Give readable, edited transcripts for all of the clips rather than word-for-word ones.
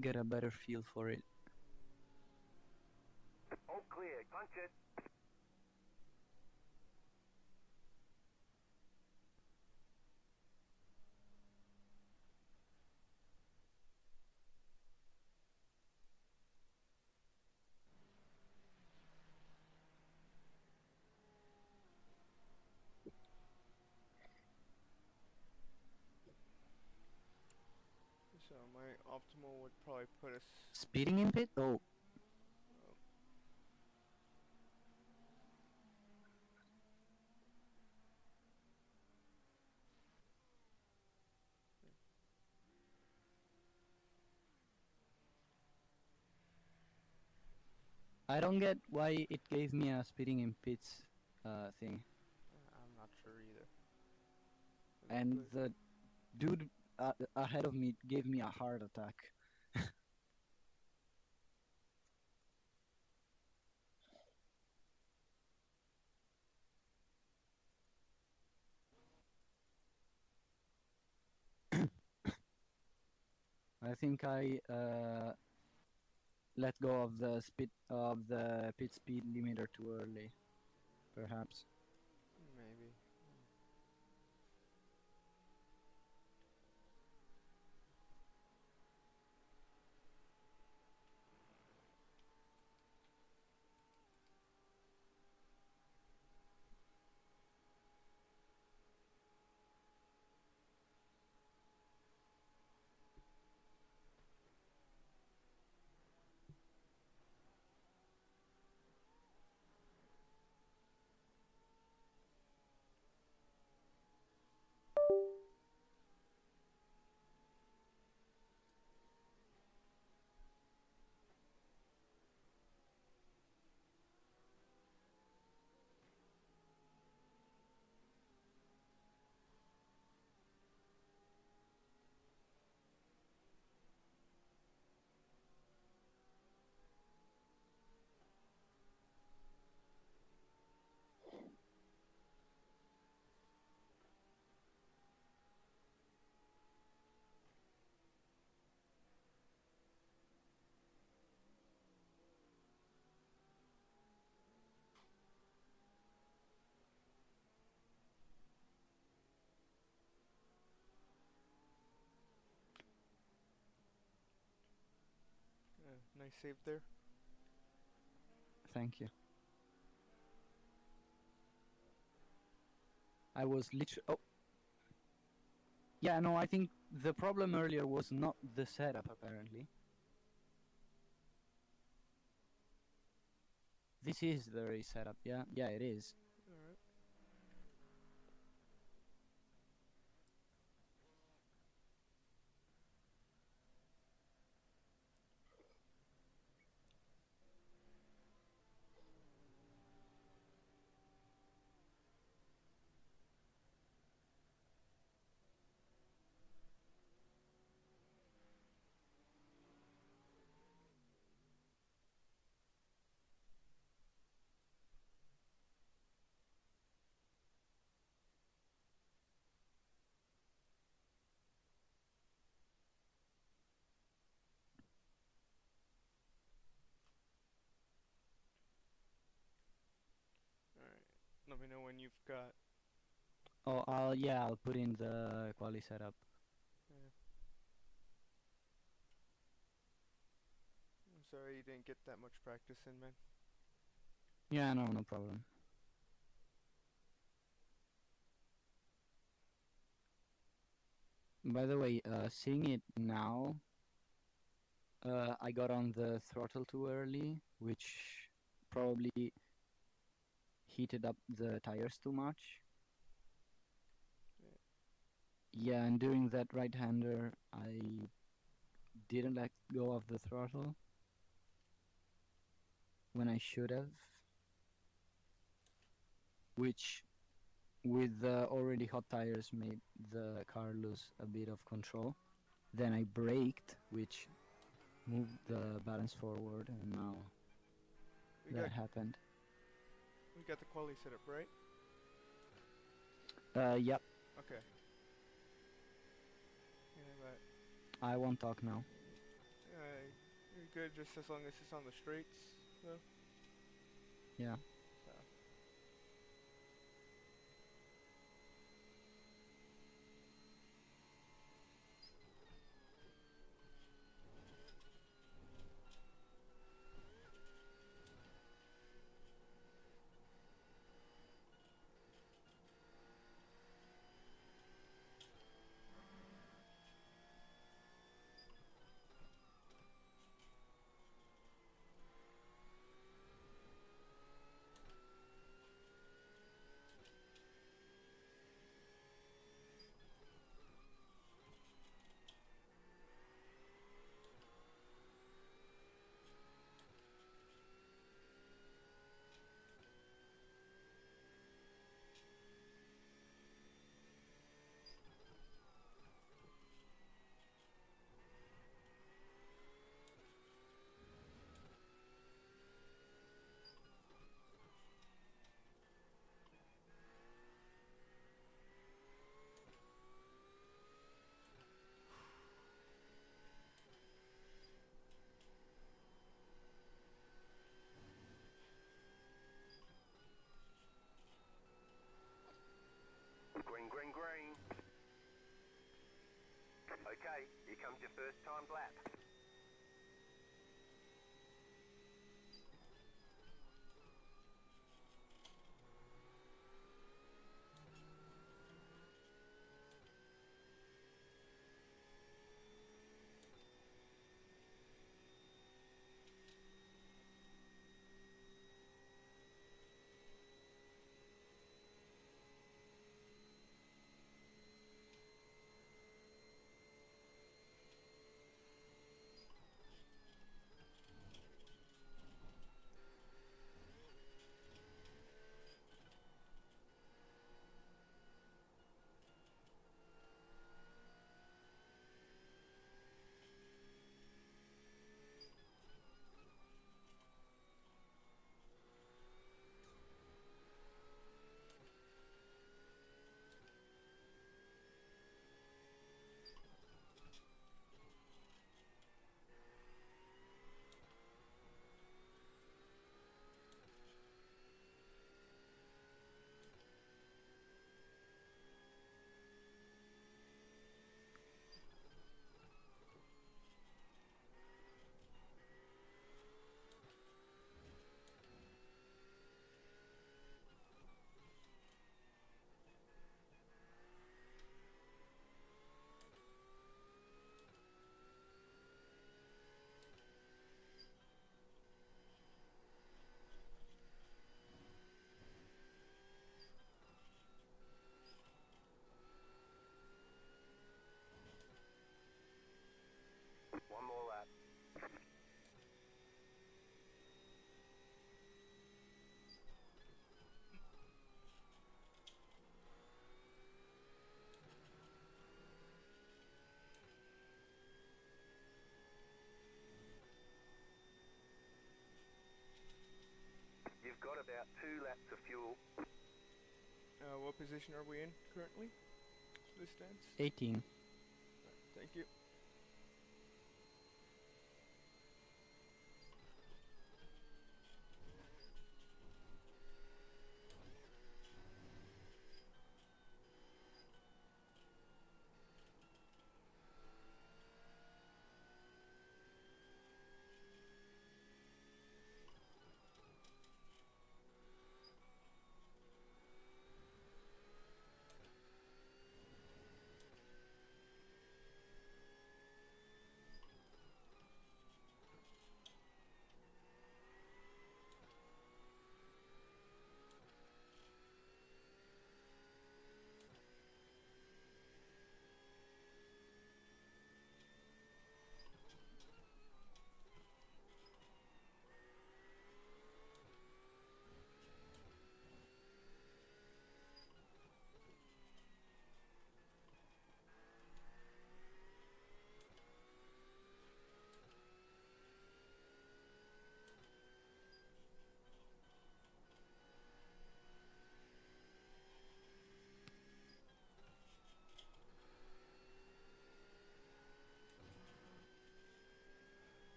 get a better feel for it. All clear, punch it. So my optimal would probably put us. Speeding in pit? Oh, I don't get why it gave me a speeding in pits thing. I'm not sure either. And the dude ahead of me gave me a heart attack. I think I let go of the pit speed limiter too early, perhaps. Maybe. Nice save there. Thank you. I was literally. Oh. Yeah, no, I think the problem earlier was not the setup, apparently. This is the race setup, yeah? Yeah, it is. Alright. Alright. Let me know when you've got. Oh, I'll put in the quali setup. Yeah. I'm sorry you didn't get that much practice in, man. Yeah, no problem. By the way, seeing it now, I got on the throttle too early, which probably heated up the tires too much. Yeah, and doing that right-hander, I didn't let go of the throttle when I should have, which with the already hot tires made the car lose a bit of control. Then I braked, which moved the balance forward, and now that happened. We got the quality set up, right? Yep. Okay. Yeah, but I won't talk now. good just as long as it's on the straights, though. Yeah. So. Green, green, green. Okay, here comes your first time lap. One more lap. You've got about 2 laps of fuel. What position are we in currently? This stance? 18. Thank you.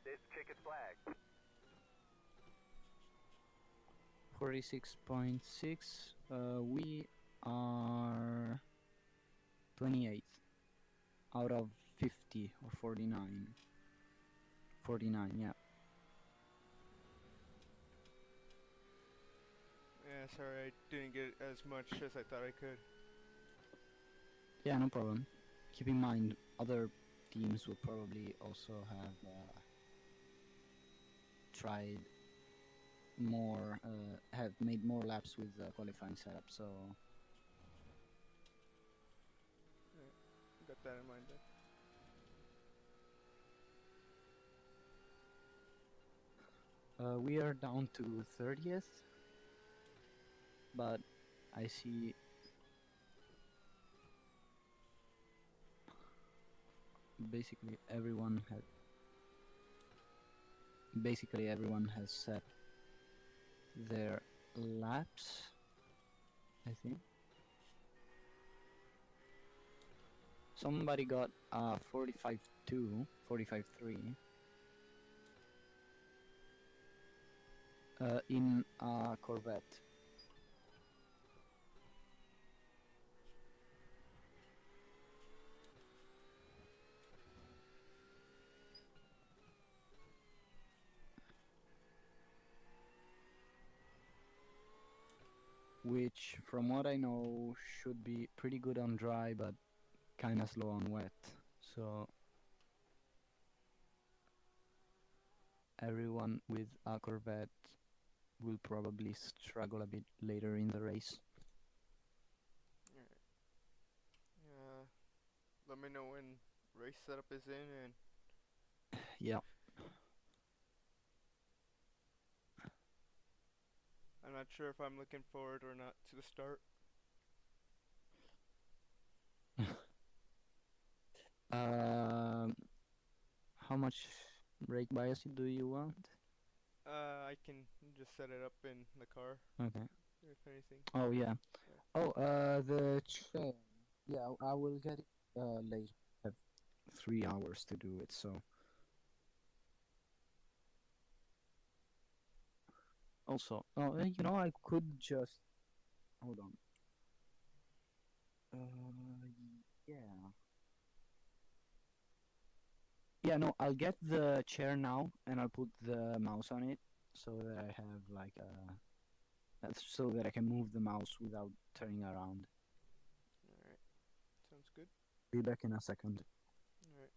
There's checkered flag. 46.6. We are 28th out of 50 or 49. 49, yeah. Yeah, sorry, I didn't get as much as I thought I could. Yeah, no problem. Keep in mind, other teams will probably also have tried more, have made more laps with the qualifying setup, so Got that in mind then. we are down to 30th, but I see basically everyone has set their laps, I think. Somebody got 45.2, 45.3 in a Corvette. Which, from what I know, should be pretty good on dry, but kinda slow on wet. So everyone with a Corvette will probably struggle a bit later in the race. Alright. Let me know when race setup is in and Yeah. I'm not sure if I'm looking forward or not to the start. How much brake bias do you want? I can just set it up in the car, Okay. if anything. Oh yeah. Yeah. Oh, the chain. Yeah, I will get it later. I have 3 hours to do it, so. Also, I could just hold on. Yeah. Yeah, no, I'll get the chair now and I'll put the mouse on it so that I have like so that I can move the mouse without turning around. Alright. Sounds good. Be back in a second. Alright.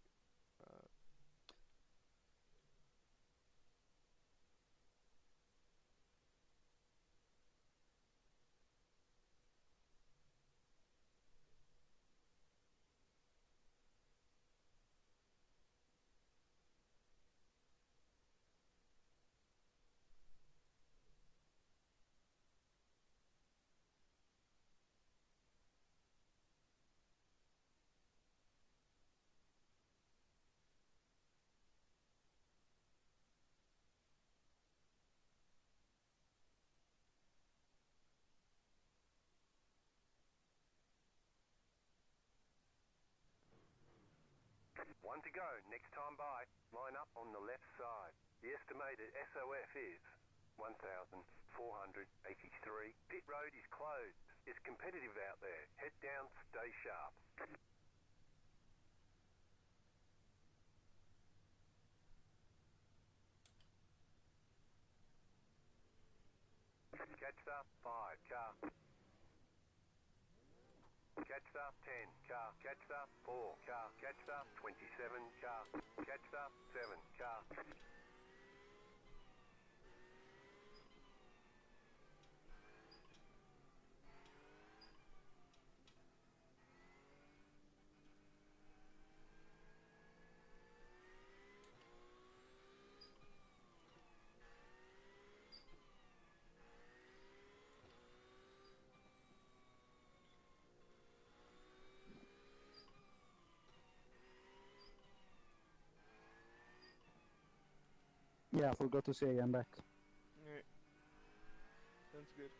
One to go. Next time by. Line up on the left side. The estimated SOF is 1,483. Pit road is closed. It's competitive out there. Head down, stay sharp. Catch up 5 car. Catch up 10 car. Catch up 4 car. Catch up 27 car. Catch up 7 car. Yeah, I forgot to say I'm back. Alright. Sounds good.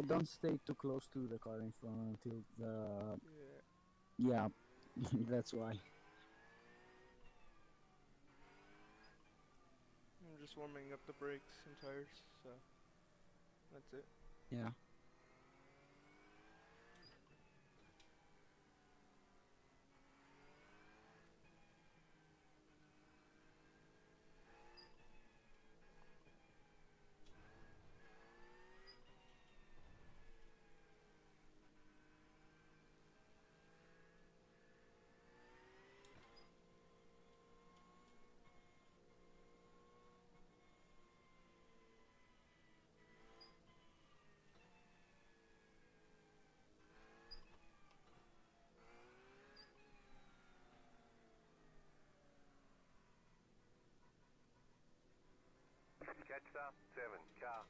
Don't stay too close to the car in front until the... Yeah. Yeah, that's why. I'm just warming up the brakes and tires, so that's it. Yeah. Catch the 7 car.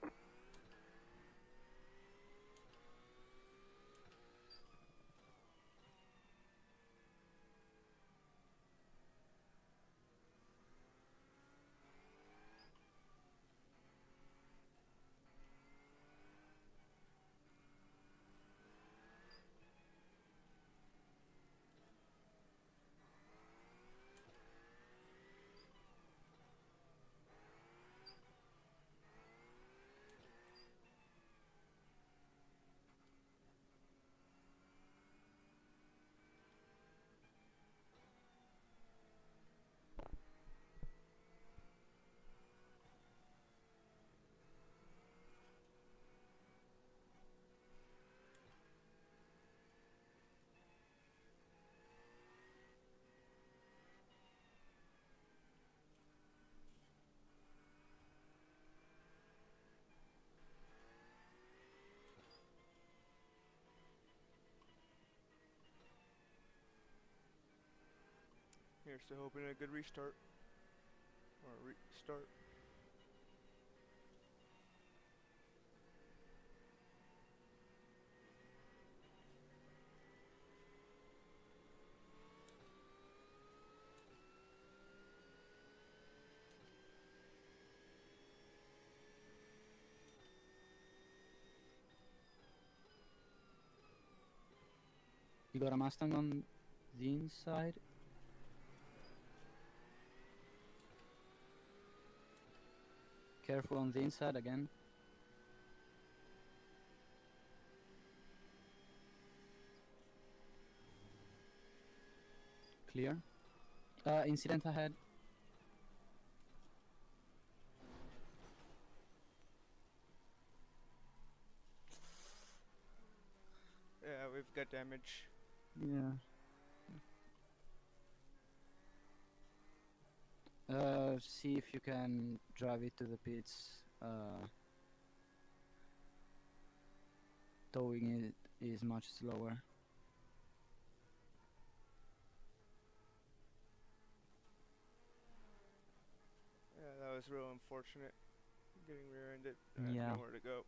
Here's to hoping a good restart. Or restart. You got a Mustang on the inside? Careful on the inside again. Clear. Incident ahead. Yeah, we've got damage. Yeah. See if you can drive it to the pits. Towing it is much slower. Yeah, that was real unfortunate. Getting rear-ended. Yeah. Nowhere to go.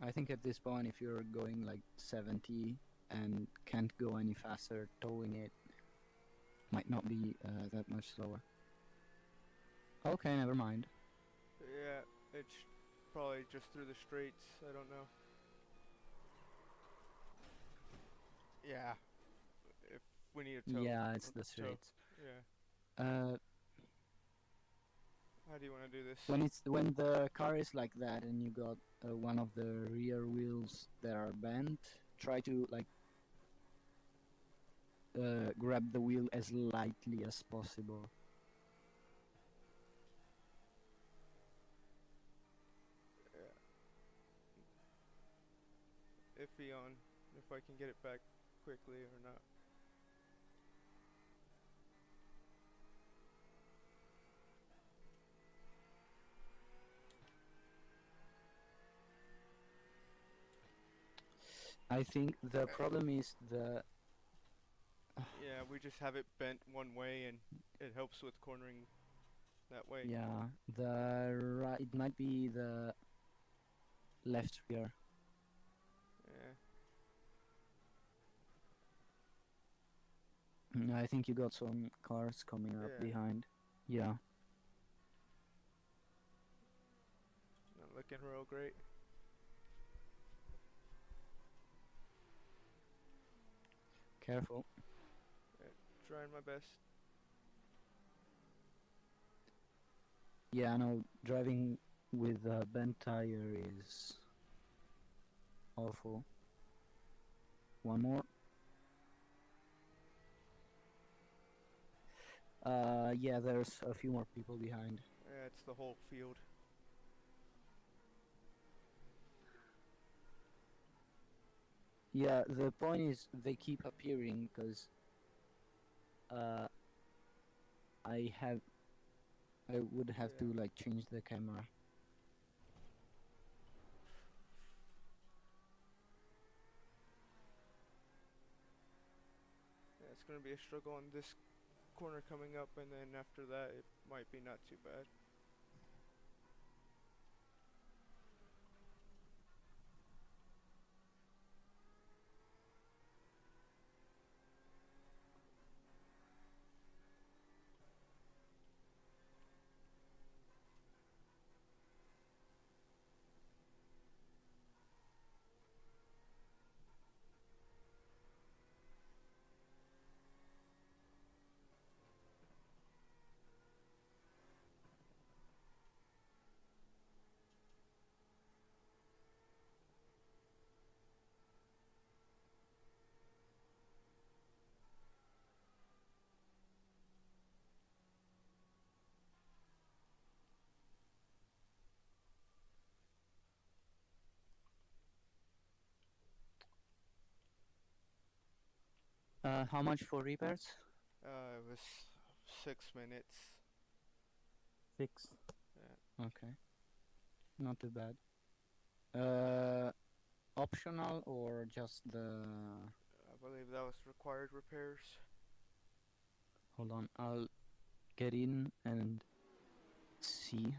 I think at this point, if you're going like 70 and can't go any faster, towing it might not be that much slower. Okay, never mind. Yeah, it's probably just through the straights. I don't know. Yeah. If we need a tow. Yeah, it's or the tow. straights. Yeah. How do you want to do this? When the car is like that and you got one of the rear wheels that are bent, try to like grab the wheel as lightly as possible. Yeah. Iffy on if I can get it back quickly or not. I think the problem is the Yeah, Yeah, we just have it bent one way, and it helps with cornering that way. Yeah, the right. It might be the left rear. Yeah. I think you got some cars coming up Yeah. behind. Yeah. Not looking real great. Careful. Yeah, trying my best. Yeah, no, driving with a bent tire is awful. One more. Yeah, there's a few more people behind. Yeah, it's the whole field. Yeah, the point is they keep appearing because uh, I have I would have Yeah. to like change the camera. Yeah, it's gonna be a struggle on this corner coming up, and then after that, it might be not too bad. How much for repairs? It was 6 minutes. 6. Yeah. Okay, not too bad. Optional or just the? I believe that was required repairs. Hold on, I'll get in and see.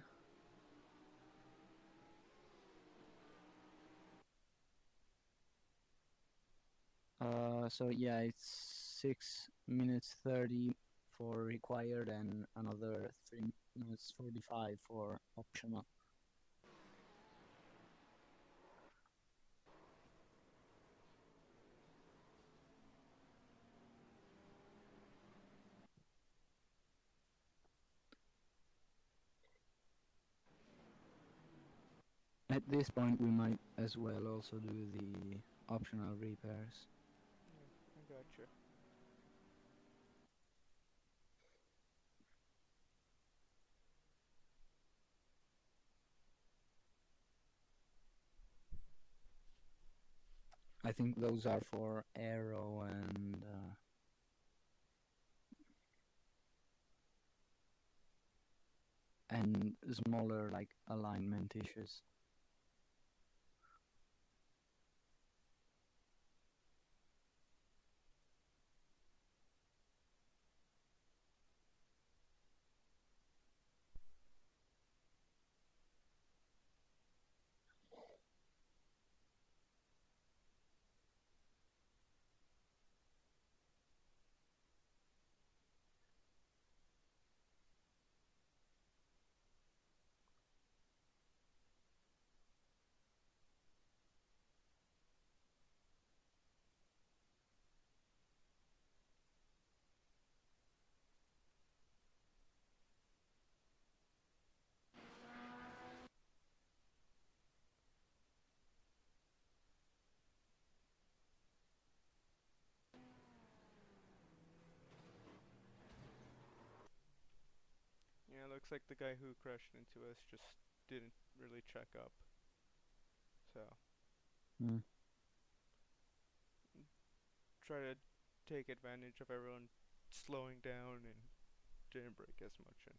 So yeah, it's 6 minutes 30 for required and another 3 minutes 45 for optional. At this point, we might as well also do the optional repairs. Yeah, I gotcha. I think those are for aero and smaller like alignment issues. Yeah, looks like the guy who crashed into us just didn't really check up. So, Mm. try to take advantage of everyone slowing down and didn't brake as much, and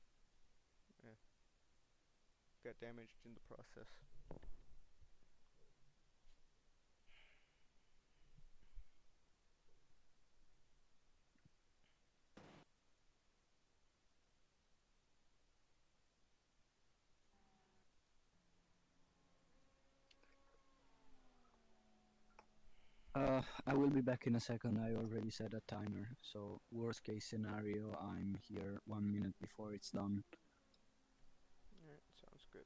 yeah, got damaged in the process. I will be back in a second. I already set a timer. So worst case scenario, I'm here 1 minute before it's done. Alright, sounds good.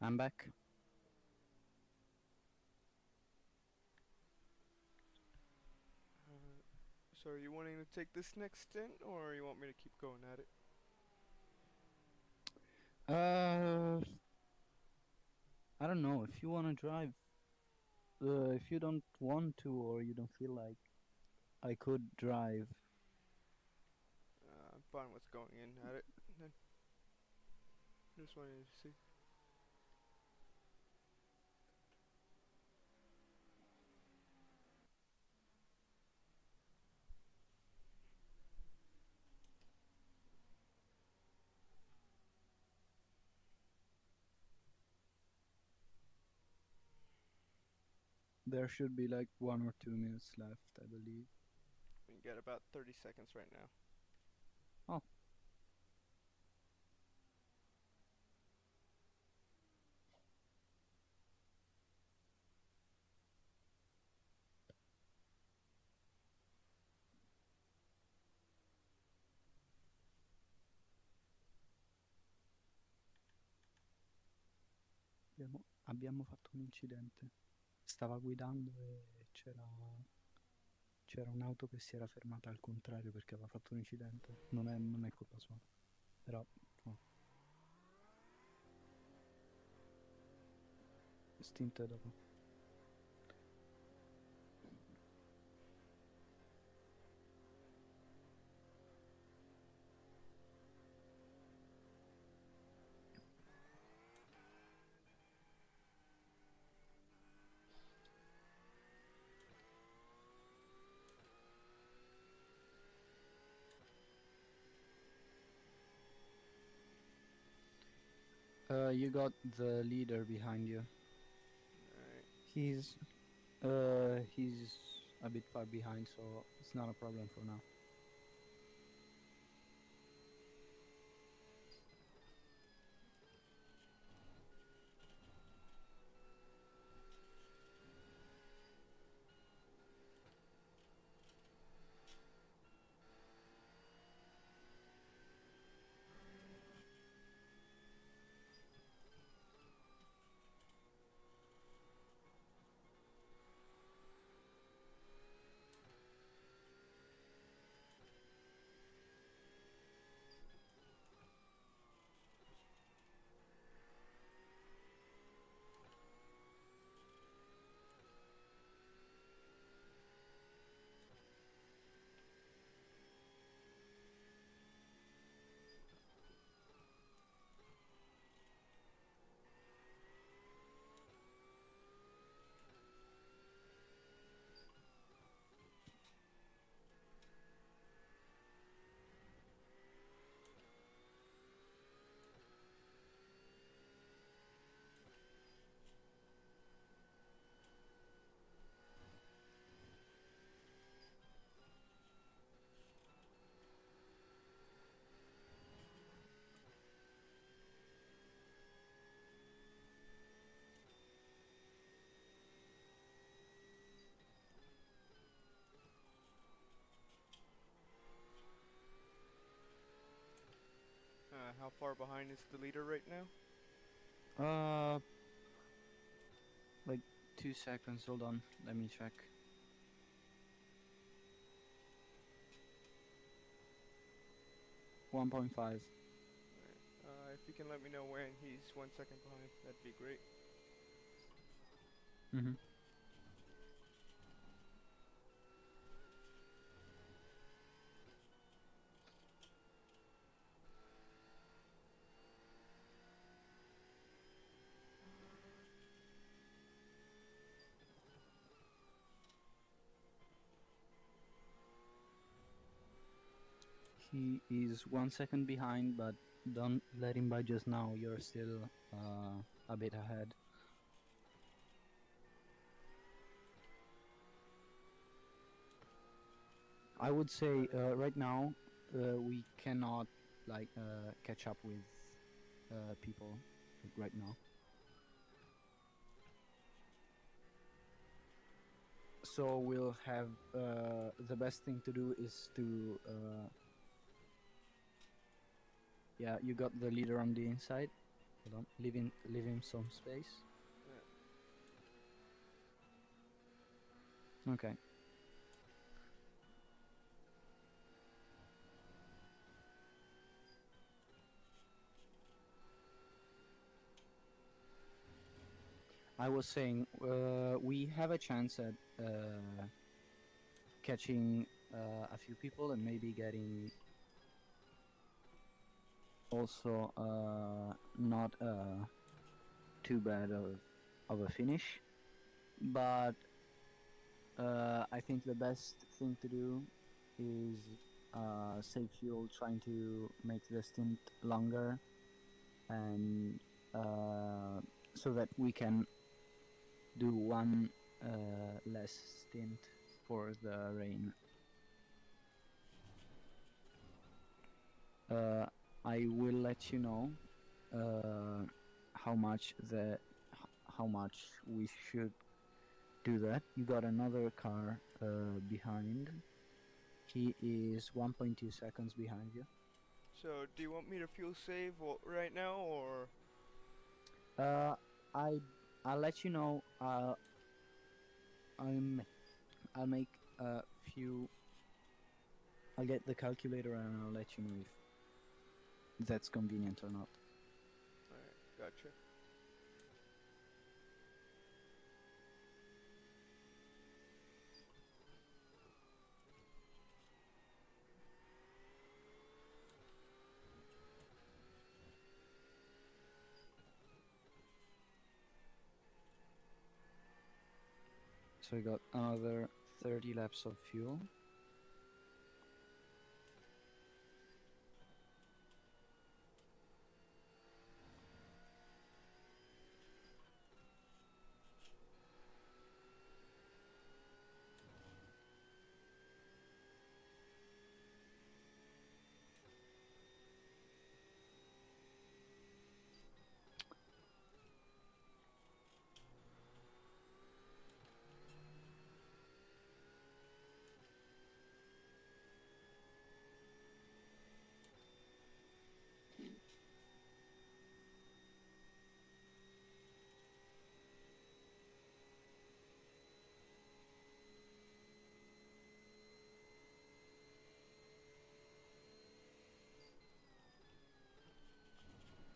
I'm back. So are you wanting to take this next stint, or you want me to keep going at it? I don't know if you wanna drive. If you don't want to or you don't feel like, I could drive. I'm fine with going in at it. Then just wanted to see. There should be like 1 or 2 minutes left, I believe. We got about 30 seconds right now. Oh. Abbiamo fatto un incidente. Stava guidando e c'era un'auto che si era fermata al contrario perché aveva fatto un incidente. Non è colpa sua. Però, oh. Istinto è dopo. You got the leader behind you. Alright. He's a bit far behind, so it's not a problem for now. How far behind is the leader right now? Like 2 seconds. Hold on, let me check. 1.5. If you can let me know when he's 1 second behind, that'd be great. Mm-hmm. He is 1 second behind, but don't let him by just now. You're still a bit ahead. I would say right now we cannot like catch up with people like, right now. So we'll have the best thing to do is to yeah, you got the leader on the inside. Hold on. Leave him some space. Okay. I was saying, we have a chance at catching a few people and maybe getting also not too bad of a finish, but I think the best thing to do is save fuel, trying to make the stint longer, and so that we can do one less stint for the rain. I will let you know uh, how much how much we should do that. You got another car behind. He is 1.2 seconds behind you. So, do you want me to fuel save right now, or? Uh, I I'll let you know. I'll make a few. I'll get the calculator and I'll let you know if that's convenient or not. Alright, gotcha. So we got another 30 laps of fuel.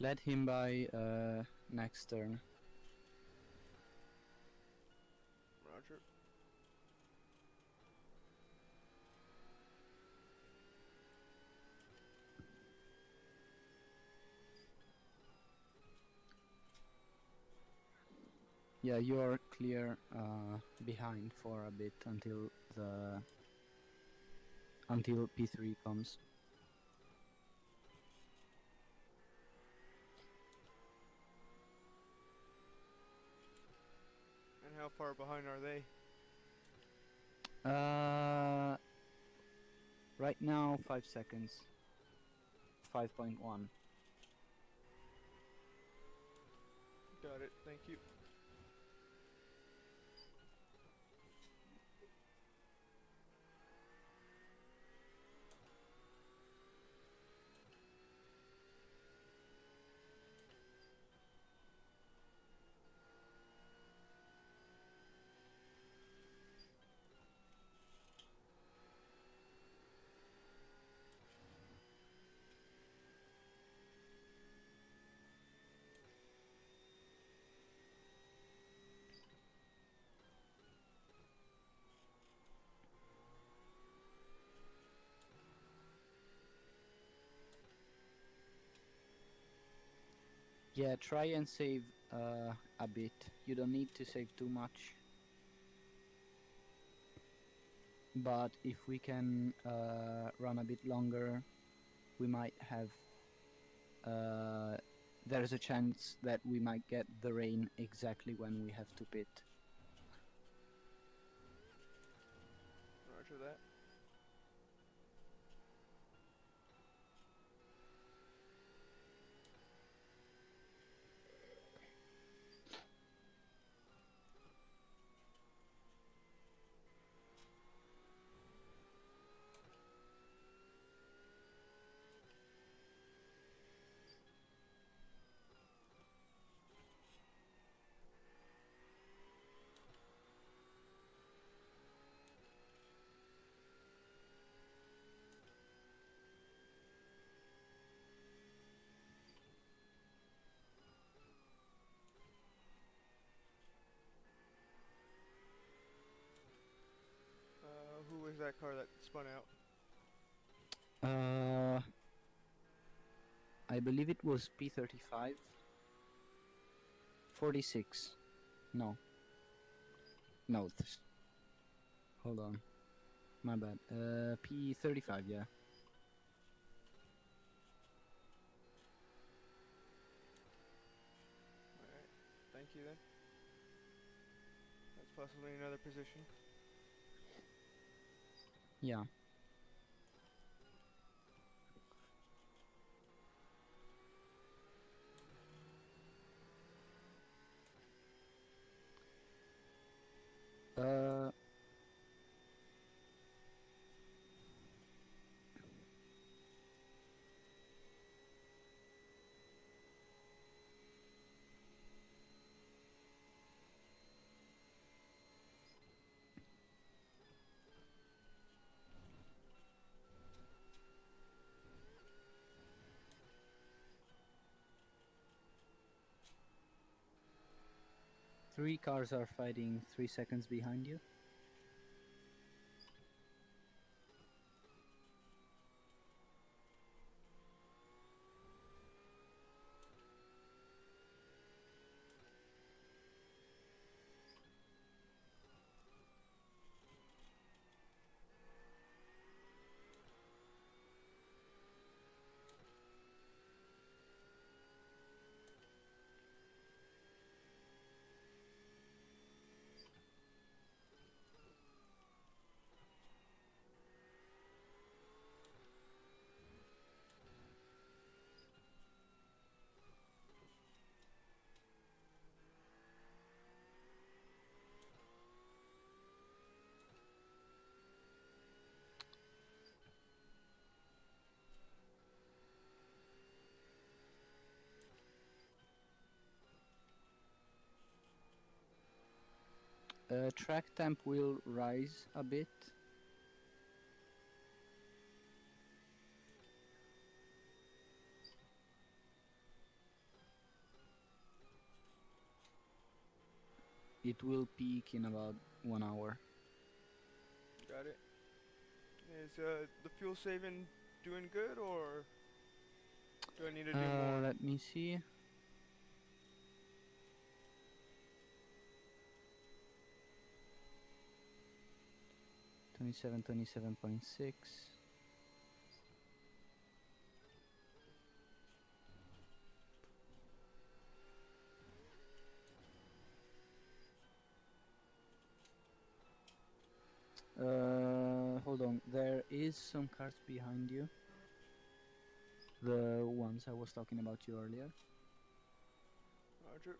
Let him by next turn. Roger. Yeah, you're clear behind for a bit until P3 comes. And how far behind are they? Right now 5 seconds. 5.1. Got it, thank you. Yeah, try and save a bit. You don't need to save too much. But if we can run a bit longer, we might have. There's a chance that we might get the rain exactly when we have to pit. Roger that. was that car that spun out? I believe it was P35. 46. No. No. Hold on. My bad. P35, yeah. Alright, thank you then. That's possibly another position. Yeah. Uh, 3 cars are fighting 3 seconds behind you. Track temp will rise a bit. It will peak in about 1 hour. Got it. Is the fuel saving doing good, or do I need to do more? Let me see. $27.6. Hold on. There is some cars behind you. The ones I was talking about you earlier. Roger.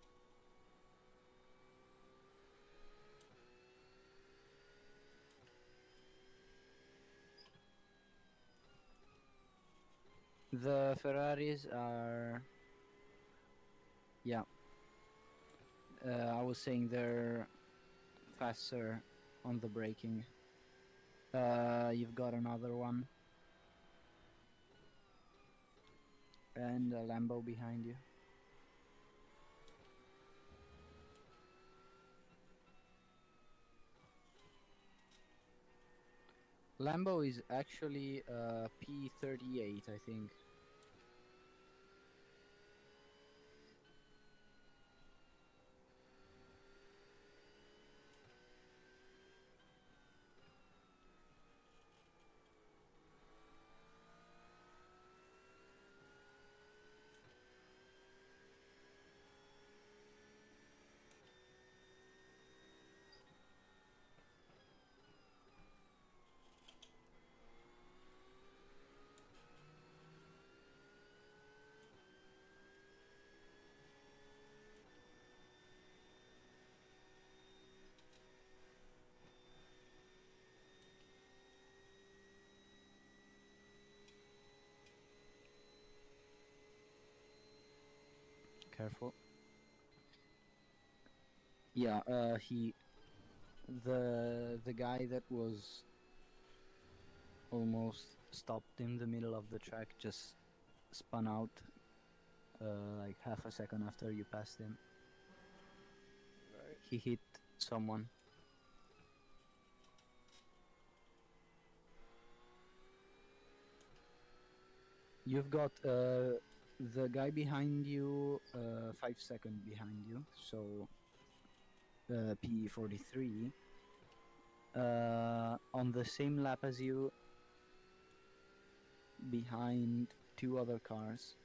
The Ferraris are... Yeah. I was saying they're faster on the braking. You've got another one. And a Lambo behind you. Lambo is actually P38, I think. Careful. Yeah, the guy that was almost stopped in the middle of the track just spun out like half a second after you passed him. Right. He hit someone. You've got the guy behind you, 5 seconds behind you, so P43, on the same lap as you, behind two other cars.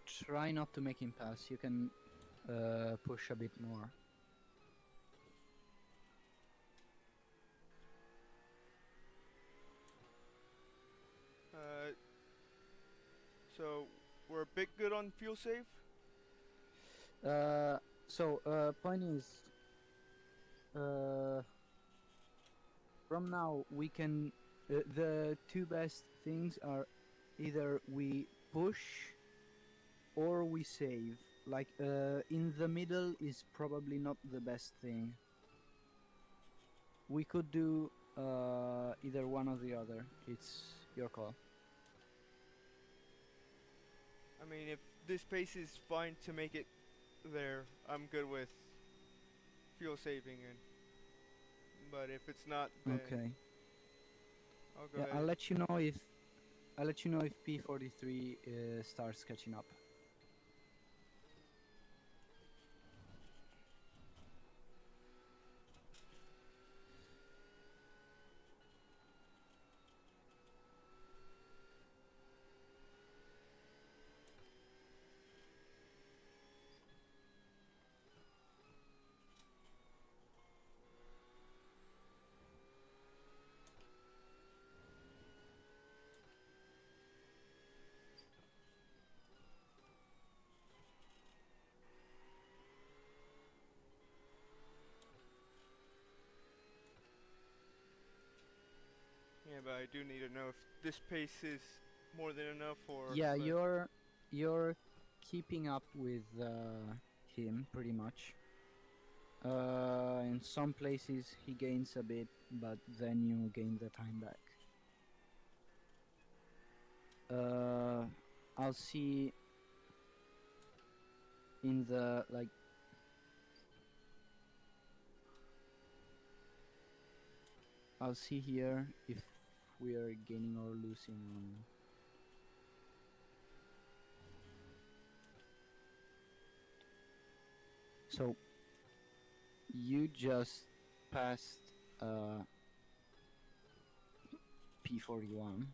Try not to make him pass. You can push a bit more. So we're a bit good on fuel save. Point is, from now we can. The two best things are either we push or we save. Like in the middle is probably not the best thing. We could do either one or the other. It's your call. I mean, if this pace is fine to make it there, I'm good with fuel saving and. But if it's not, then Okay. I'll go Yeah, ahead. I'll let you know if P43 starts catching up. Yeah, but I do need to know if this pace is more than enough or Yeah, less. you're keeping up with him pretty much. In some places he gains a bit, but then you gain the time back. I'll see in the like. I'll see here if we are gaining or losing on. So you just passed P41,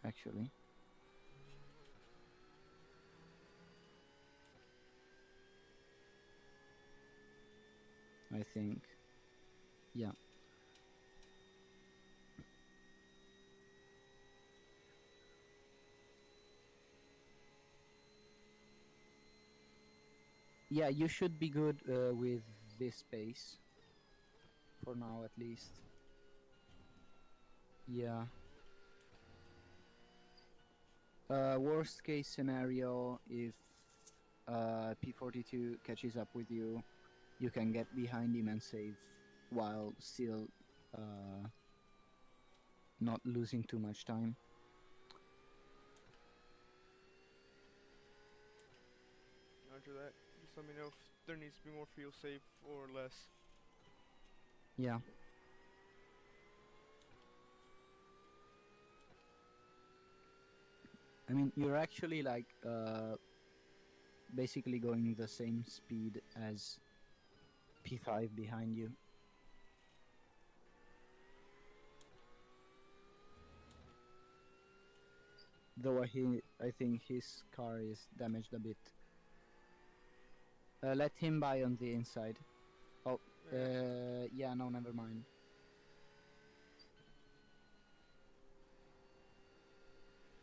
actually. I think. Yeah. Yeah, you should be good with this space. For now, at least. Yeah. Worst case scenario, if P42 catches up with you, you can get behind him and save while still not losing too much time. Roger that. Just let me know if there needs to be more fuel save or less. Yeah. I mean, you're actually like basically going the same speed as P5 behind you. Though I think his car is damaged a bit. Let him buy on the inside. Oh, yeah, no, never mind.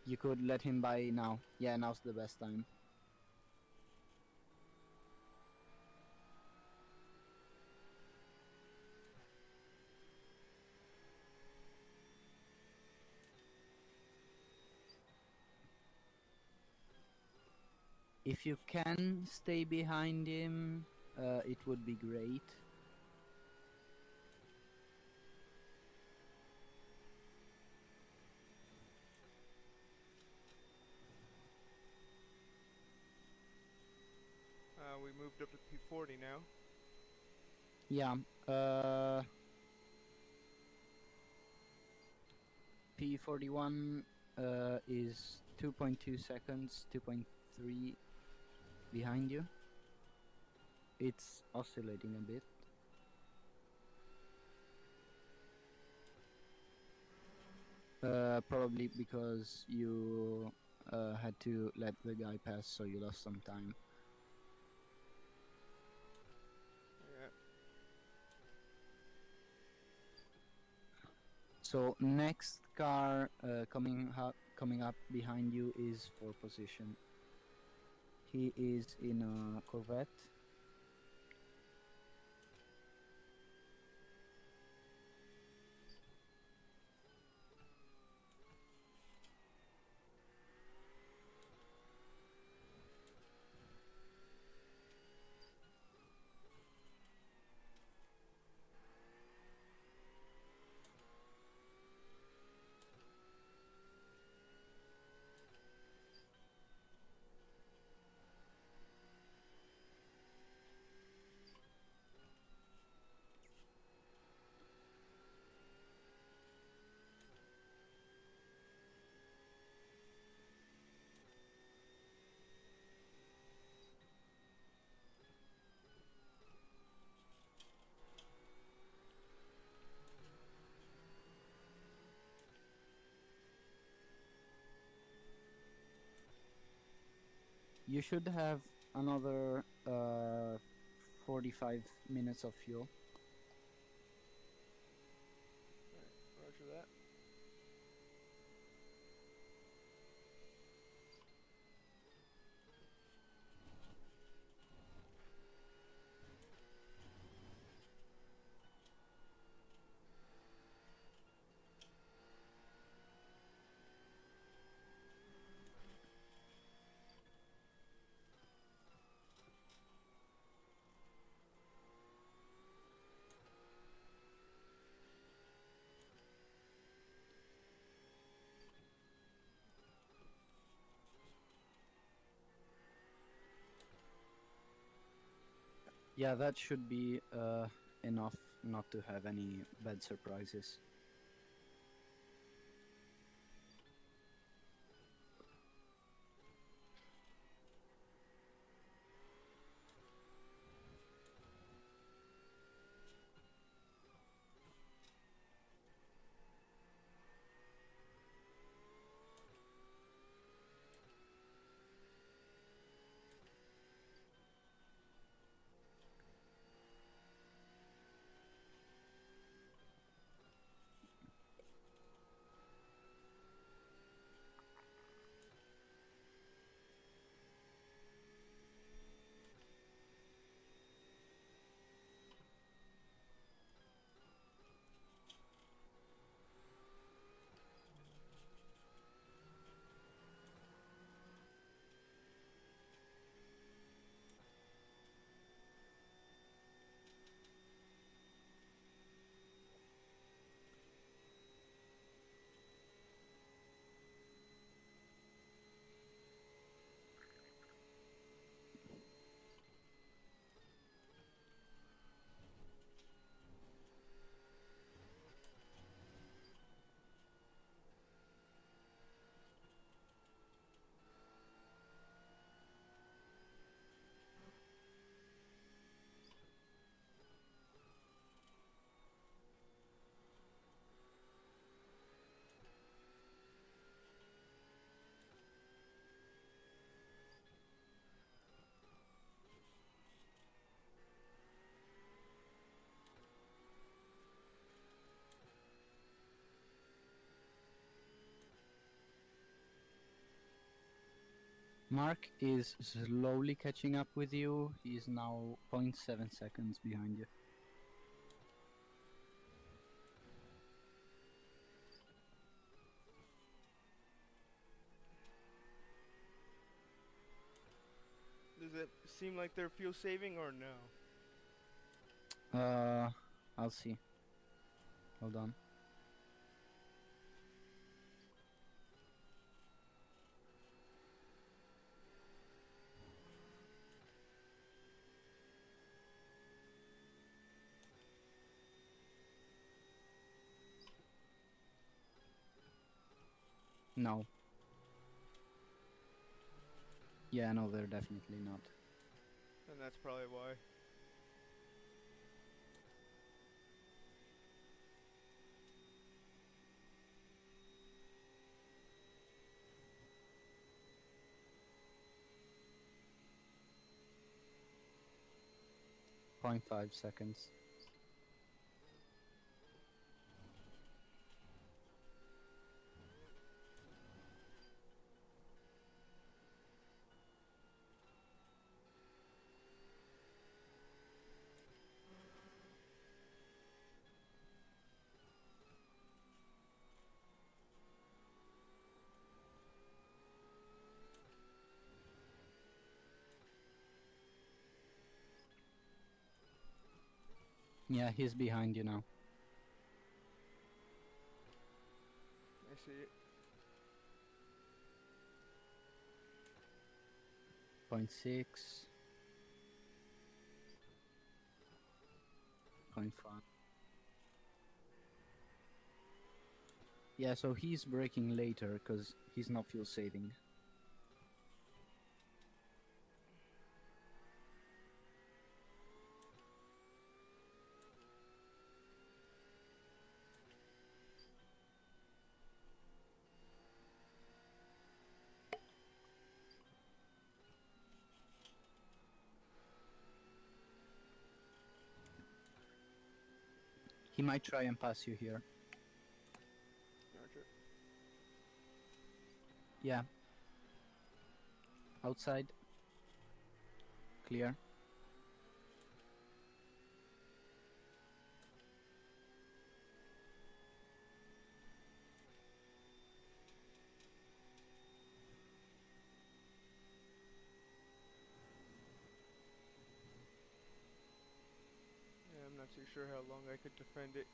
You could let him buy now. Yeah, now's the best time. If you can stay behind him, it would be great. We moved up to P40 now. Yeah. P41 is 2.2 seconds, 2.3 behind you. It's oscillating a bit. Probably because you had to let the guy pass, so you lost some time. Yeah. So next car coming up behind you is for position. He is in a Corvette. You should have another 45 minutes of fuel. Alright, roger that. Yeah, that should be enough not to have any bad surprises. Mark is slowly catching up with you. He is now 0.7 seconds behind you. Does it seem like they're fuel saving or no? I'll see. Hold on. No. Yeah, no, they're definitely not. And that's probably why. 0.5 seconds. Yeah, he's behind you now. I see it. 0.6. 0.5. Yeah, so he's braking later because he's not fuel saving. He might try and pass you here. Roger. Yeah. Outside. Clear. Yeah, I'm not too sure how long I could defend it.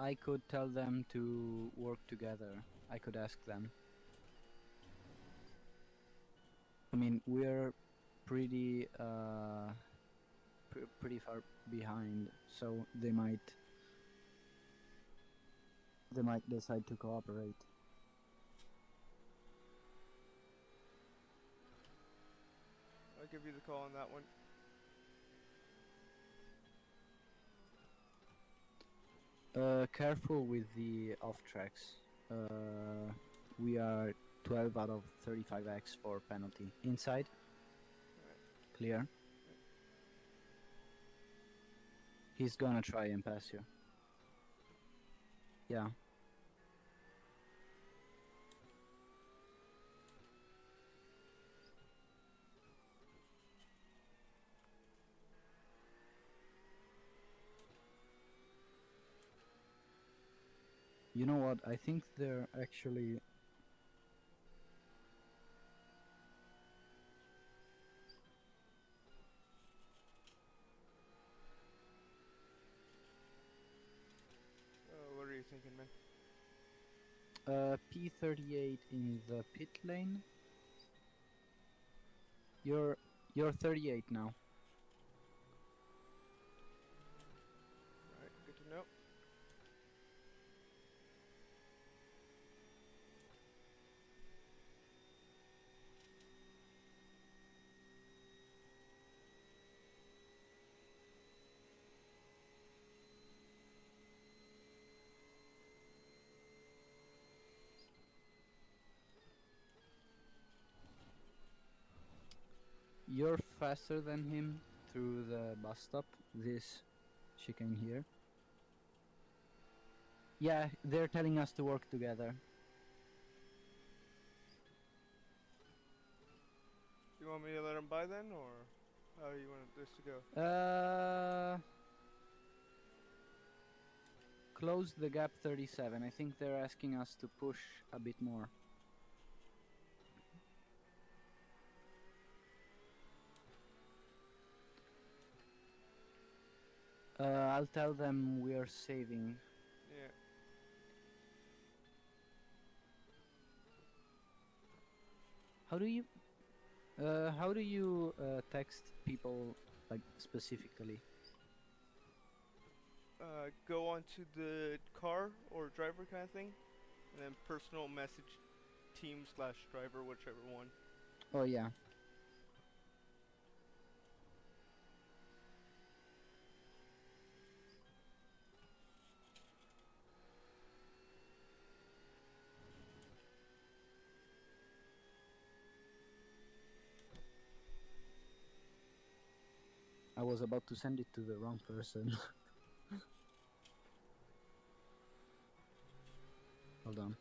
I could tell them to work together. I could ask them. I mean, we're pretty pretty far behind, so they might decide to cooperate. I'll give you the call on that one. Careful with the off tracks. We are 12 out of 35x for penalty. Inside. Alright. Clear. He's gonna try and pass you. Yeah. You know what? I think they're actually... What are you thinking, man? P38 in the pit lane. You're 38 now. Alright, good to know. You're faster than him through the bus stop. This chicane here. Yeah, they're telling us to work together. You want me to let him by then, or how do you want this to go? Close the gap 37. I think they're asking us to push a bit more. I'll tell them we are saving. Yeah. How do you text people like specifically? go onto the car or driver kind of thing, and then personal message team slash driver, whichever one. Oh yeah. I was about to send it to the wrong person. Hold on.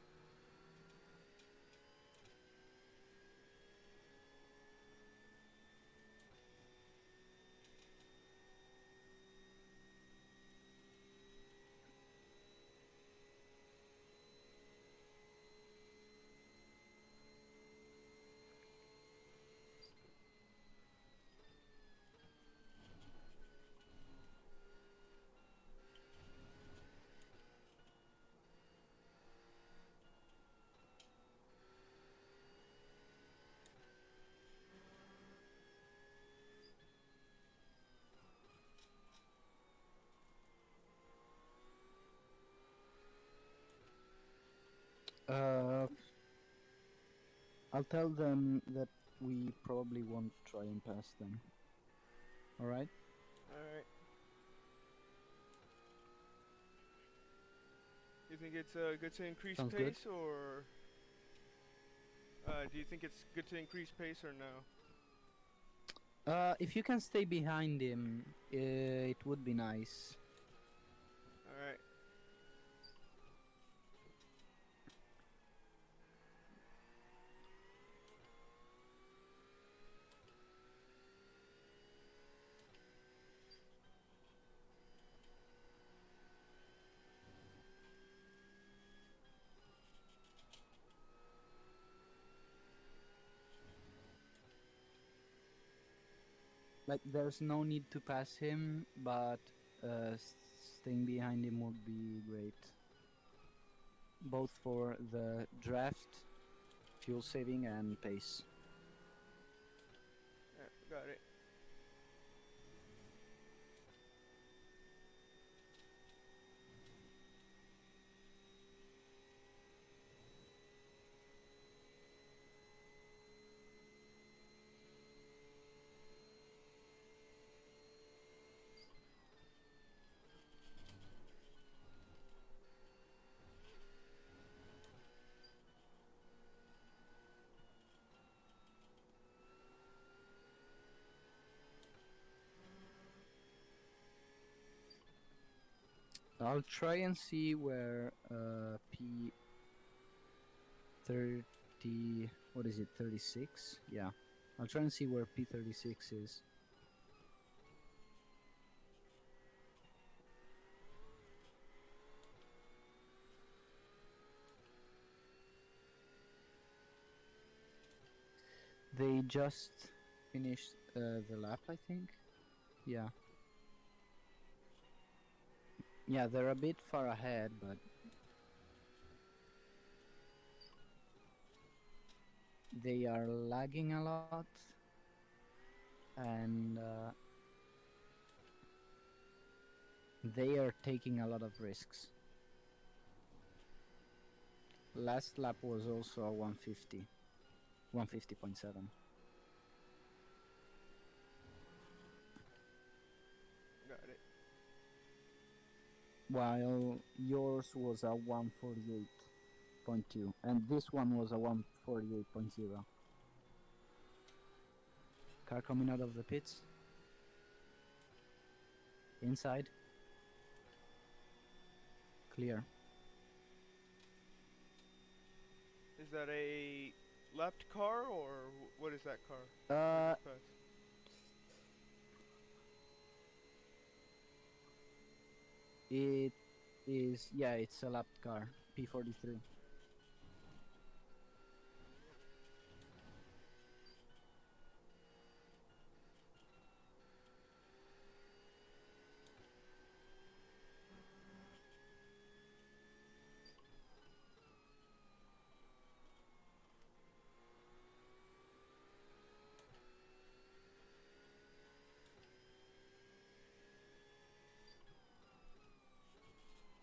Uh, I'll tell them that we probably won't try and pass them. Alright? Alright. You think it's good to increase Sounds good. pace, or do you think it's good to increase pace or no? If you can stay behind him, it would be nice. Alright. Like, there's no need to pass him, but staying behind him would be great. Both for the draft, fuel saving, and pace. Got it. I'll try and see where P30, what is it, 36? Yeah. I'll try and see where P36 is. They just finished the lap, I think. Yeah. Yeah, they're a bit far ahead, but they are lagging a lot, and they are taking a lot of risks. Last lap was also a 150, 150.7. Got it. While yours was a 148.2, and this one was a 148.0. Car coming out of the pits. Inside. Clear. Is that a lapped car, or what is that car? It is, yeah, it's a lapped car, P43.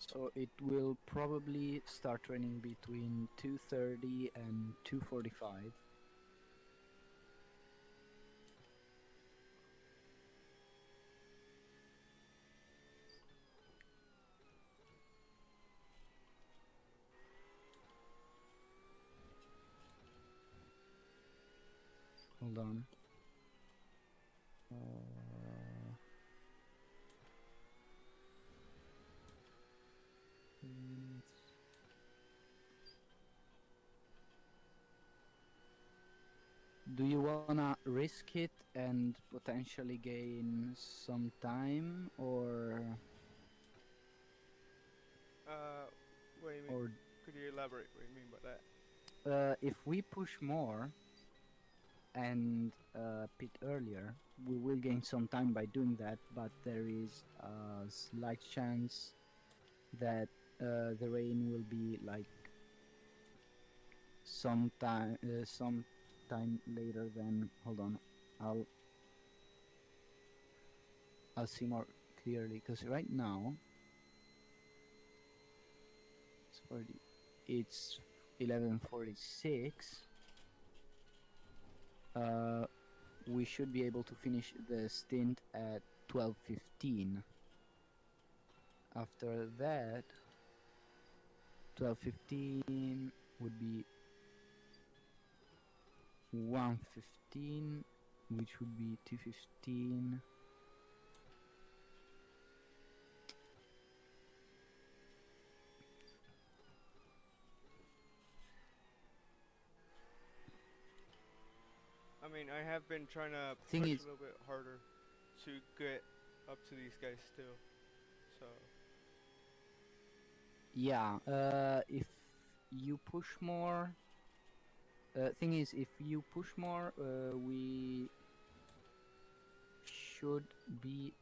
So it will probably start raining between 2:30 and 2:45. Hold on. Minutes. Do you wanna risk it and potentially gain some time, or What do you mean? or Could you elaborate what you mean by that? if we push more and pit earlier, we will gain some time by doing that, but there is a slight chance that the rain will be like sometime later than. Hold on, I'll I'll see more clearly, because right now it's 11:46. We should be able to finish the stint at 12:15. After that, 12:15 would be 1:15, which would be 2:15. I mean, I have been trying to Thing push is, a little bit harder to get up to these guys still. So yeah, if you push more, thing is, if you push more, we should be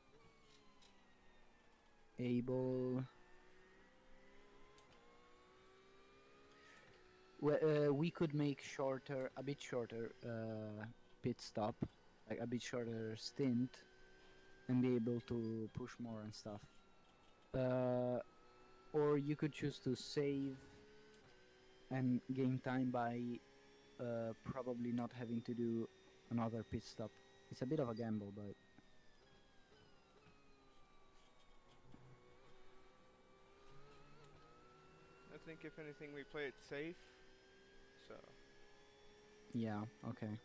able. We could make a bit shorter pit stop, like a bit shorter stint, and be able to push more and stuff. Or you could choose to save and gain time by probably not having to do another pit stop. It's a bit of a gamble, but I think if anything, we play it safe. So yeah, okay.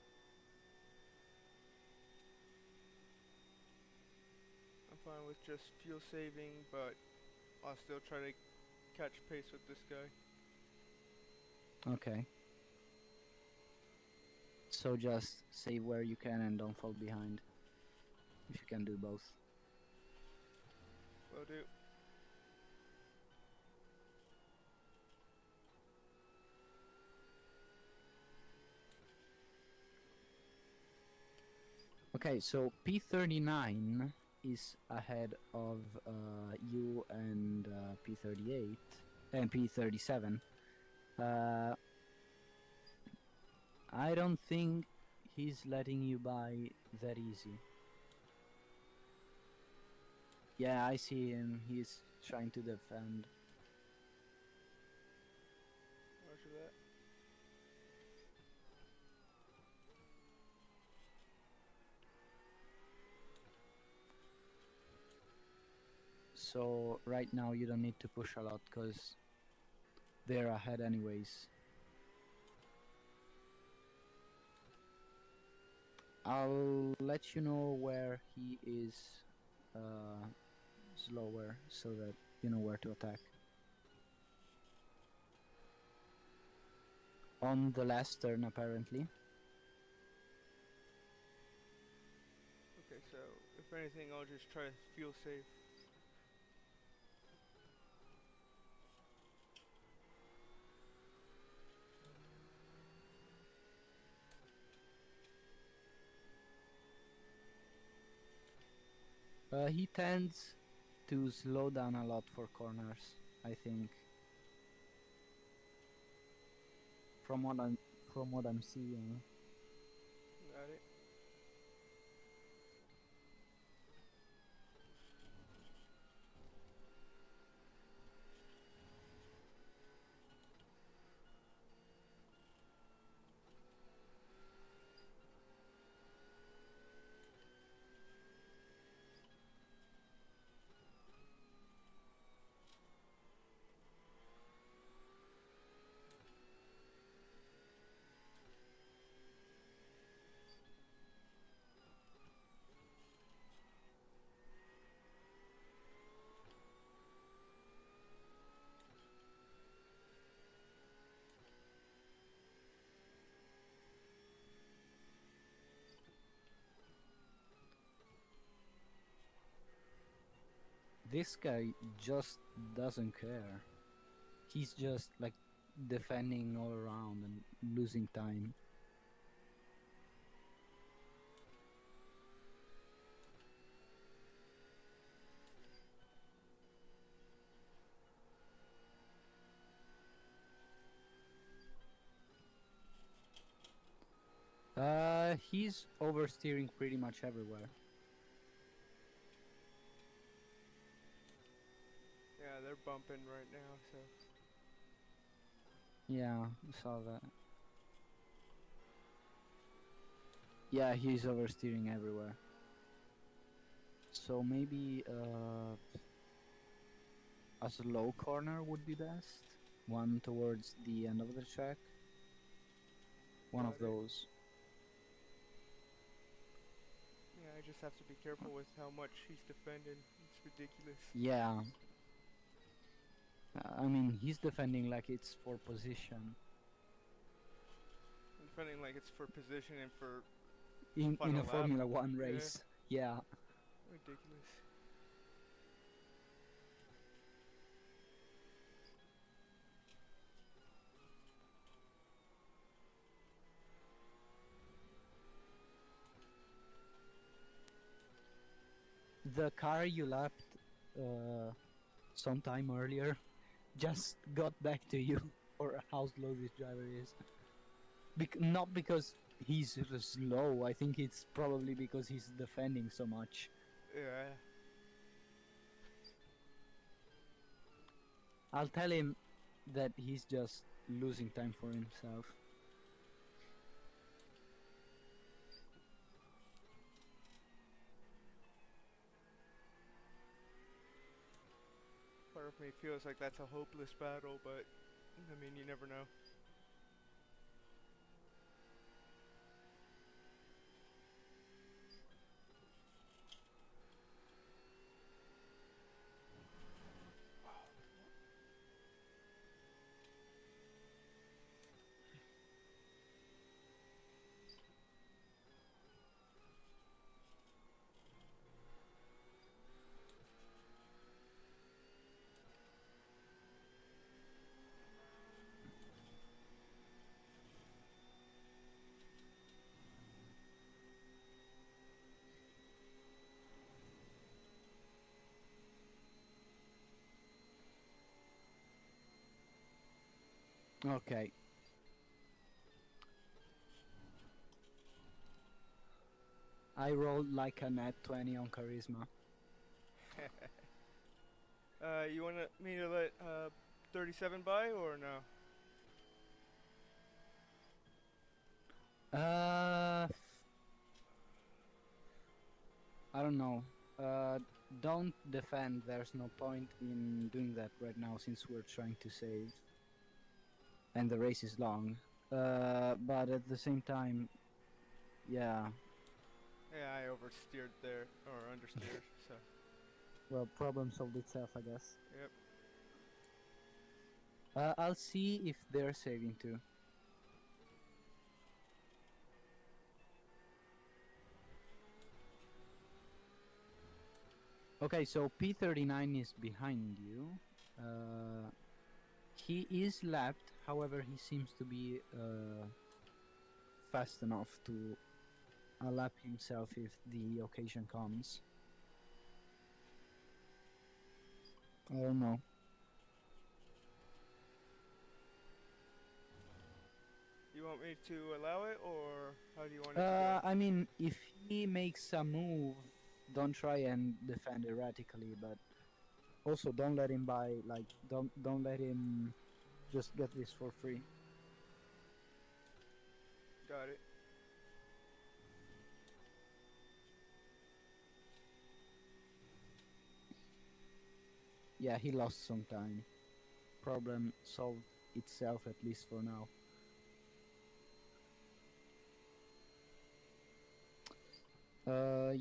I'm fine with just fuel saving, but I'll still try to catch pace with this guy. Okay. So just save where you can and don't fall behind. If you can do both. Will do. Okay, so P39 is ahead of you and P38 and P37. I don't think he's letting you by that easy. Yeah, I see him. He's trying to defend. Roger that. So right now you don't need to push a lot because they're ahead anyways. I'll let you know where he is slower so that you know where to attack. On the last turn, apparently. Okay, so if anything, I'll just try to fuel save. He tends to slow down a lot for corners, I think. From what I'm seeing. Got it. this guy just doesn't care. He's just like defending all around and losing time. He's oversteering pretty much everywhere. Yeah, they're bumping right now, so. Yeah, I saw that. Yeah, he's oversteering everywhere. So maybe a slow corner would be best. One towards the end of the track. One of Got it. those. Yeah, I just have to be careful with how much he's defending. It's ridiculous. Yeah. I mean, he's defending like it's for position. Defending like it's for position and for In final a lap. Formula One Yeah. race. Yeah. Ridiculous. The car you lapped sometime earlier just got back to you for how slow this driver is. Not because he's slow, I think it's probably because he's defending so much. Yeah. I'll tell him that he's just losing time for himself. Part of me feels like that's a hopeless battle, but I mean, you never know. Okay. I rolled like a net 20 on charisma. You want me to let 37 by or no? I don't know. Don't defend. There's no point in doing that right now since we're trying to save. And the race is long. But at the same time, yeah. Yeah, I oversteered there, or understeered, so. Well, problem solved itself, I guess. Yep. I'll see if they're saving too. Okay, so P39 is behind you. He is lapped, however, he seems to be fast enough to lap himself if the occasion comes. I don't know. You want me to allow it, or how do you want it to go? I mean, if he makes a move, don't try and defend erratically, but also don't let him buy, like, don't let him just get this for free. Got it. Yeah, he lost some time. Problem solved itself, at least for now.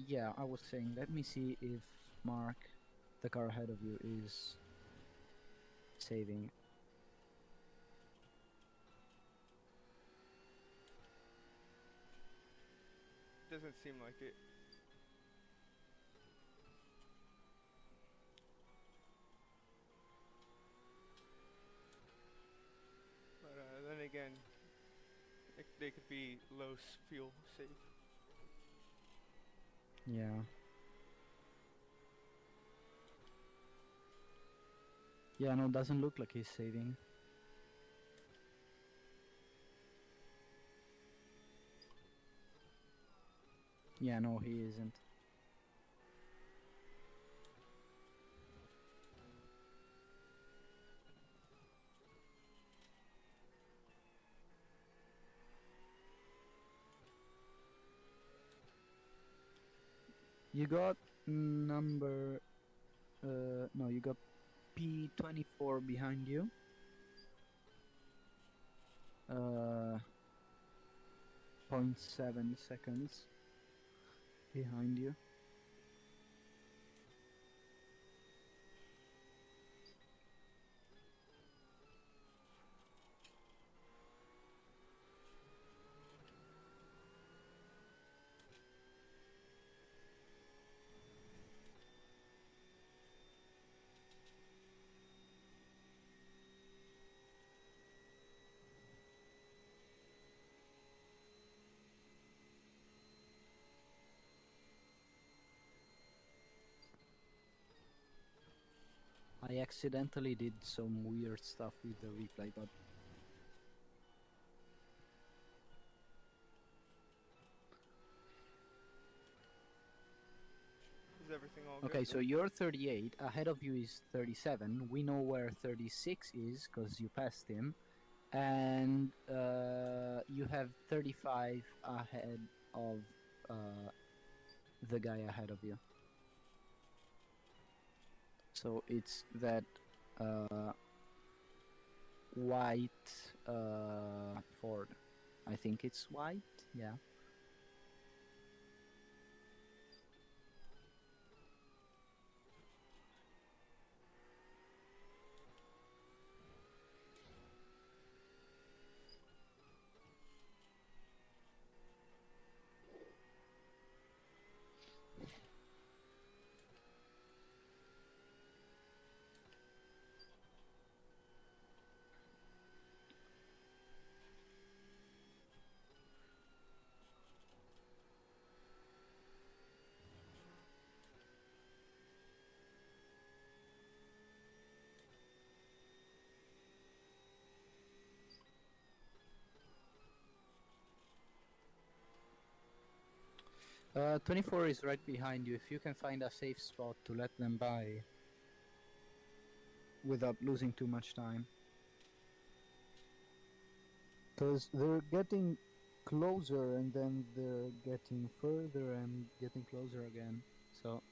Yeah, I was saying, let me see if Mark, the car ahead of you, is saving. Doesn't seem like it. they could be low fuel safe. Yeah. Yeah, no, doesn't look like he's saving. Yeah, no, he isn't. You got number... no, you got P24 behind you. 0.7 seconds behind you. I accidentally did some weird stuff with the replay, but Is everything all okay, good? so you're 38, ahead of you is 37. We know where 36 is because you passed him, and you have 35 ahead of the guy ahead of you. So it's that white Ford. I think it's white, yeah. Uh, 24 is right behind you. If you can find a safe spot to let them by without losing too much time. Because they're getting closer and then they're getting further and getting closer again. So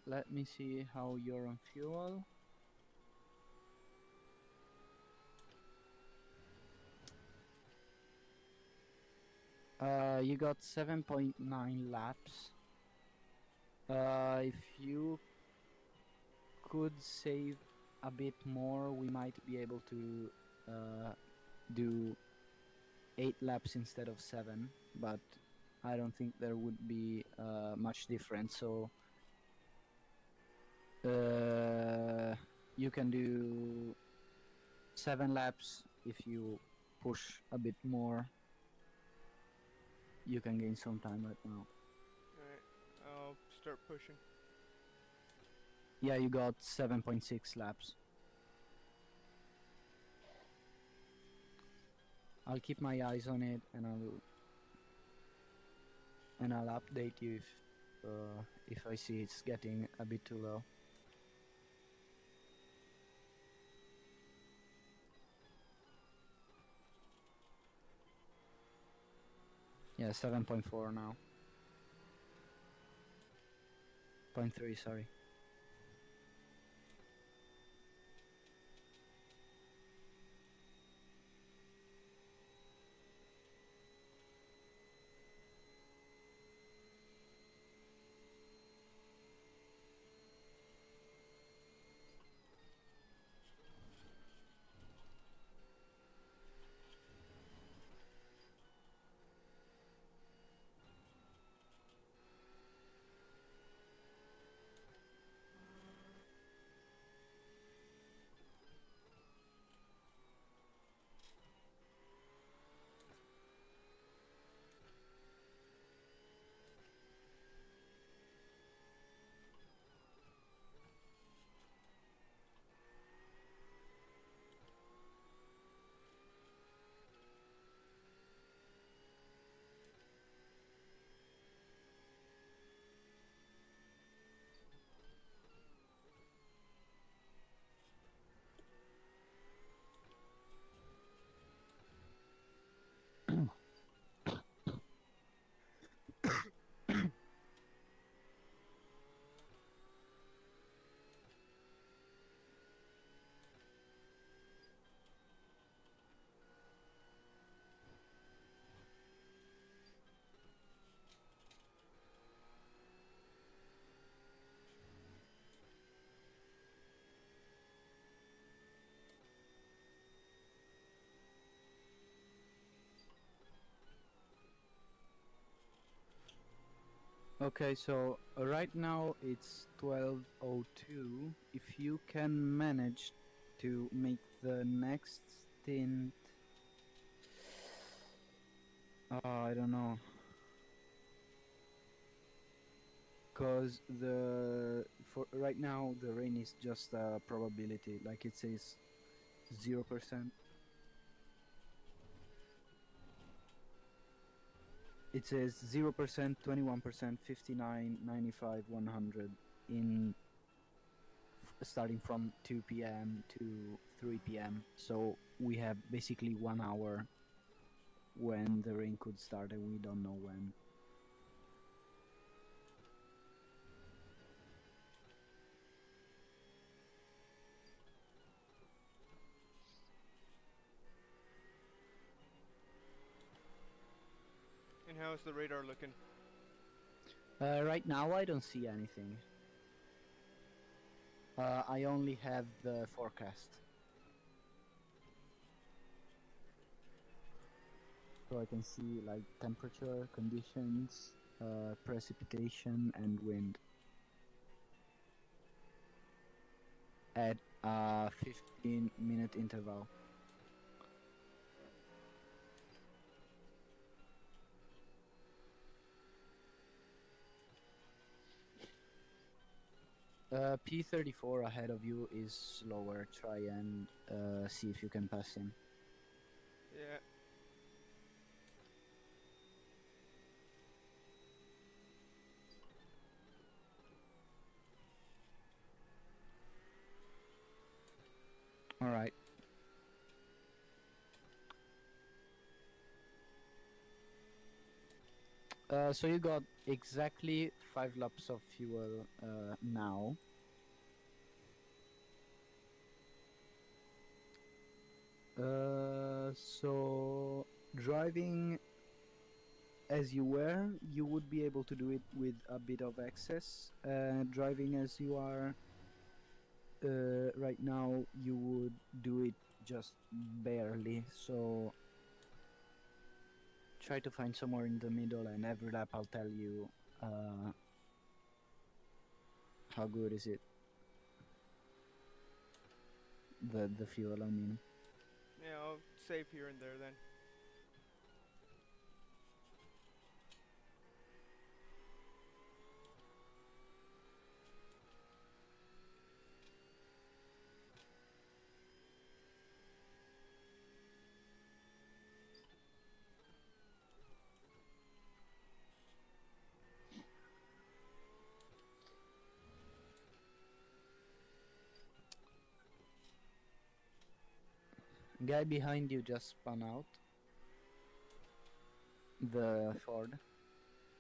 let me see how you're on fuel. You got 7.9 laps. If you could save a bit more, we might be able to do 8 laps instead of 7, but I don't think there would be much difference. So you can do 7 laps. If you push a bit more, you can gain some time right now. Alright, I'll start pushing. Yeah, you got 7.6 laps. I'll keep my eyes on it, and I'll update you if I see it's getting a bit too low. Yeah, 7.4 now. 0.3, sorry. Okay, so right now it's 12:02. If you can manage to make the next stint, I don't know, cause for right now the rain is just a probability, like it says 0%. It says 0%, 21%, 59, 95, 100 in starting from 2 p.m. to 3 p.m. So we have basically 1 hour when the rain could start, and we don't know when. And how's the radar looking? Right now, I don't see anything. I only have the forecast. So I can see like temperature, conditions, precipitation, and wind at a 15-minute interval. P34 ahead of you is slower. Try and see if you can pass him. Yeah. All right. So you got exactly 5 laps of fuel now. So driving as you were, you would be able to do it with a bit of excess. Driving as you are right now, you would do it just barely. So try to find somewhere in the middle, and every lap I'll tell you how good is it. The fuel, I mean. Yeah, I'll save here and there then. Guy behind you just spun out. The Ford,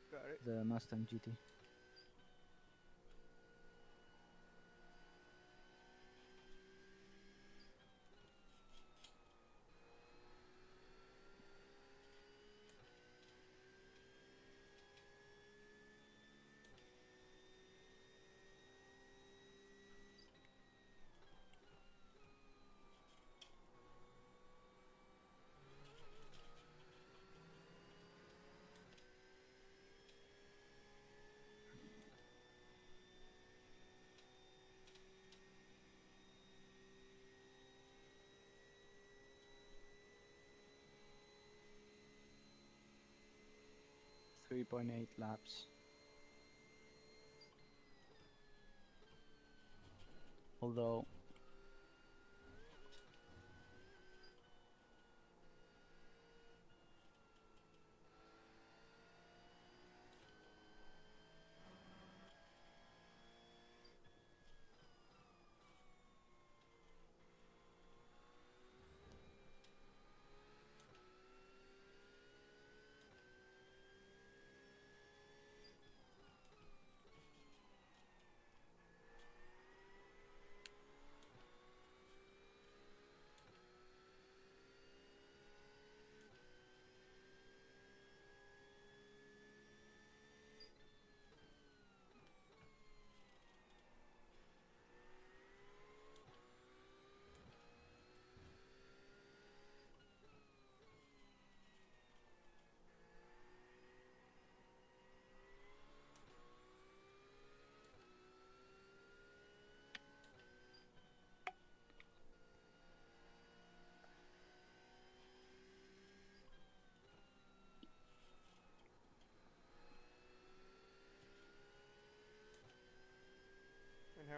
Got it. the Mustang GT. .8 laps. Although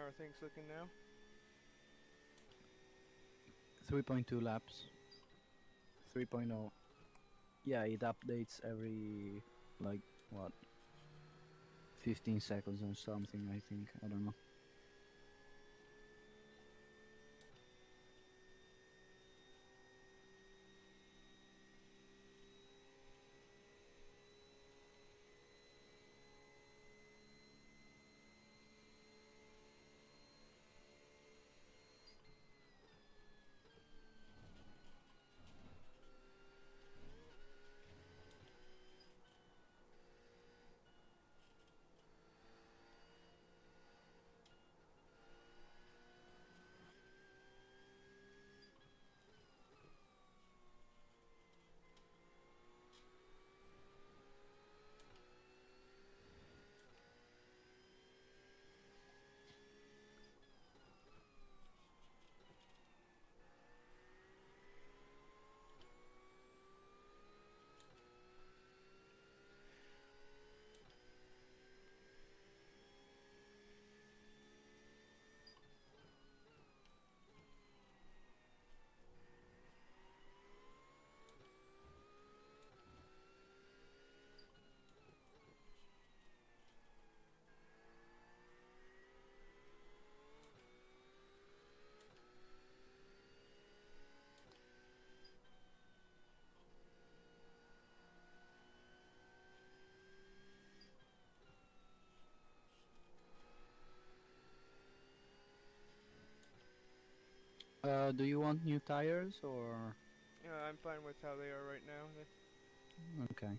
are things looking now? 3.2 laps. 3.0. Yeah, it updates every like what 15 seconds or something, I think. I don't know. Do you want new tires or Yeah, I'm fine with how they are right now. okay?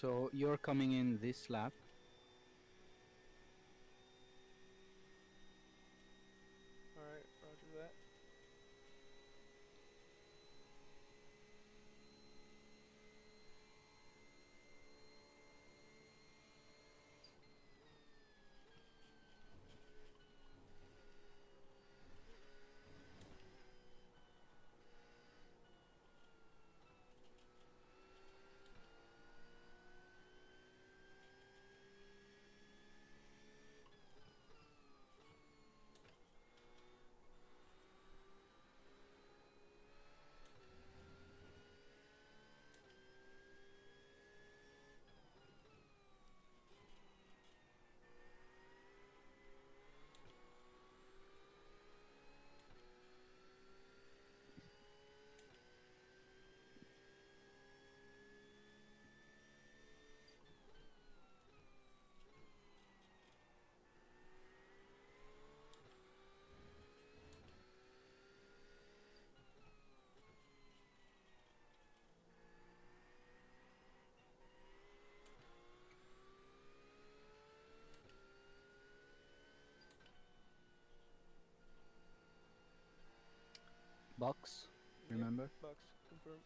So you're coming in this lap. Alright, roger that. box. Yep, Remember? box, confirm.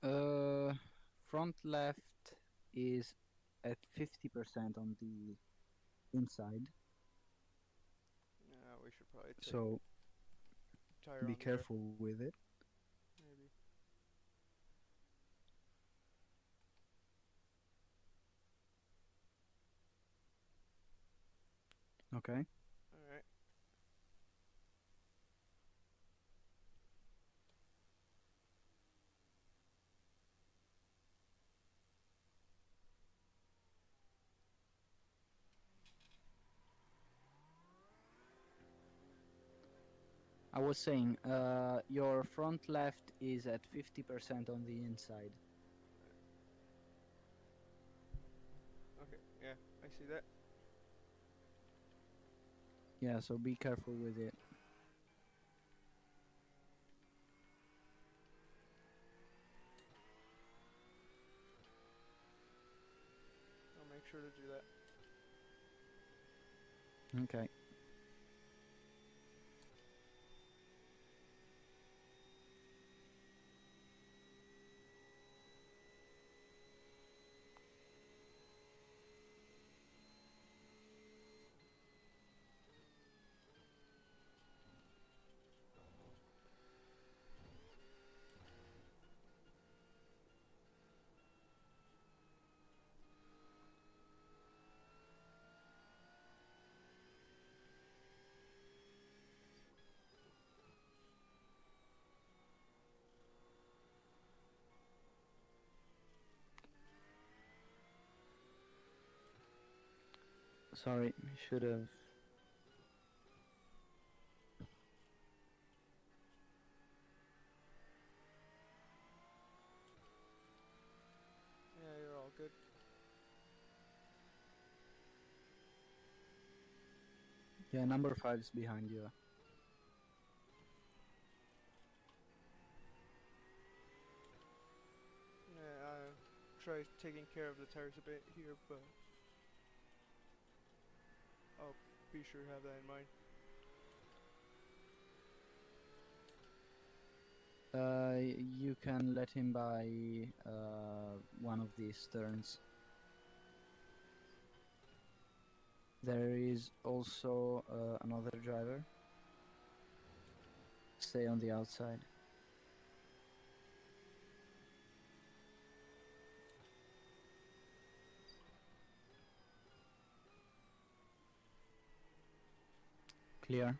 Uh, Front left is at 50% on the inside, Yeah, we should probably take so tire be on the rear, careful with it. maybe. Okay. Alright. I was saying, your front left is at 50% on the inside. Okay, yeah, I see that. Yeah, so be careful with it. I'll make sure to do that. Okay. Sorry, should have. Yeah, you're all good. Yeah, number 5 is behind you. Yeah, I'll try taking care of the tires a bit here, but I'll be sure to have that in mind. You can let him buy one of these turns. There is also another driver. Stay on the outside. Clear.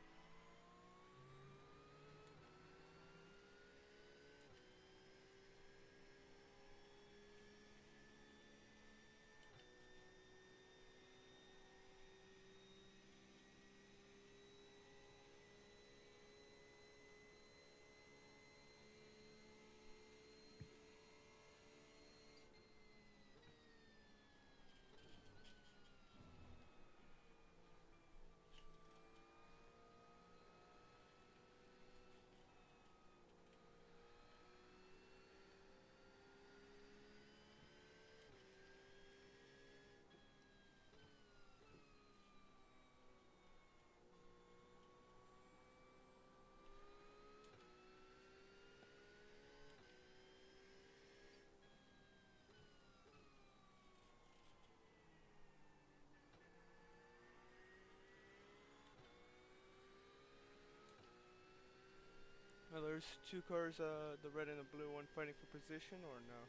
Now there's two cars, the red and the blue one, fighting for position, or no?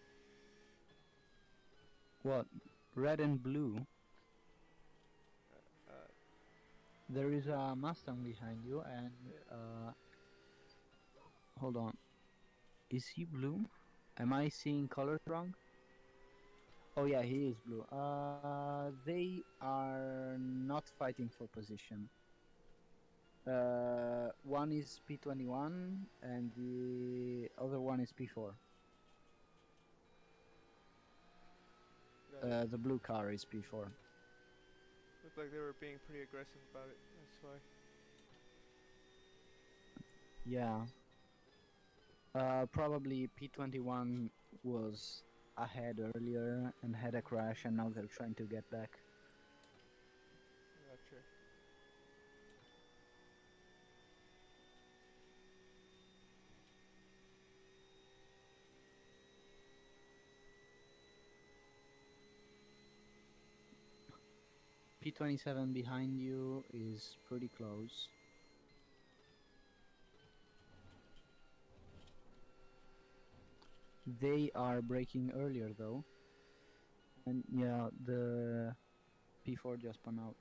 What? Red and blue. Uh, There is a Mustang behind you, and yeah. hold on. Is he blue? Am I seeing colors wrong? Oh yeah, he is blue. They are not fighting for position. One is P21 and the other one is P4. The blue car is P4. Looked like they were being pretty aggressive about it. That's why. Yeah. Probably P21 was ahead earlier and had a crash, and now they're trying to get back. Gotcha. P27 behind you is pretty close. They are braking earlier though. And yeah, the P4 just spun out.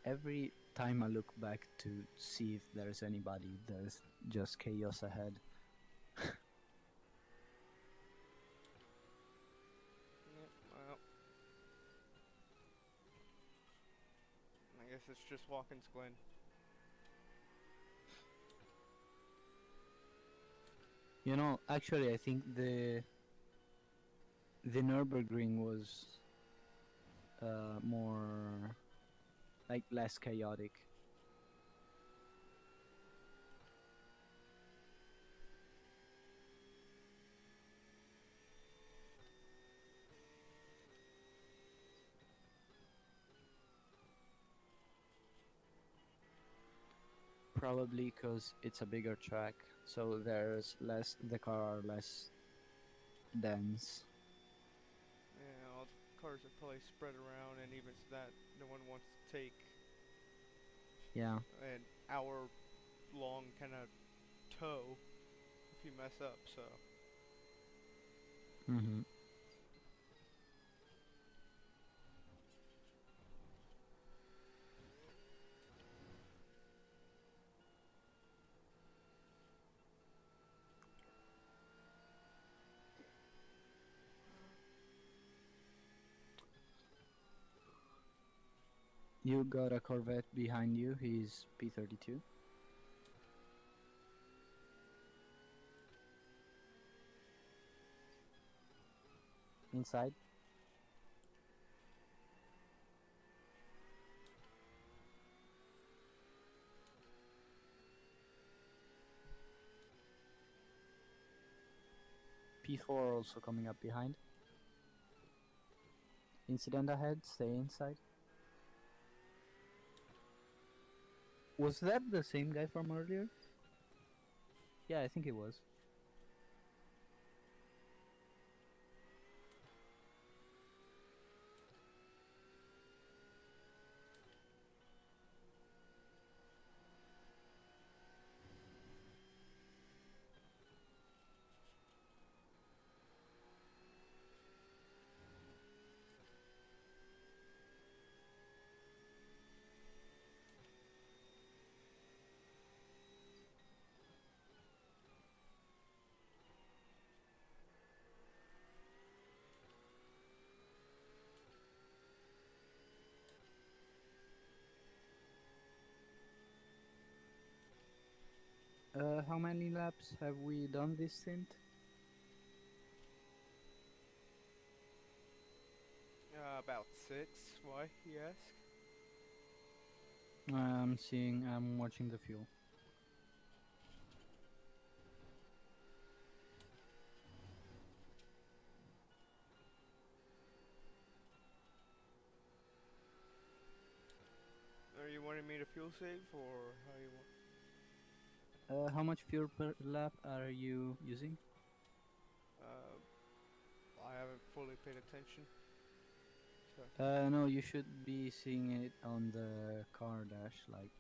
Every time I look back to see if there's anybody, there's just chaos ahead. Yep, well. I guess it's just Watkins Glen. You know, actually, I think the Nürburgring was more like less chaotic. Probably because it's a bigger track, so there's less. The car are less dense. Yeah, all the cars are probably spread around, and even that, no one wants to take Yeah. an hour-long kind of tow if you mess up. So Mm-hmm. You got a Corvette behind you. He's P32. Inside. P4 also coming up behind. Incident ahead. Stay inside. Was that the same guy from earlier? Yeah, I think it was. How many laps have we done this stint? about 6. Why? You ask? I'm watching the fuel. Are you wanting me to fuel save, or how you want? How much fuel per lap are you using? Uh, I haven't fully paid attention. So No, you should be seeing it on the car dash, like.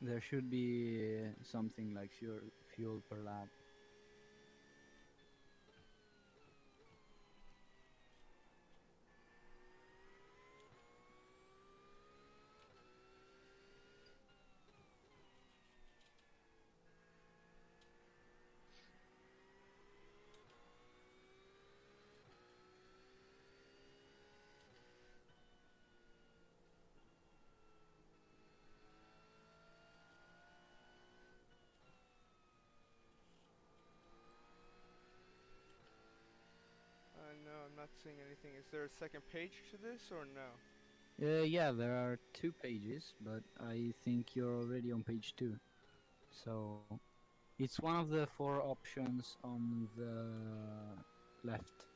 There should be something like fuel per lap. No, I'm not seeing anything. Is there a second page to this or no? Yeah, there are 2 pages, but I think you're already on page 2. So it's one of the 4 options on the left,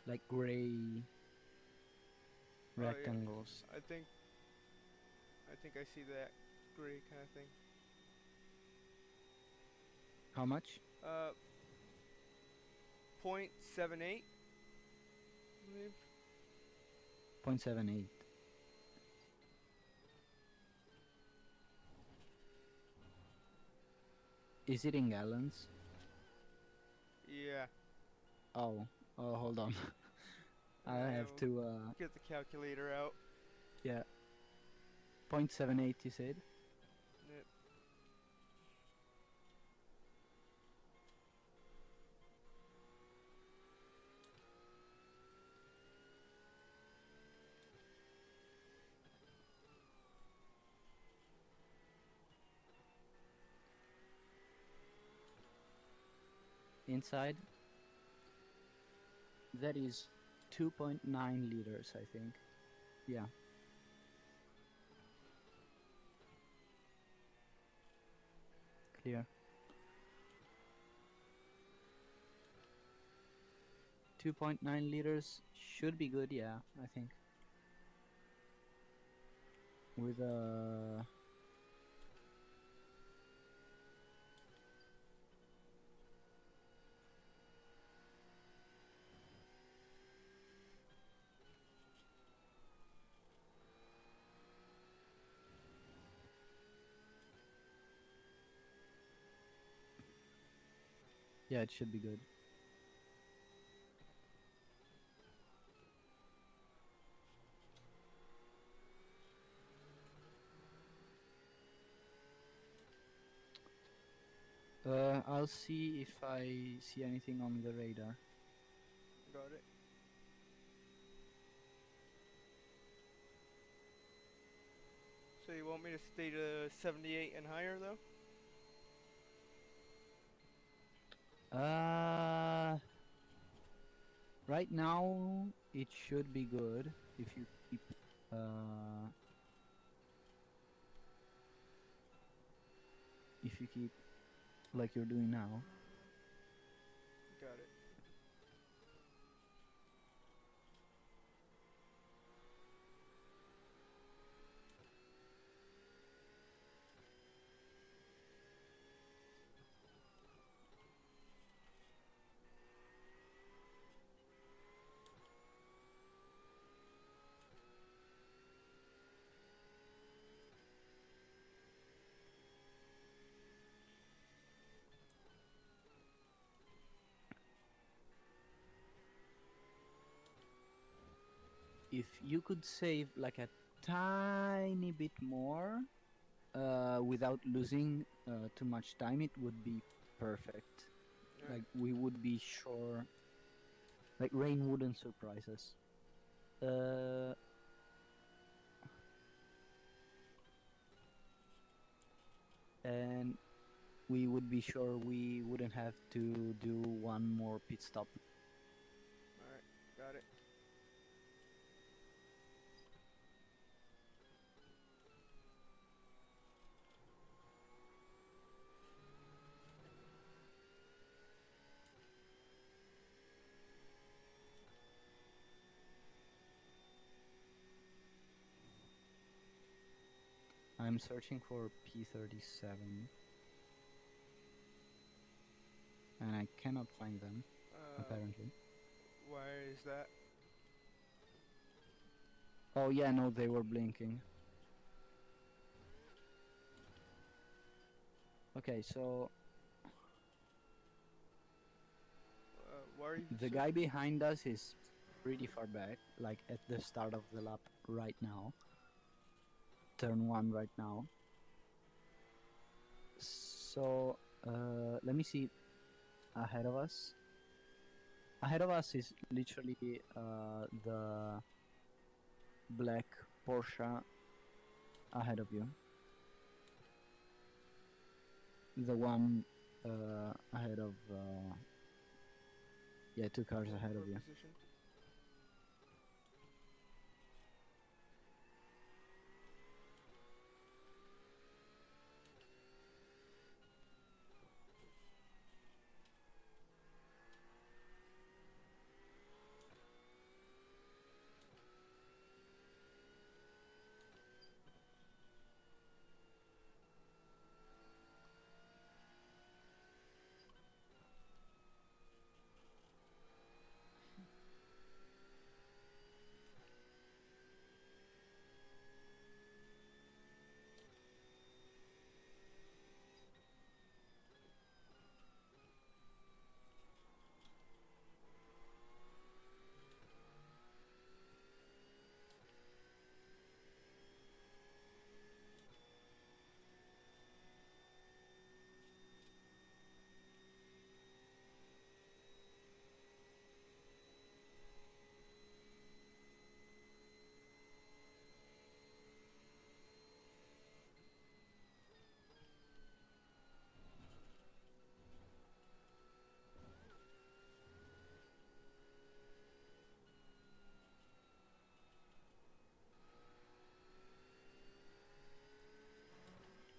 like gray Oh yeah, rectangles. I think I see that gray kind of thing. How much? 0.78, I believe. 0.78. Is it in gallons? Yeah. Oh, hold on. I I have will to, get the calculator out. yeah. 0.78 you said? Yep. Inside? That is 2.9 liters, I think. Yeah. Clear. 2.9 liters should be good, yeah, I think. With a yeah, it should be good. I'll see if I see anything on the radar. Got it. So you want me to stay to 78 and higher though? Uh, right now it should be good if you keep uh if you keep like you're doing now. Got it. If you could save like a tiny bit more without losing too much time, it would be perfect. Alright. Like we would be sure, like rain wouldn't surprise us. Uh, and we would be sure we wouldn't have to do one more pit stop. Alright. Got it. I'm searching for P37 and I cannot find them apparently. Why is that? Oh yeah, no, they were blinking. Okay, so Why are you the so? guy behind us is pretty far back, like at the start of the lap right now. Turn one right now. So let me see ahead of us. Ahead of us is literally the black Porsche ahead of you. The one ahead of yeah, two cars Waiting ahead for of a you. position.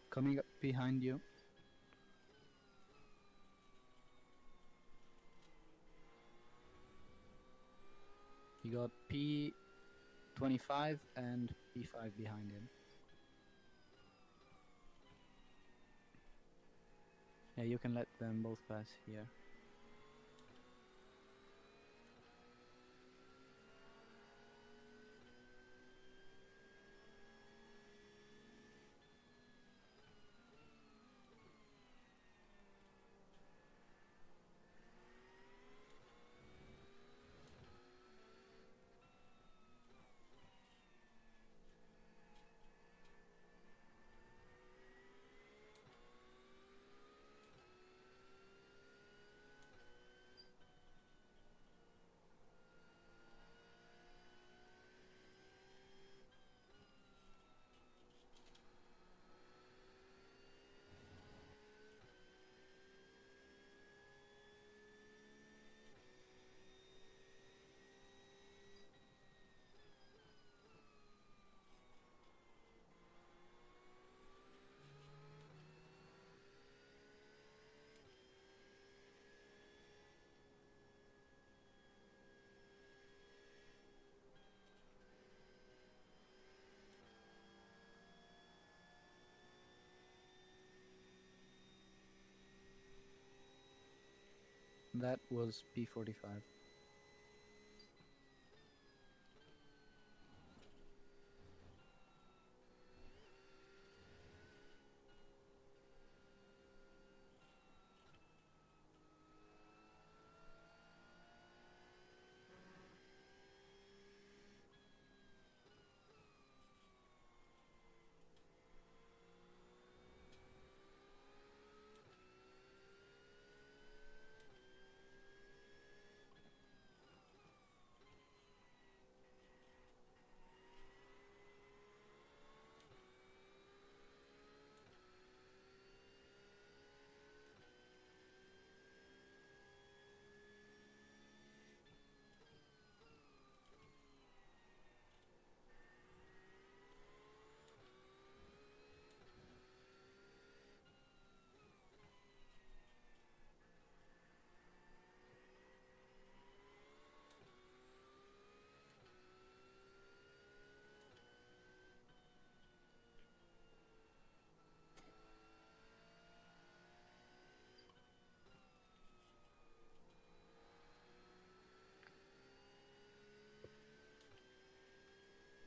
Coming up behind you. You got P25 and P5 behind him. Yeah, you can let them both pass here. That was P45.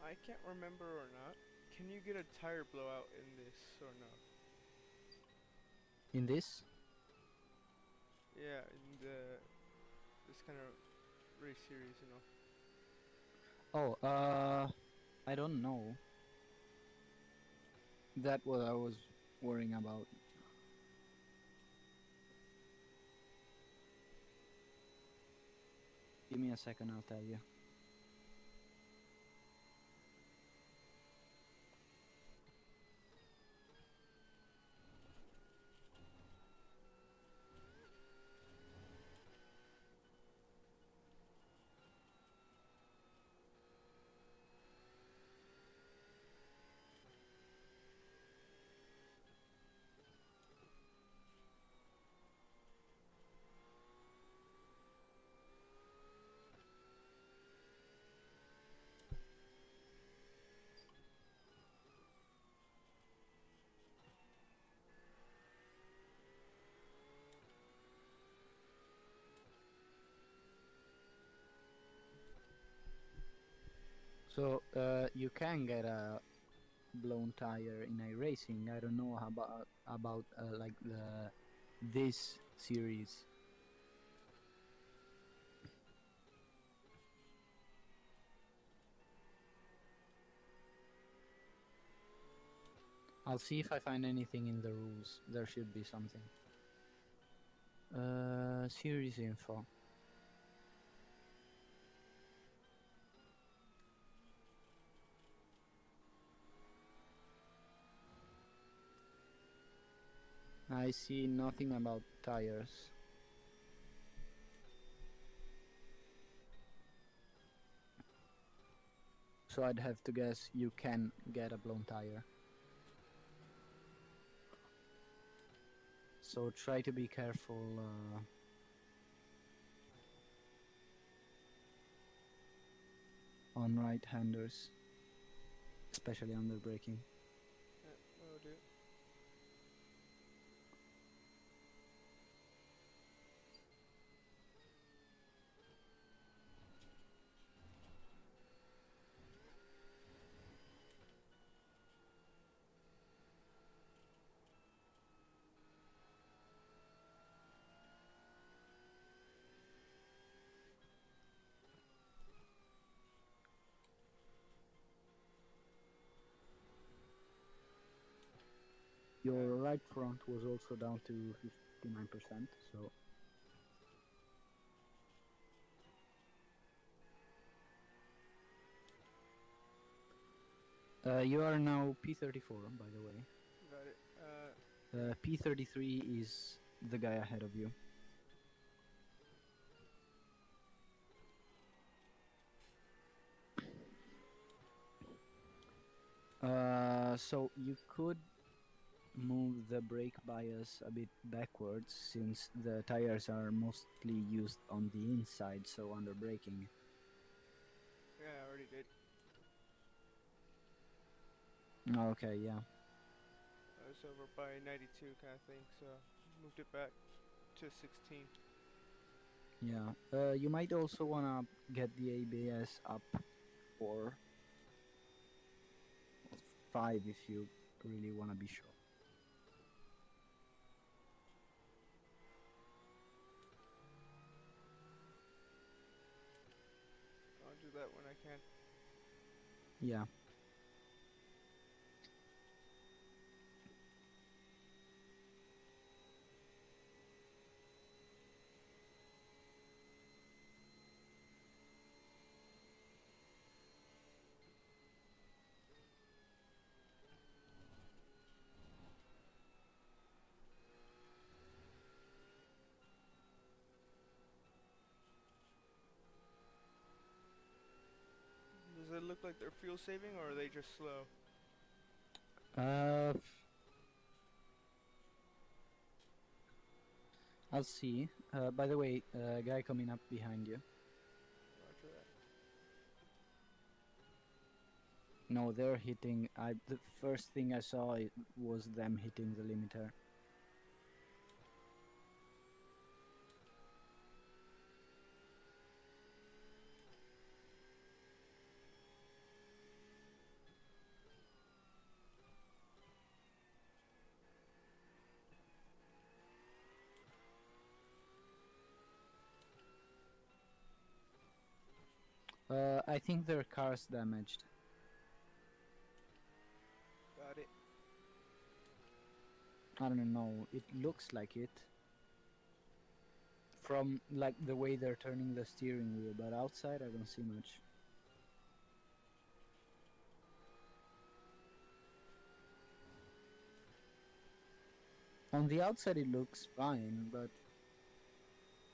I can't remember or not. Can you get a tire blowout in this or not? In this? Yeah, in this kind of race series, you know. Oh, I don't know. That what I was worrying about. Give me a second, I'll tell you. So, you can get a blown tire in iRacing. I don't know about like the this series. I'll see if I find anything in the rules. There should be something. Series info. I see nothing about tires. So I'd have to guess you can get a blown tire. So try to be careful on right-handers, especially under braking. Yeah, that'll do. Your right front was also down to 59%, so you are now P34, by the way. Got it. P33 is the guy ahead of you. So you could move the brake bias a bit backwards since the tires are mostly used on the inside, so under braking. Yeah, I already did. Okay, yeah. I was over by 92 kind of thing, so moved it back to 16. Yeah. You might also wanna get the ABS up for 5 if you really wanna be sure. I'll do that when I can. Yeah. Does it look like they're fuel saving or are they just slow? Uh, I'll see. By the way, guy coming up behind you. Roger that. No, they're hitting. The first thing I saw was them hitting the limiter. I think their car's damaged. Got it. I don't know. It looks like it. From like the way they're turning the steering wheel, but outside I don't see much. On the outside it looks fine, but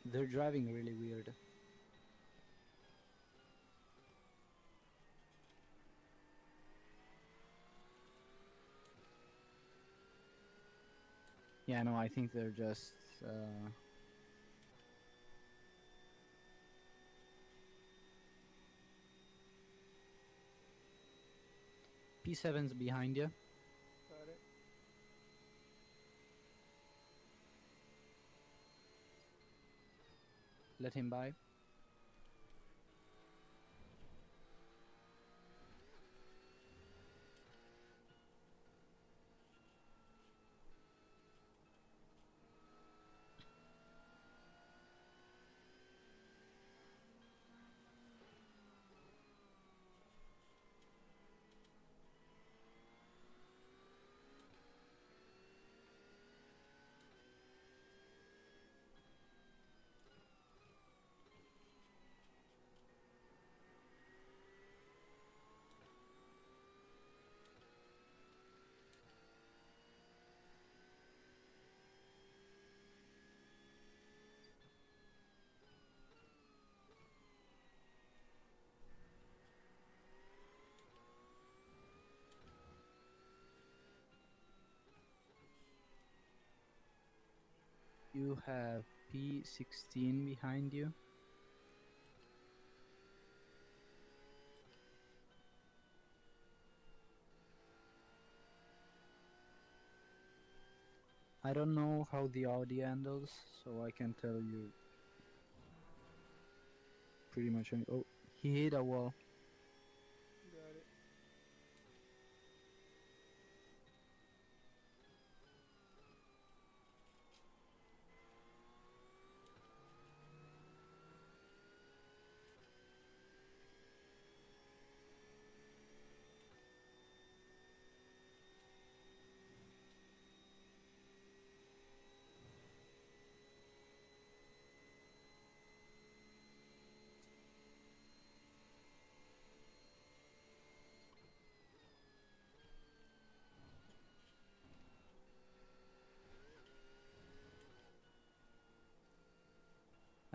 they're driving really weird. Yeah, no, I think they're just P7's behind you. Got it. Let him by. You have P16 behind you. I don't know how the Audi handles, so I can tell you pretty much any. Oh, he hit a wall. Got it.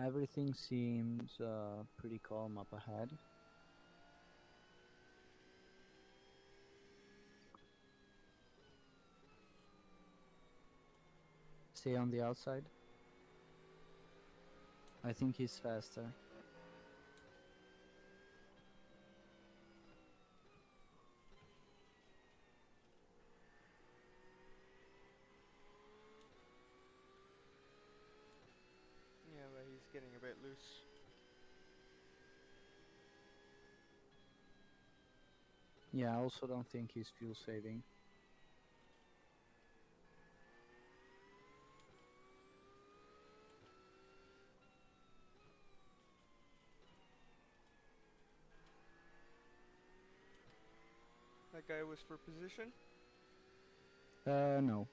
Everything seems pretty calm up ahead. Stay on the outside. I think he's faster. Yeah, but he's getting a bit loose. Yeah, I also don't think he's fuel saving. That guy was for position. No.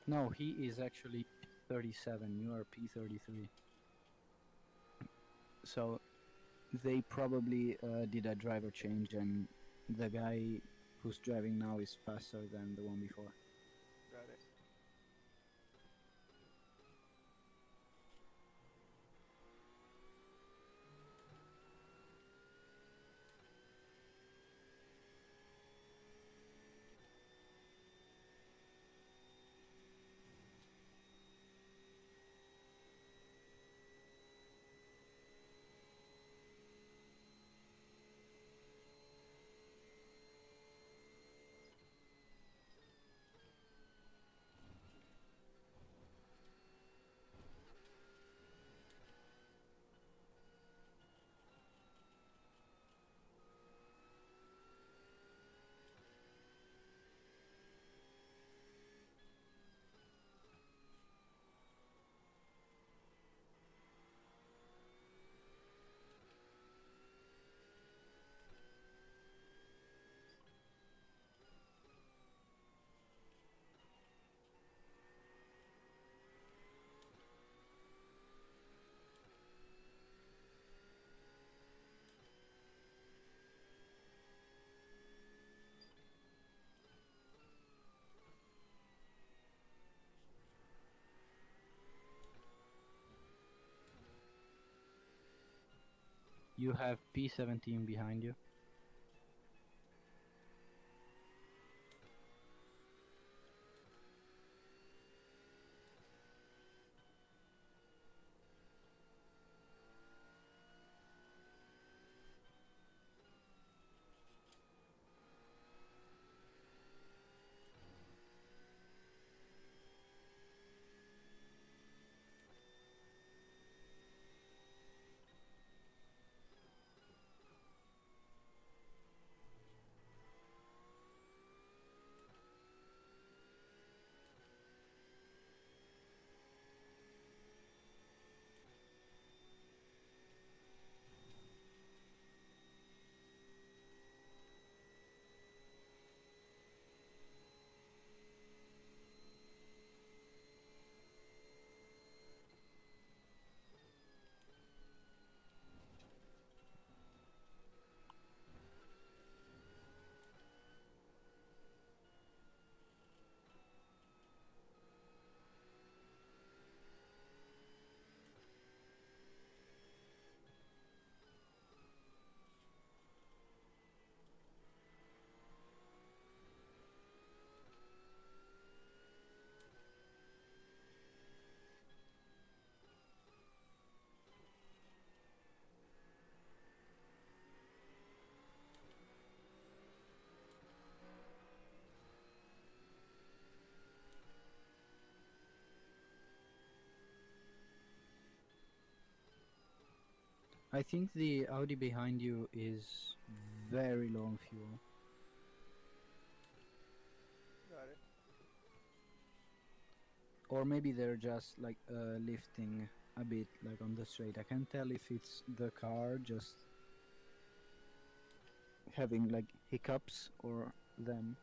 No, he is actually P37. You are P33. So they probably did a driver change, and the guy who's driving now is faster than the one before. Got it. You have P17 behind you. I think the Audi behind you is very low on fuel. Got it. Or maybe they're just like lifting a bit like on the straight. I can't tell if it's the car just having like hiccups or them.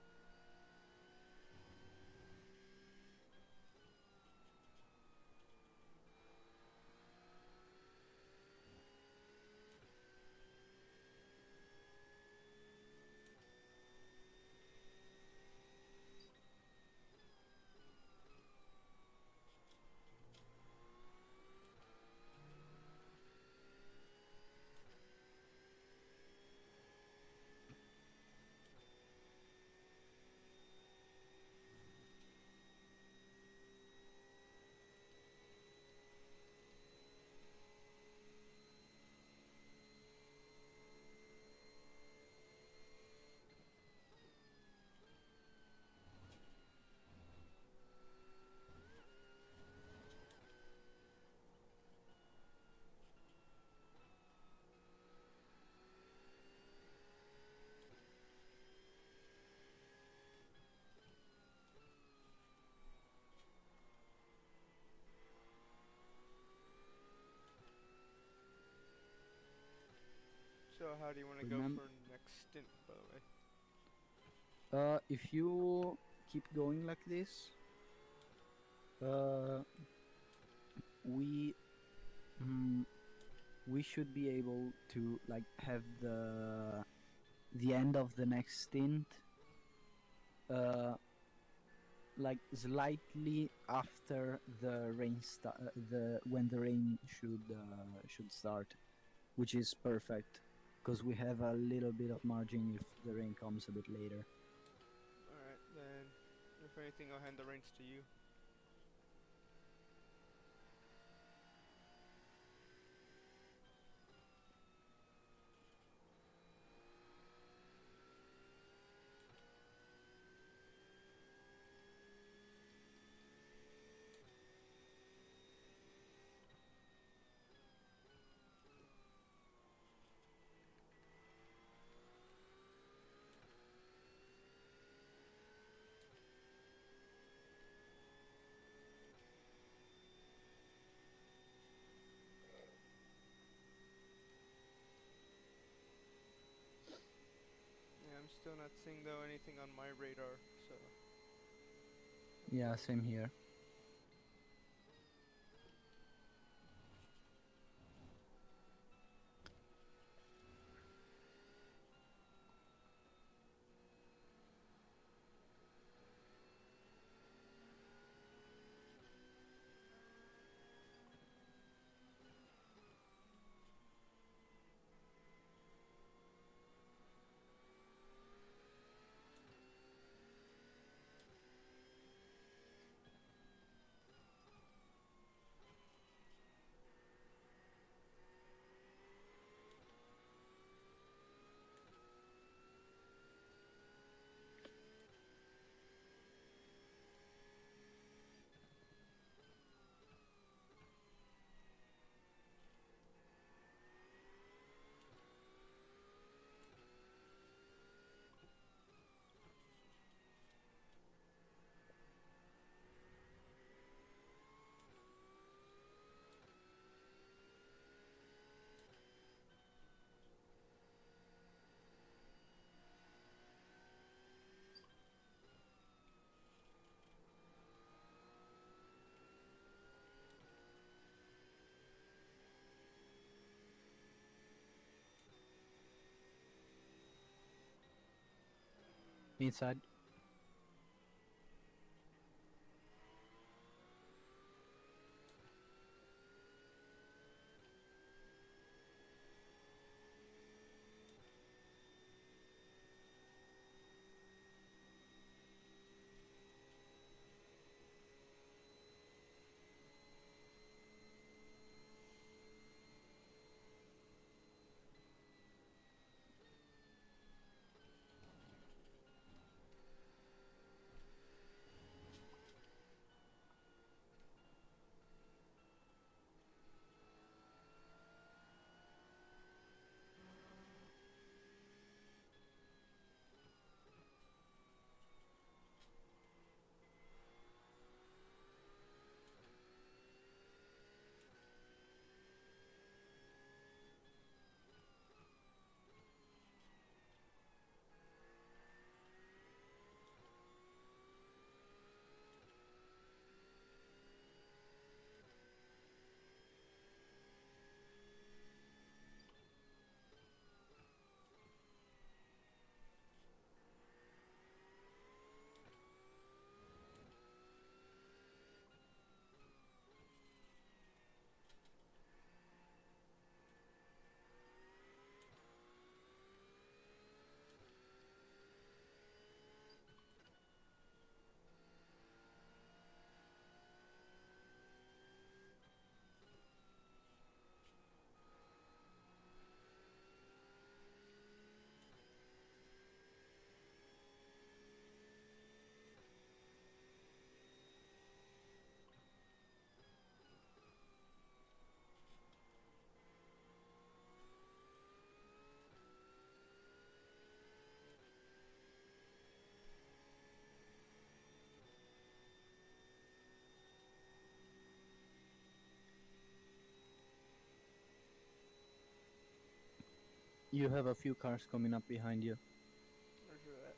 So how do you want to go Remem- for next stint, by the way? If you keep going like this, uh, we mm, we should be able to like have the end of the next stint uh, like slightly after the rain the when the rain should start, which is perfect because we have a little bit of margin if the rain comes a bit later. Alright, then if anything, I'll hand the reins to you. Yeah, I'm still not seeing though anything on my radar, so Yeah, same here. Inside. You have a few cars coming up behind you. Roger that.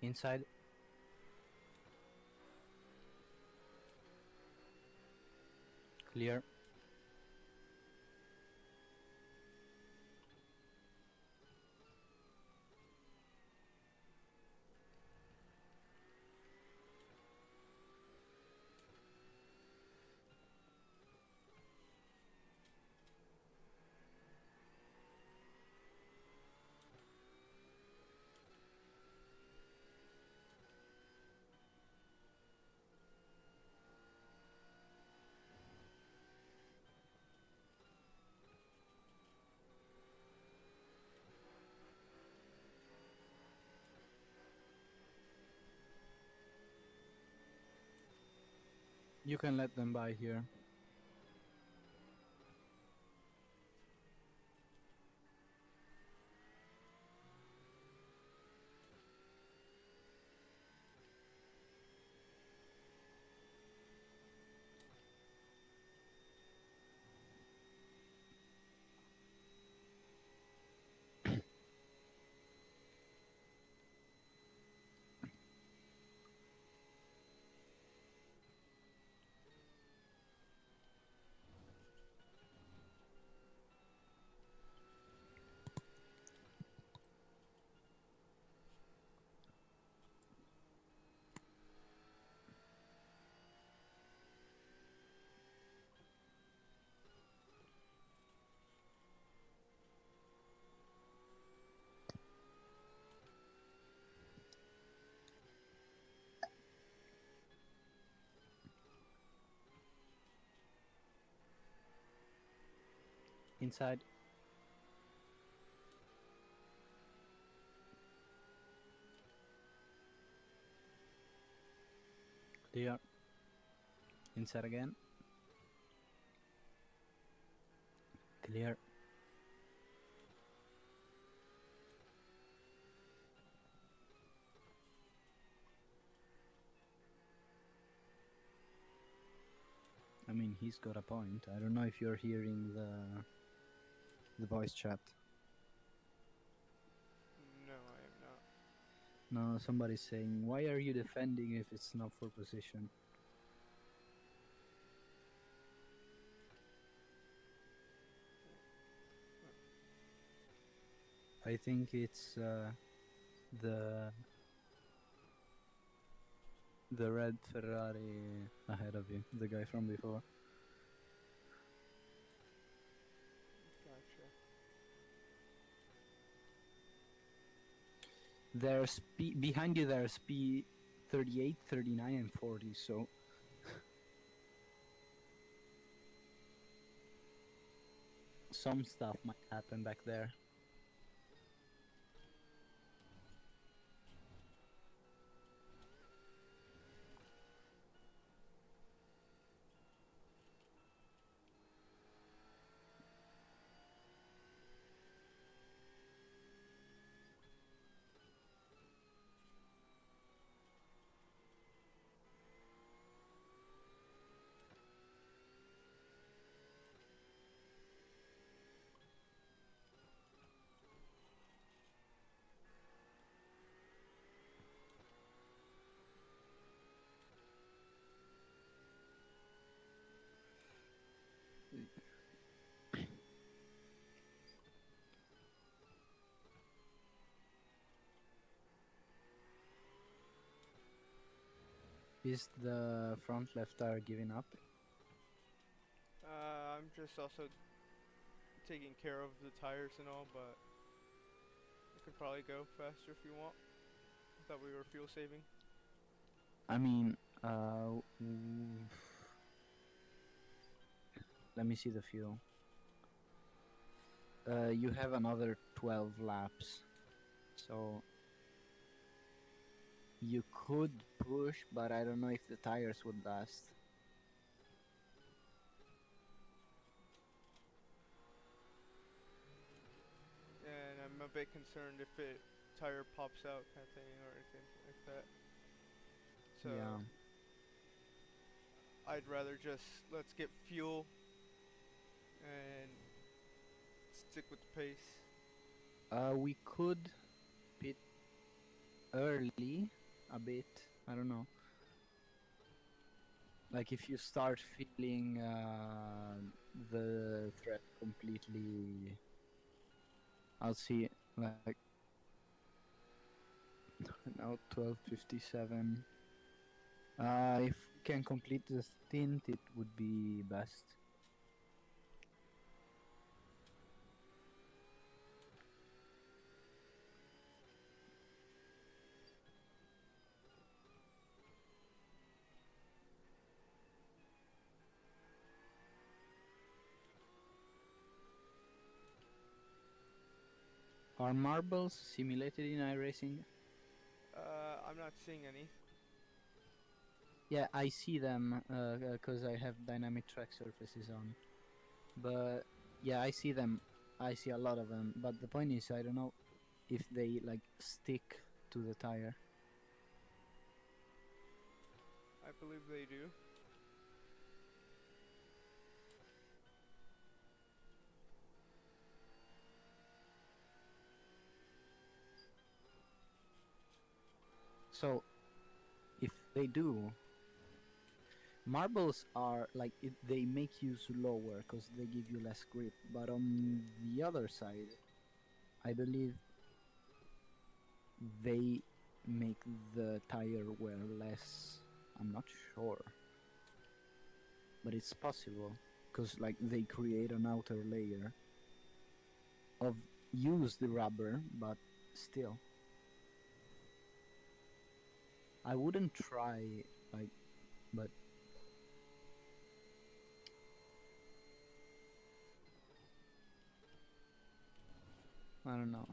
Inside. Clear. You can let them by here. Inside. Clear. Inside again. Clear. mean, he's got a point. I don't know if you're hearing the voice chat. No, I am not. No, somebody's saying, why are you defending if it's not for position? I think it's the the red Ferrari ahead of you, the guy from before. Gotcha. There's behind you. There's P38, 39, and 40. So some stuff might happen back there. Is the front left tire giving up? I'm just also taking care of the tires and all, but you could probably go faster if you want. I thought we were fuel saving. I mean, let me see the fuel. You have another 12 laps, so you could push, but I don't know if the tires would last. And I'm a bit concerned if it tire pops out kind of thing or anything like that. So Yeah. I'd rather just let's get fuel and stick with the pace. We could pit early a bit. I don't know. Like if you start feeling the threat completely, I'll see. Like now 12:57. If we can complete the stint, it would be best. Are marbles simulated in iRacing? I'm not seeing any. Yeah, I see them because I have dynamic track surfaces on. But yeah, I see them. I see a lot of them. But the point is, I don't know if they like stick to the tire. I believe they do. So if they do, marbles are like they make you slower because they give you less grip. But on the other side, I believe they make the tire wear less. I'm not sure, but it's possible because like they create an outer layer of used rubber, but still. I wouldn't try like, but I don't know.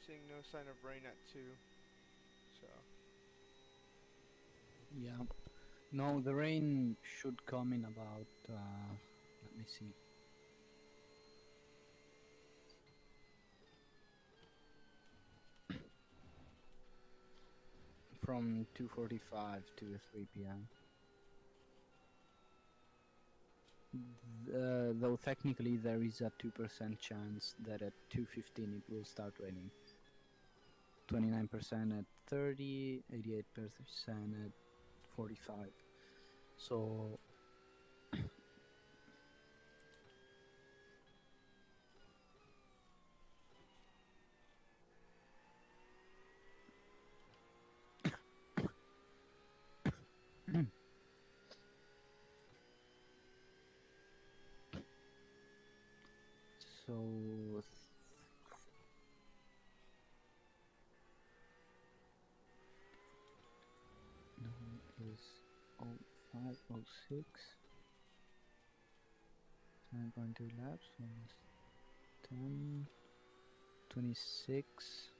seeing no sign of rain at 2, so Yeah. No, the rain should come in about. Let me see. From 2:45 to 3 p.m. Though technically there is a 2% chance that at 2:15 it will start raining. 29% at 30, 88% at 45. So so now is 05:06. 9.2 laps, almost 10, 26.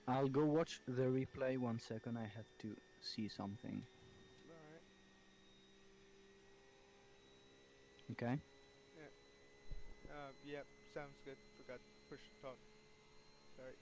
I'll go watch the replay 1 second. I have to see something. alright. Okay? Yep, sounds good. Forgot to push talk. Sorry.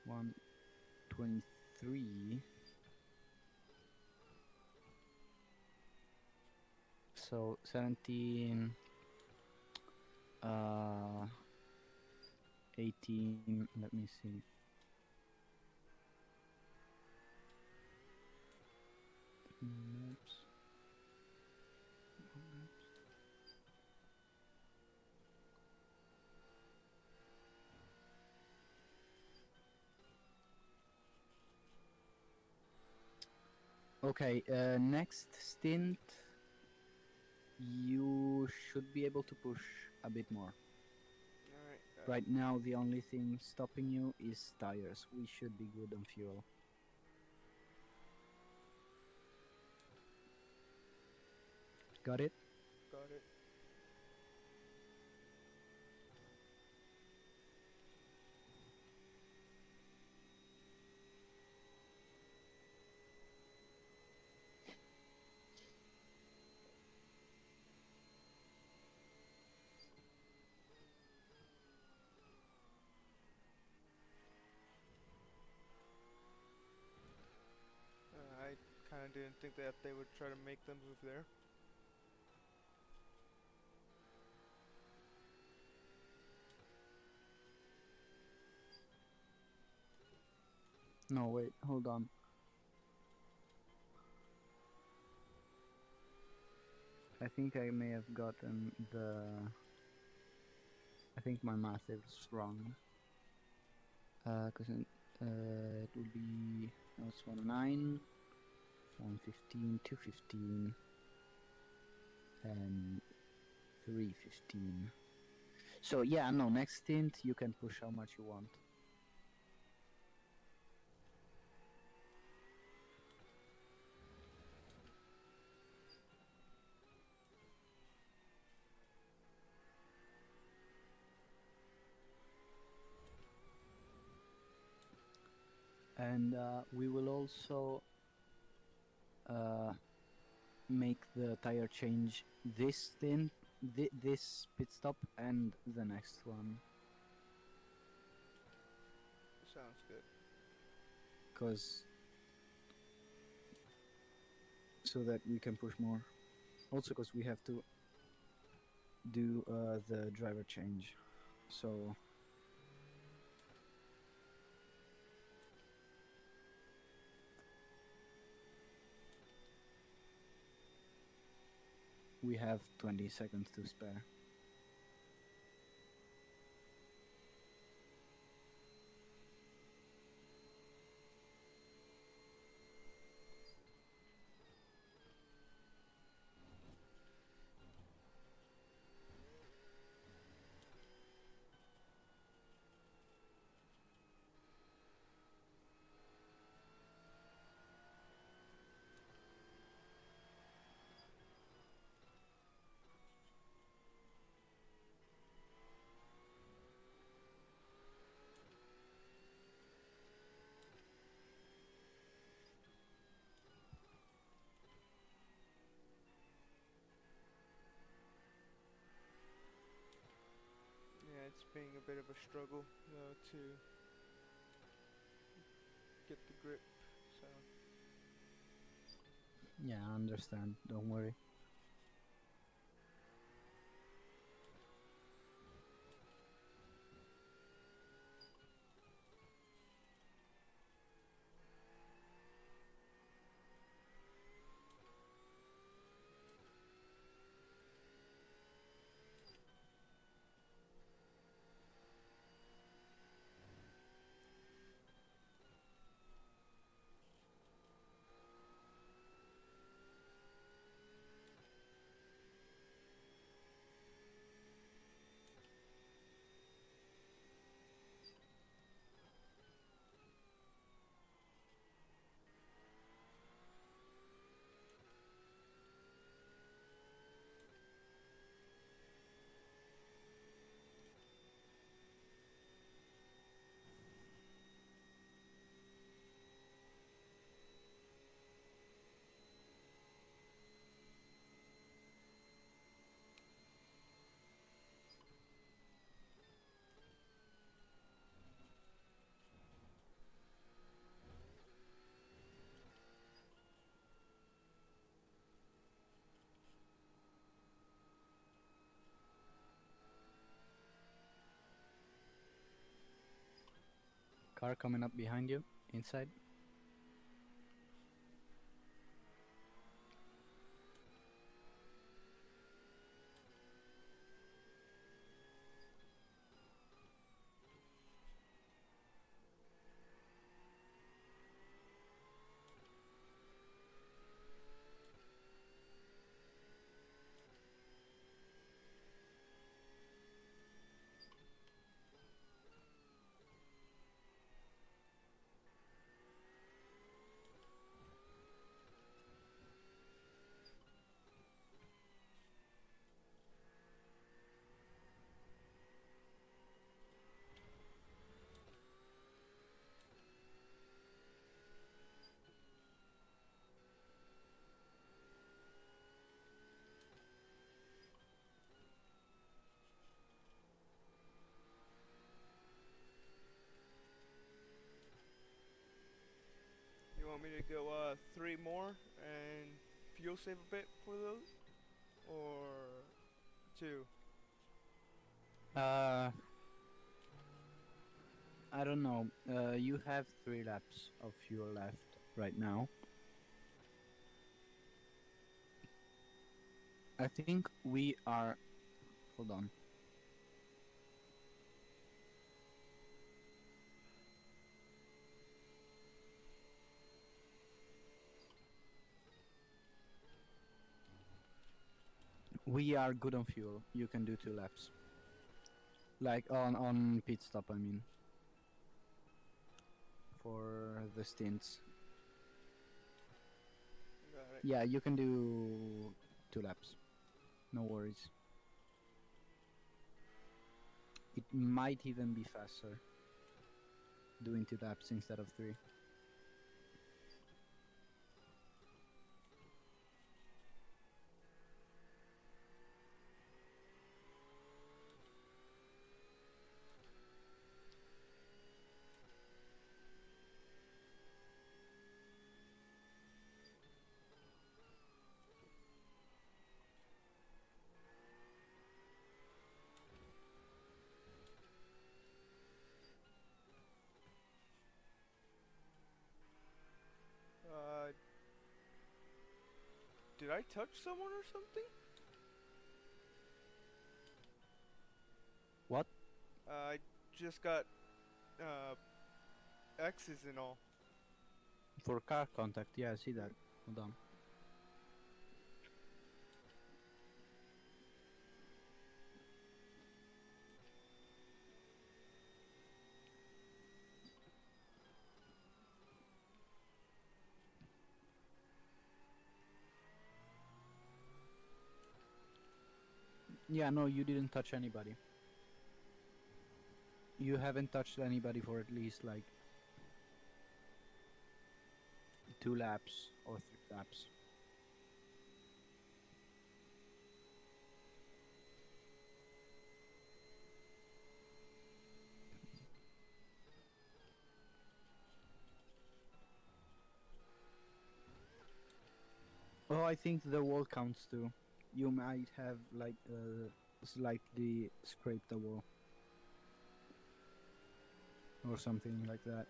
One 23. So 17, 18. Let me see. Maps. Okay, next stint, you should be able to push a bit more. Alright. Right now, the only thing stopping you is tires. We should be good on fuel. Got it? Got it. I kinda didn't think that they would try to make them move there. No, wait, hold on. I think I may have gotten the... I think my math is wrong. Because it will be... No, it's 109, 115, 215, and 315. So yeah, no, next stint you can push how much you want. And we will also make the tire change this this pit stop and the next one, Sounds good. cause so that we can push more. Also, cause we have to do the driver change, so we have 20 seconds to spare. Yeah, it's being a bit of a struggle though to get the grip. So Yeah, I understand. Don't worry. Car coming up behind you, inside. you want me to go 3 more and fuel save a bit for those, or 2? Uh, I don't know. You have 3 laps of fuel left right now. I think we are. Hold on. We are good on fuel. You can do 2 laps. Like on pit stop, I mean. For the stints. Got it. Yeah, you can do 2 laps. No worries. It might even be faster doing 2 laps instead of 3. Did I touch someone or something? What? I just got X's and all. For car contact, yeah, I see that. Hold on. Yeah, no, you didn't touch anybody. You haven't touched anybody for at least like 2 laps or 3 laps. Oh, I think the wall counts too. You might have like slightly scraped the wall or something like that.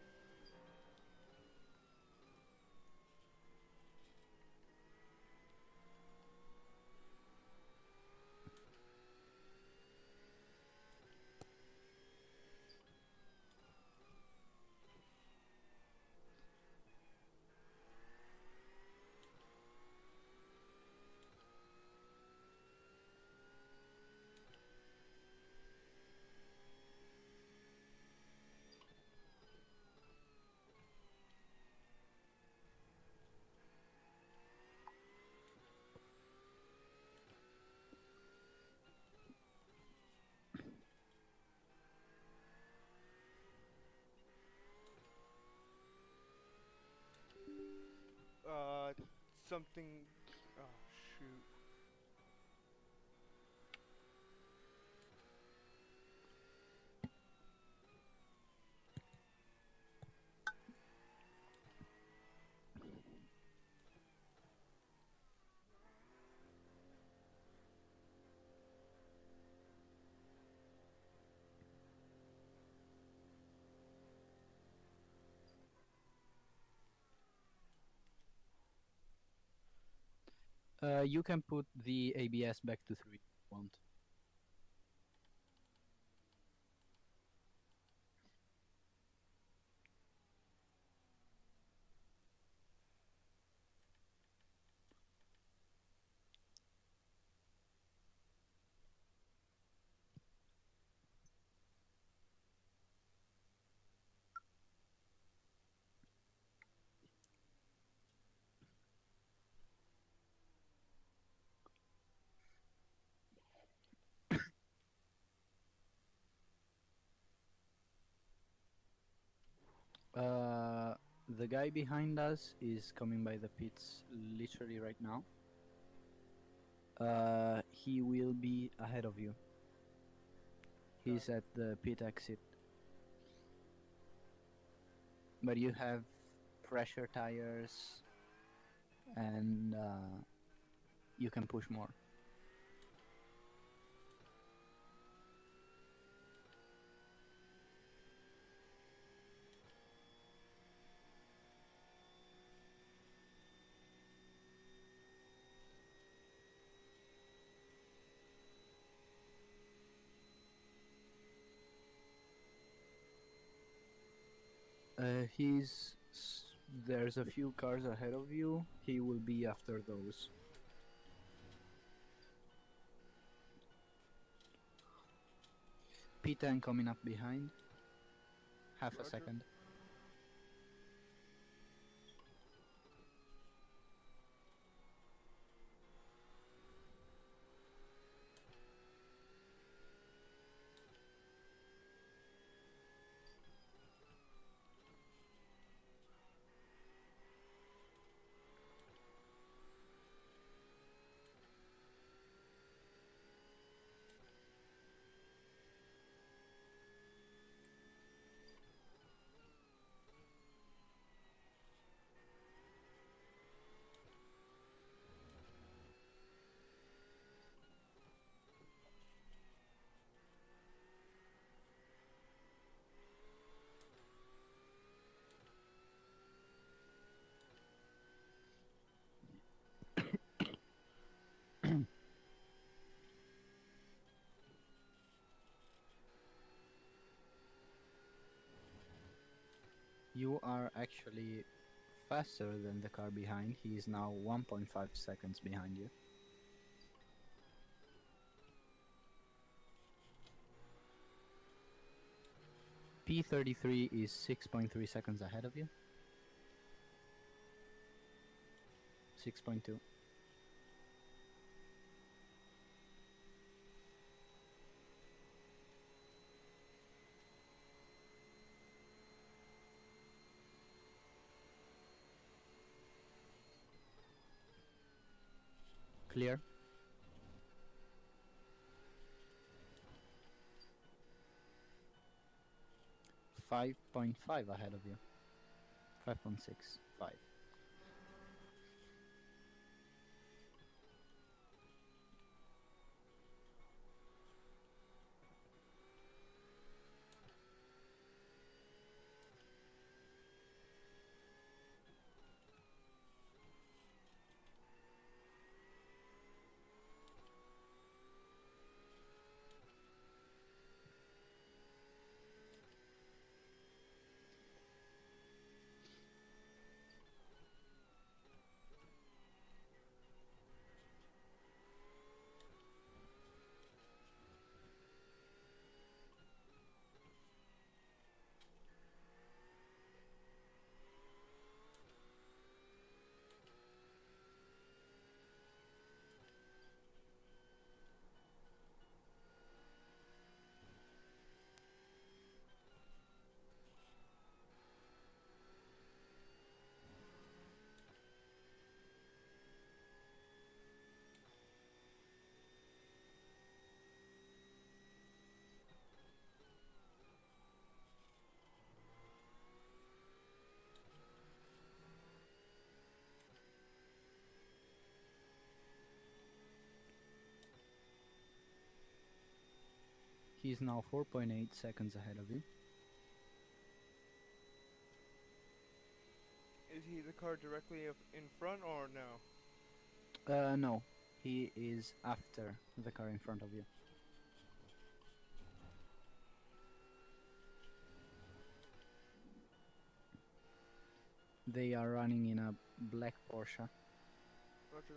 Uh, something. Oh shoot. You can put the ABS back to 3 if you want. The guy behind us is coming by the pits literally right now. He will be ahead of you. He's at the pit exit. But you have fresher tires and you can push more. There's a few cars ahead of you. He will be after those. P10 coming up behind. Half a Roger. second. You are actually faster than the car behind. He is now 1.5 seconds behind you. P33 is 6.3 seconds ahead of you. 6.2. Clear. 5.5 ahead of you. 5.6. 5. He is now 4.8 seconds ahead of you. Is he the car directly in front or no? No. He is after the car in front of you. They are running in a black Porsche. Roger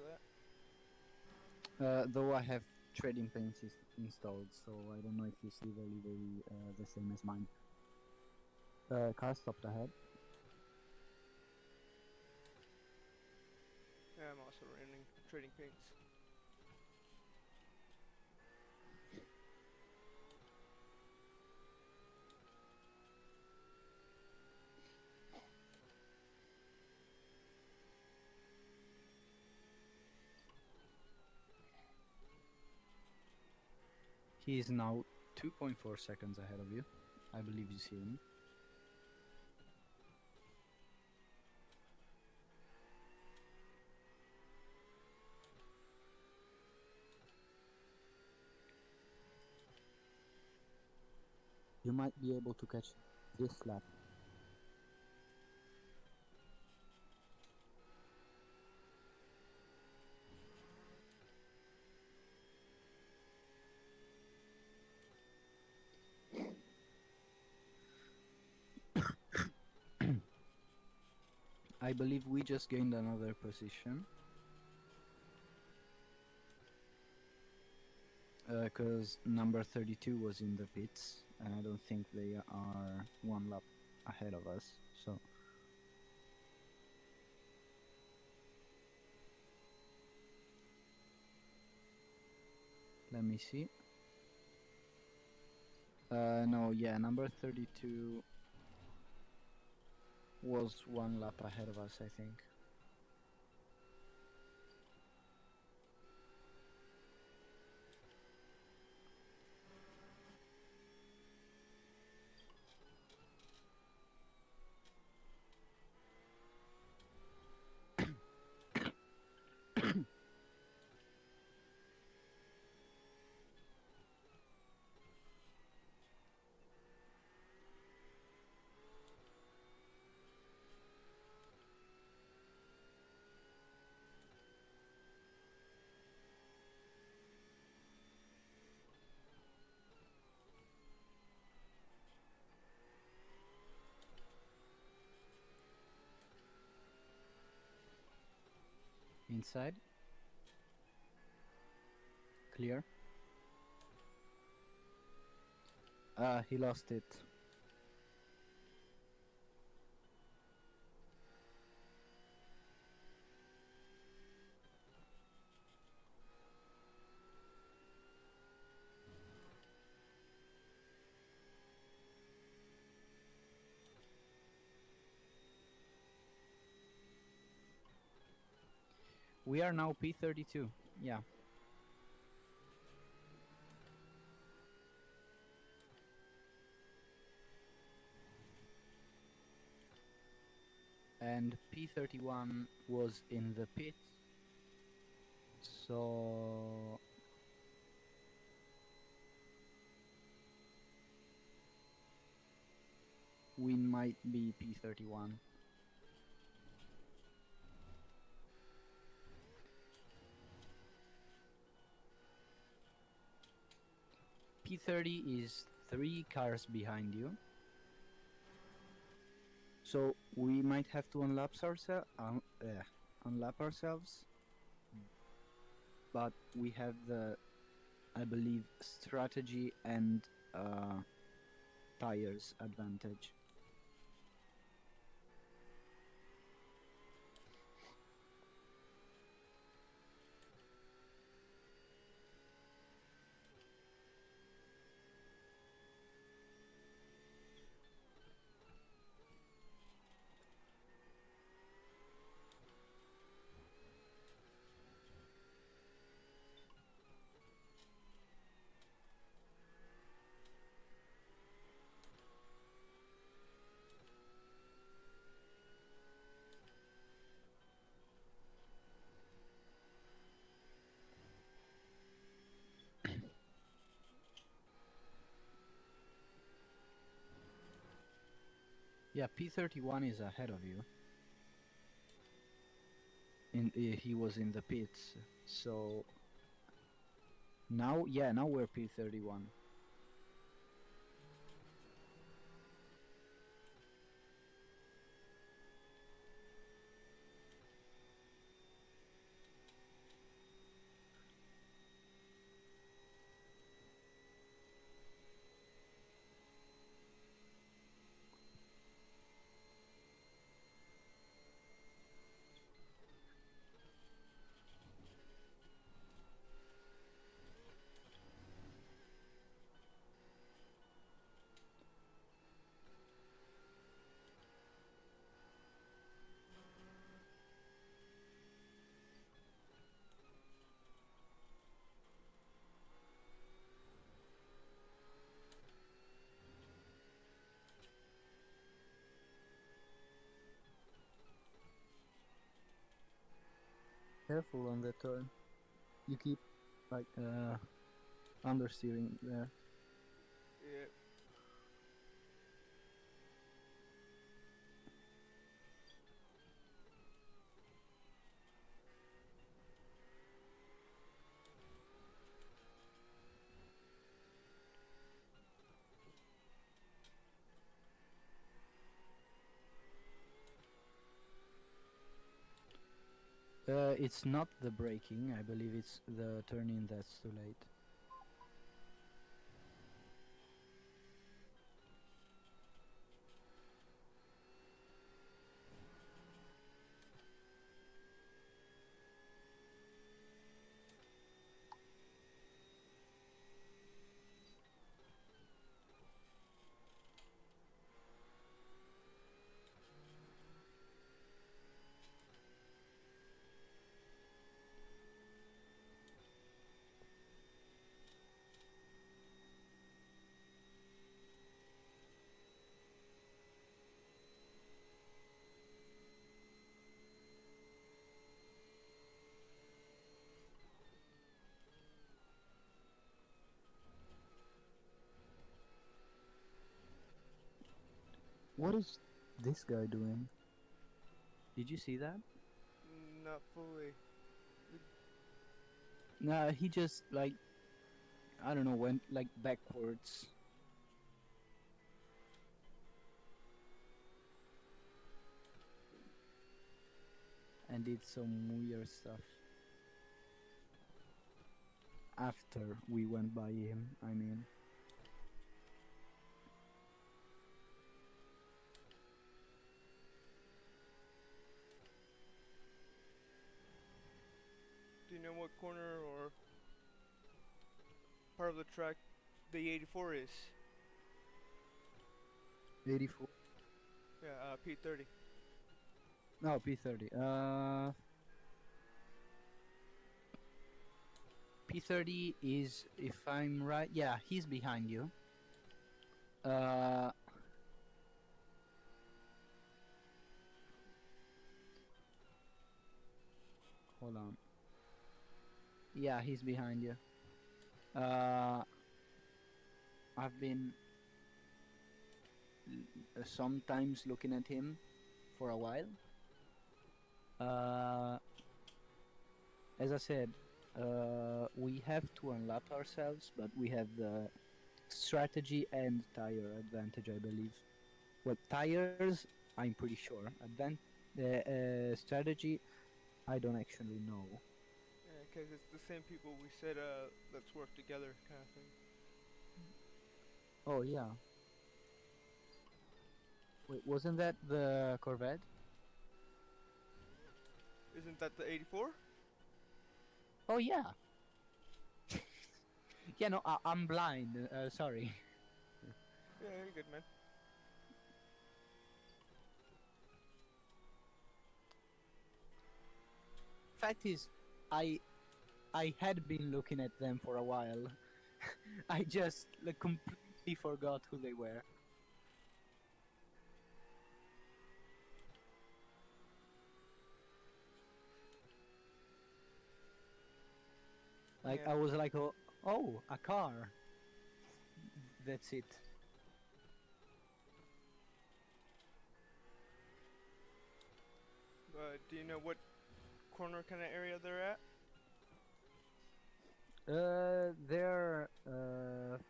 that. Though I have trading paints installed, so I don't know if you see the livery the same as mine. Car stopped ahead. Yeah, I'm also running trading paints. He is now 2.4 seconds ahead of you. I believe you see him. You might be able to catch this lap. I believe we just gained another position. Because number 32 was in the pits, and I don't think they are one lap ahead of us, so... Let me see. No, yeah, number 32 was one lap ahead of us, I think. Inside. Clear. He lost it. We are now P32. Yeah. And P31 was in the pit, so we might be P31. P30 is 3 cars behind you, so we might have to unlap ourselves, but we have the, I believe, strategy and tires advantage. Yeah, P31 is ahead of you. He was in the pits, so now, yeah, now we're P31. Careful on that turn. You keep like understeering there. Yeah. It's not the braking, I believe it's the turning that's too late. What is this guy doing? Did you see that? Not fully. Nah, he just like, I don't know, went like backwards. And and did some weird stuff after we went by him. I mean, Do you know what corner or part of the track the 84 is? 84. Yeah, P30. No, P30. P30 is, if I'm right, yeah, he's behind you. Uh, hold on. Yeah, he's behind you. Uh, I've been sometimes looking at him for a while. Uh, as I said, we have to unlap ourselves, but we have the strategy and tire advantage, I believe. Well, tires, I'm pretty sure. Strategy, I don't actually know. Yeah, 'cause it's the same people we said, let's work together kind of thing. Oh yeah. Wait, wasn't that the Corvette? Isn't that the 84? Oh yeah. Yeah, no, I'm blind. Sorry. Yeah, you're good, man. Fact is, I I had been looking at them for a while. I just like completely forgot who they were. Like Yeah, I was like, oh, a car. That's it. but do you know what corner kind of area they're at? They're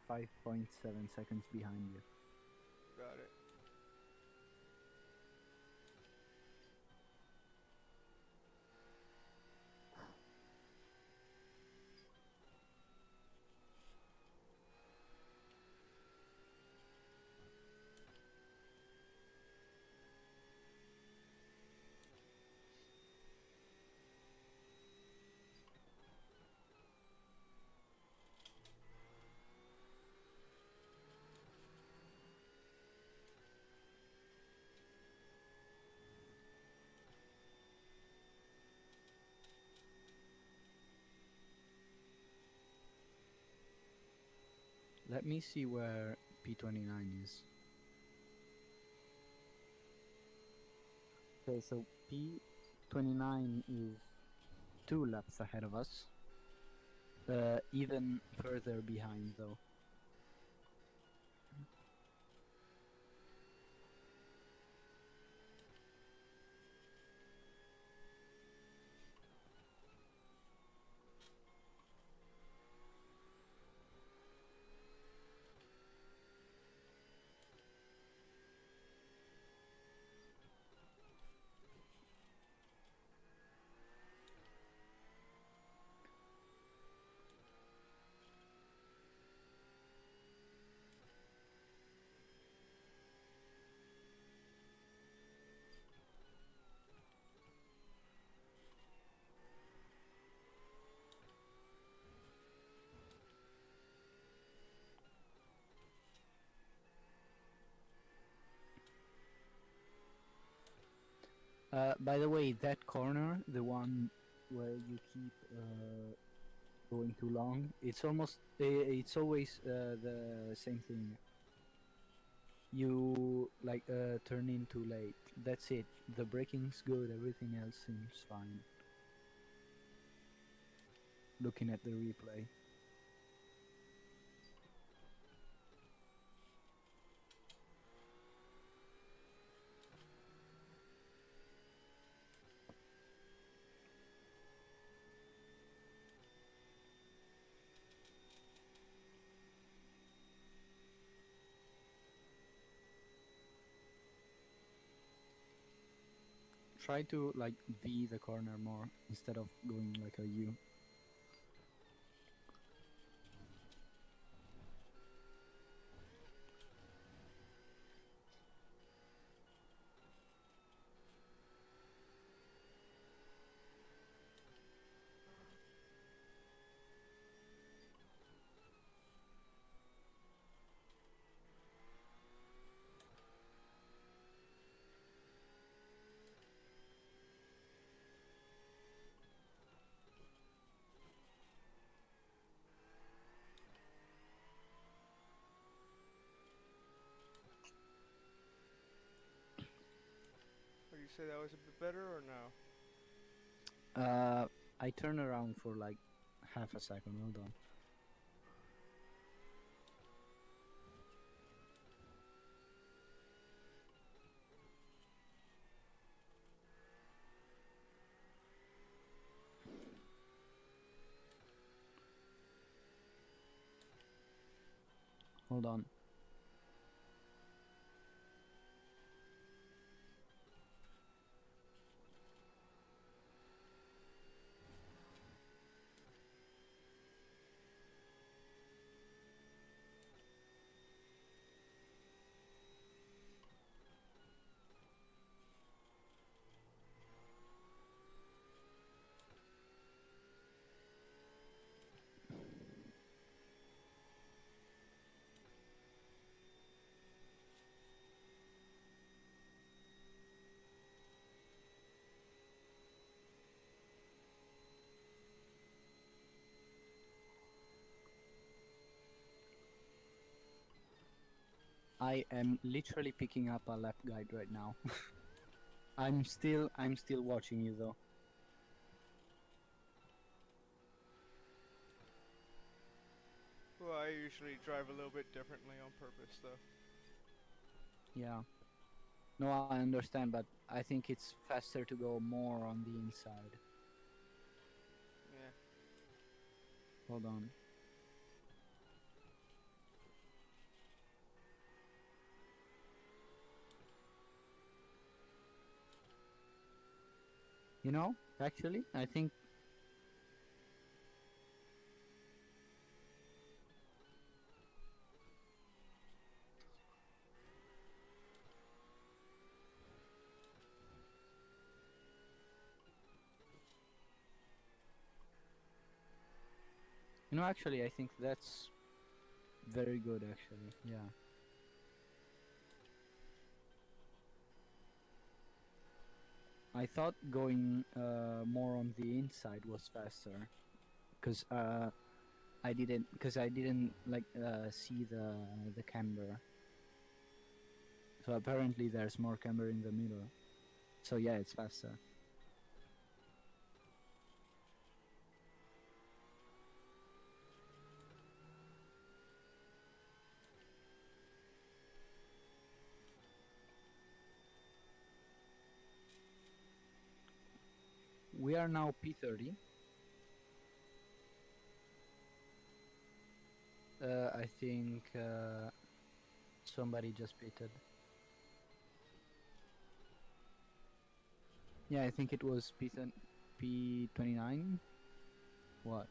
5.7 seconds behind you. Got it. Let me see where P29 is. Okay, so P29 is 2 laps ahead of us. Even further behind though. By the way, that corner, the one where you keep going too long, it's always the same thing. You like turn in too late. That's it. The braking's good. Everything else seems fine. Looking at the replay. Try to like V the corner more instead of going like a U. Would you say that was a bit better or no? I turn around for like half a second. Hold on. Hold on. I am literally picking up a lap guide right now. I'm still watching you though. Well, I usually drive a little bit differently on purpose, though. Yeah. No, I understand, but I think it's faster to go more on the inside. Yeah. Hold on. You know, actually, I think actually, I think that's very good. Actually, yeah. I thought going more on the inside was faster, cause I didn't like see the camber. So apparently there's more camber in the middle. So yeah, it's faster. We are now P30. I think somebody just pitted. Yeah, I think it was P29. What?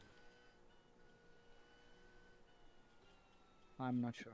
I'm not sure.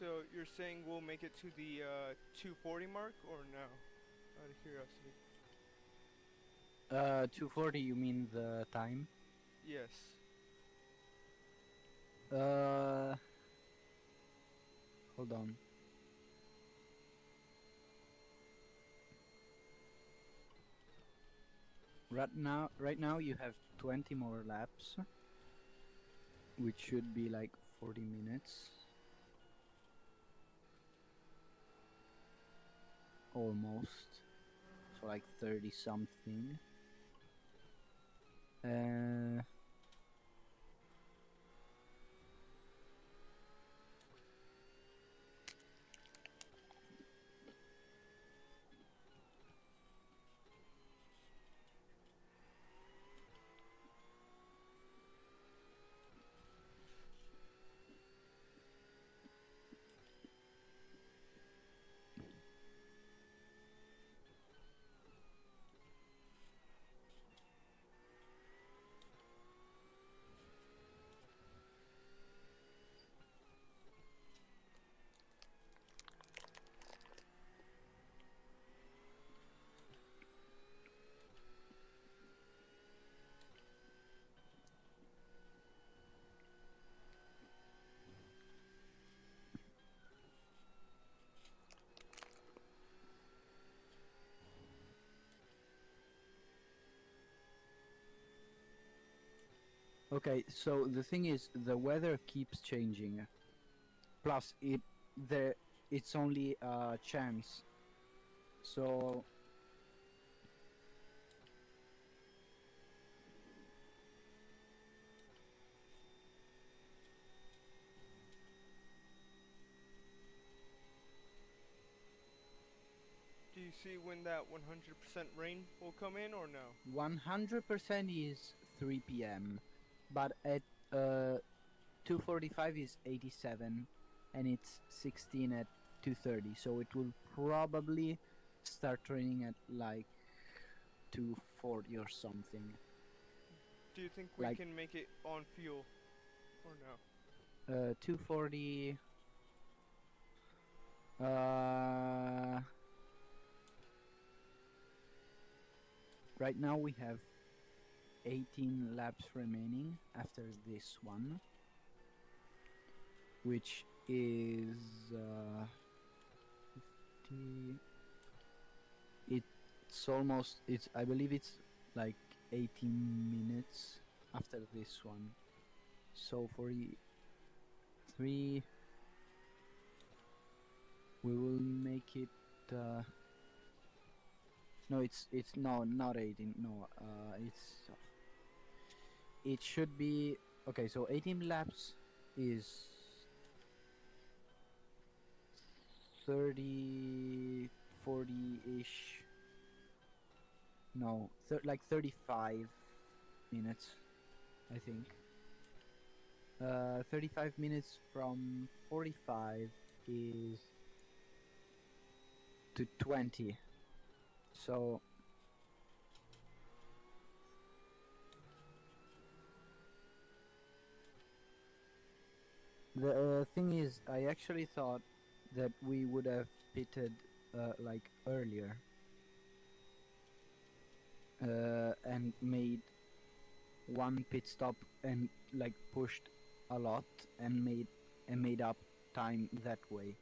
So you're saying we'll make it to the 240 mark or no? Out of curiosity. 240, you mean the time? Yes. Hold on. Right now you have 20 more laps, which should be like 40 minutes. Almost. So like 30 something. Okay, so the thing is, the weather keeps changing. Plus, it's only a chance. So Do you see when that 100% rain will come in or no? 100% is 3 p.m. But at 2:45 is 87, and it's 16 at 2:30. So it will probably start raining at like 2:40 or something. Do you think we Like- can make it on fuel or no? 2:40. Right now we have 18 laps remaining after this one, which is 50. I believe it's like 18 minutes after this one. So 43, we will make it. No, it's no, not 18. No, it should be okay. So 18 laps is 30, 40-ish. No, like 35 minutes, I think. 35 minutes from 45 is to 20. So the thing is, I actually thought that we would have pitted like earlier and made one pit stop and like pushed a lot and made up time that way.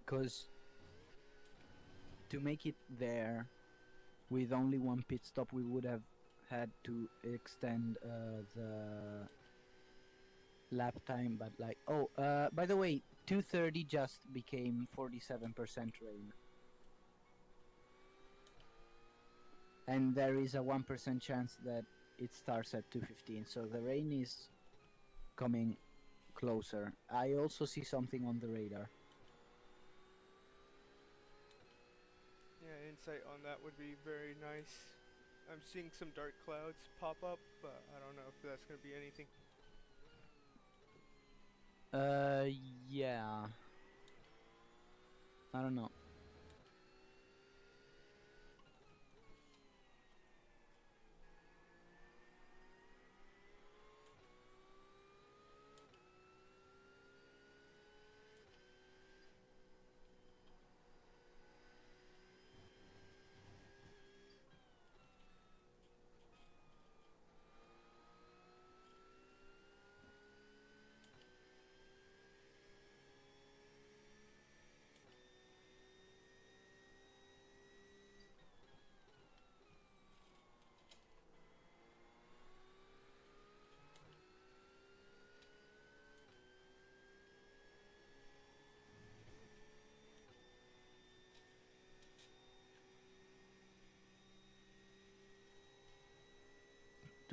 Because to make it there with only one pit stop, we would have had to extend the lap time. But like, by the way, 2:30 just became 47% rain, and there is a 1% chance that it starts at 2:15. So the rain is coming closer. I also see something on the radar. Yeah, insight on that would be very nice. I'm seeing some dark clouds pop up, but I don't know if that's gonna be anything. Yeah. I don't know.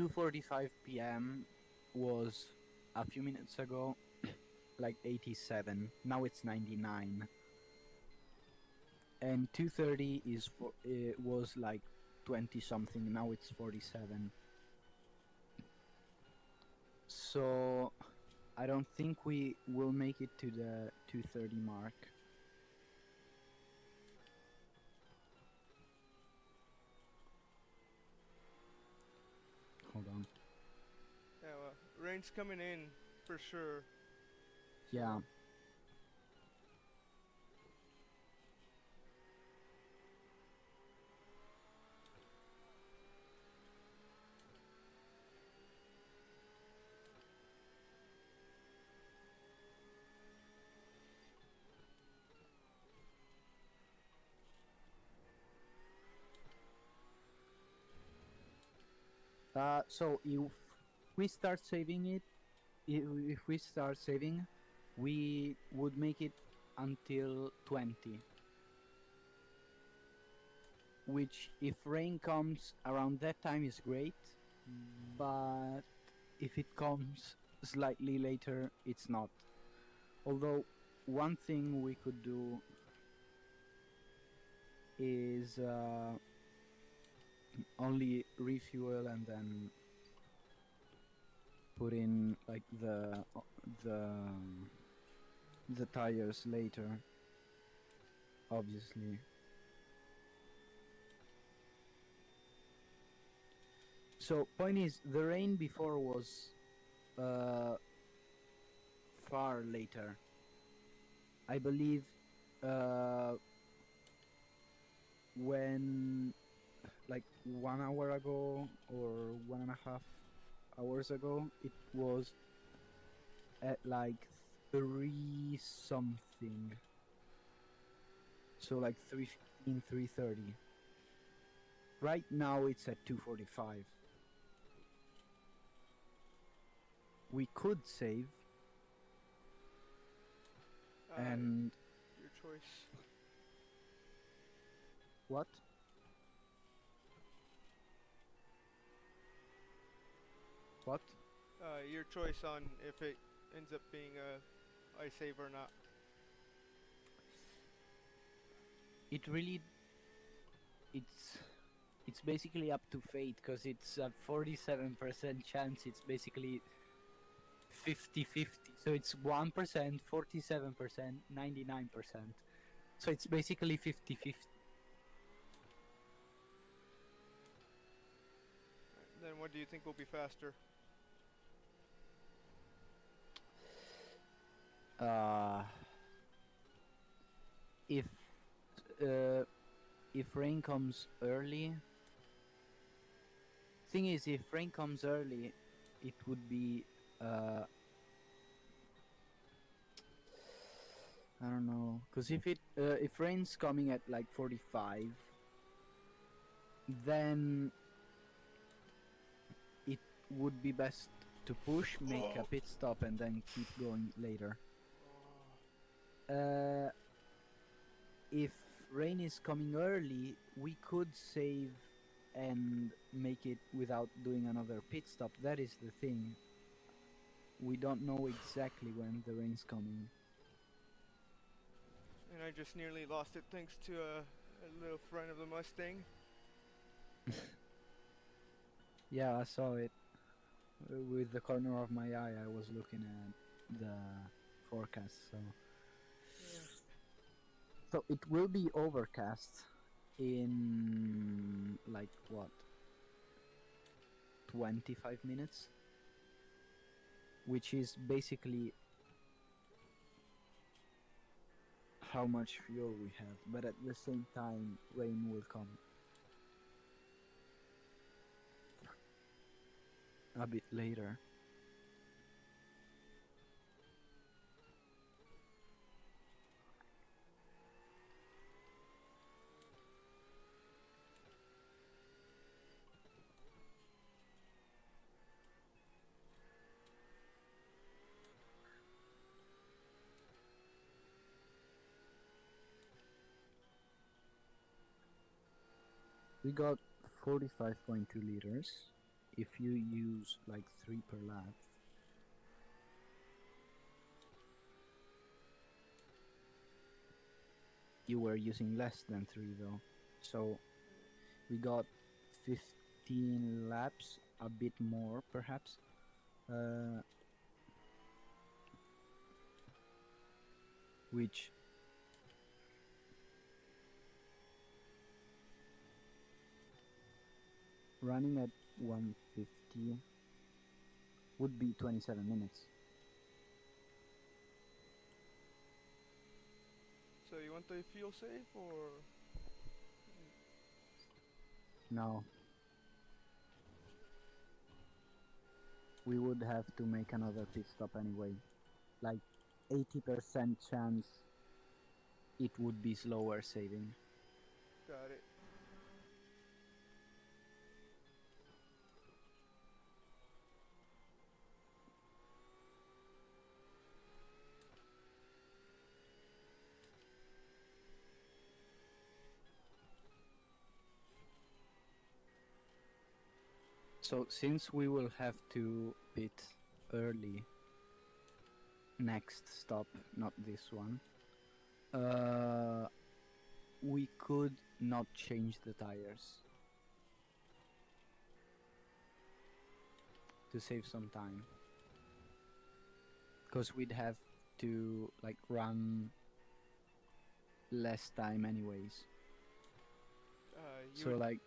2:45 p.m. was a few minutes ago like 87. Now it's 99. And 2:30 was like 20 something. Now it's 47. So I don't think we will make it to the 2:30 mark. Hold on. Yeah, well, rain's coming in for sure. Yeah. So if we start saving it, if we start saving, we would make it until 20. Which, if rain comes around that time, is great, but if it comes slightly later, it's not. Although, one thing we could do is only refuel and then put in like the tires later, obviously. So point is, the rain before was far later. I believe when like 1 hour ago or 1.5 hours ago, it was at like 3 something. So like 3:15, 3:30. Right now it's at 2:45. We could save and Your choice. what? What? Your choice on if it ends up being a save or not. It really, it's basically up to fate, because it's a 47% chance. It's basically 50-50. So it's 1%, 47%, 99%. So it's basically 50-50. Then what do you think will be faster? If uh, if rain comes early, thing is, if rain comes early, it would be I don't know, because if rain's coming at like 45, then it would be best to push, make a pit stop, and then keep going later. If rain is coming early, we could save and make it without doing another pit stop. That is the thing. We don't know exactly when the rain's coming. And I just nearly lost it thanks to a little friend of the Mustang. Yeah, I saw it. With the corner of my eye, I was looking at the forecast. So it will be overcast in like what, 25 minutes, which is basically how much fuel we have, but at the same time rain will come a bit later. We got 45.2 liters. if you use like 3 per lap, you were using less than 3 though. So we got 15 laps, a bit more perhaps. Which running at 150 would be 27 minutes. So you want the fuel save or? No. We would have to make another pit stop anyway. Like 80% chance it would be slower saving. Got it. So since we will have to pit early next stop, not this one, we could not change the tires to save some time, because we'd have to like run less time anyways. You So would like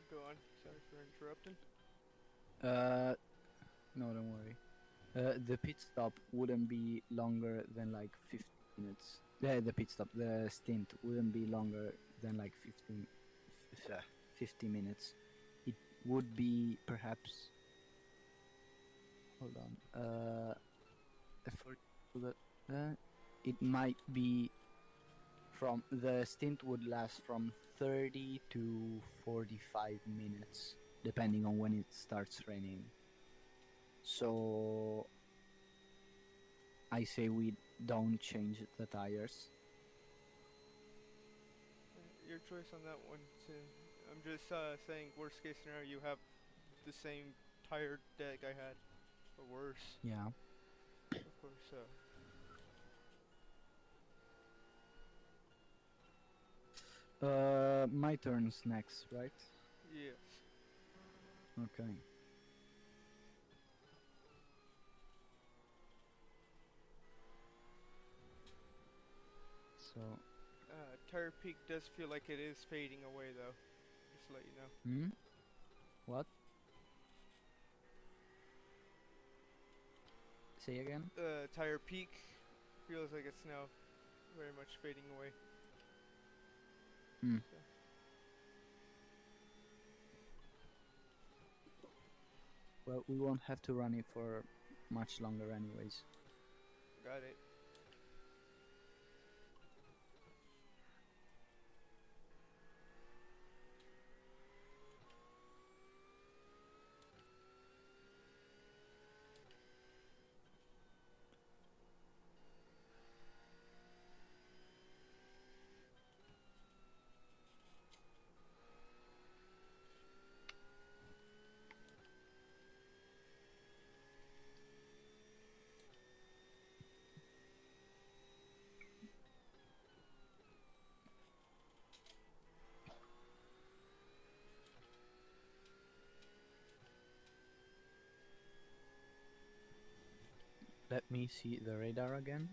go on. Sorry for interrupting. no, don't worry. The pit stop wouldn't be longer than like 50 minutes. The pit stop, the stint wouldn't be longer than like 50 minutes. It would be perhaps. Hold on. For it might be from the stint would last from 30 to 45 minutes, depending on when it starts raining. So I say we don't change the tires. Your choice on that one. I'm just saying, worst case scenario, you have the same tire deck I had, or worse. Yeah. Of course. My turn's next, right? Yes. Okay. So. Tire peak does feel like it is fading away, though. Just to let you know. Hmm. What? Say again? Tire peak feels like it's now very much fading away. Hmm. So. Well, we won't have to run it for much longer anyways. Got it. Let me see the radar again.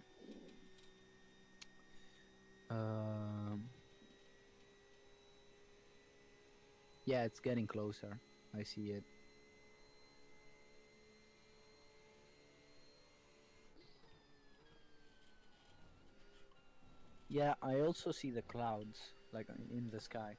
Yeah, it's getting closer. I see it. Yeah, I also see the clouds, like in the sky.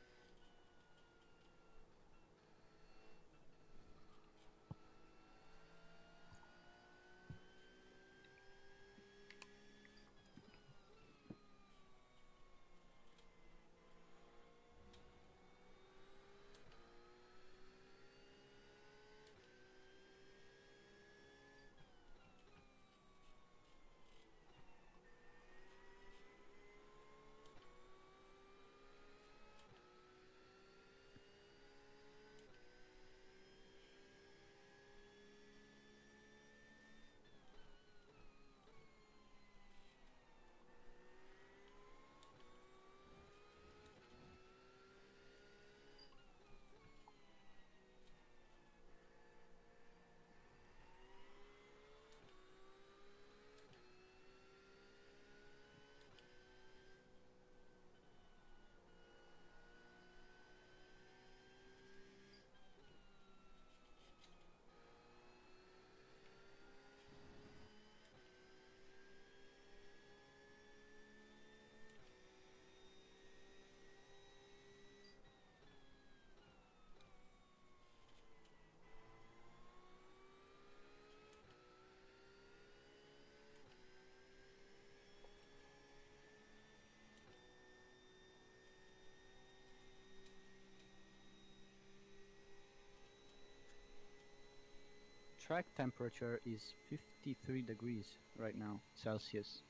track temperature is 53 degrees right now, Celsius.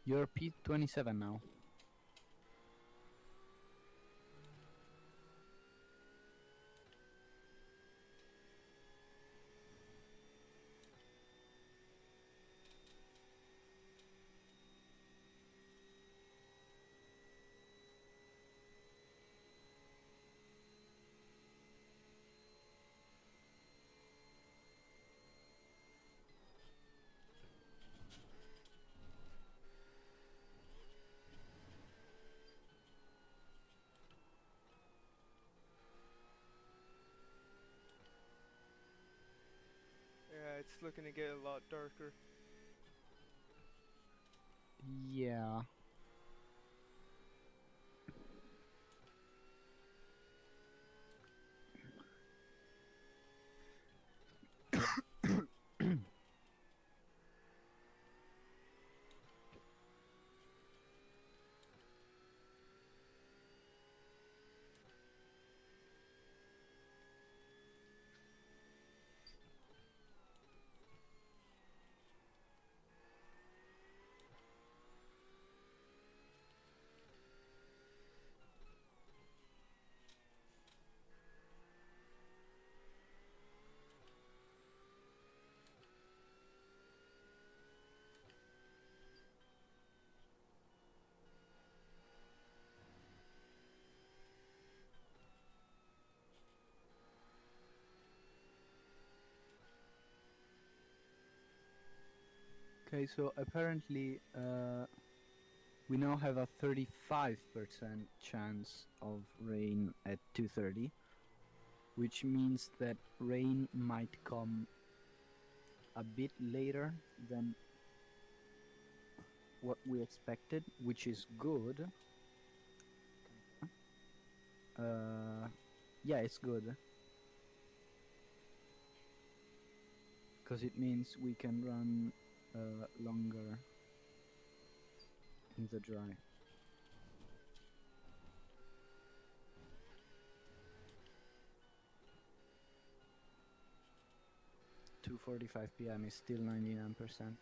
You're P27 now. Yeah, it's looking to get a lot darker. Yeah. Okay, so apparently we now have a 35% chance of rain at 2:30, which means that rain might come a bit later than what we expected, which is good. Yeah, it's good. Because it means we can run longer in the dry. 2:45 p.m. is still 99%.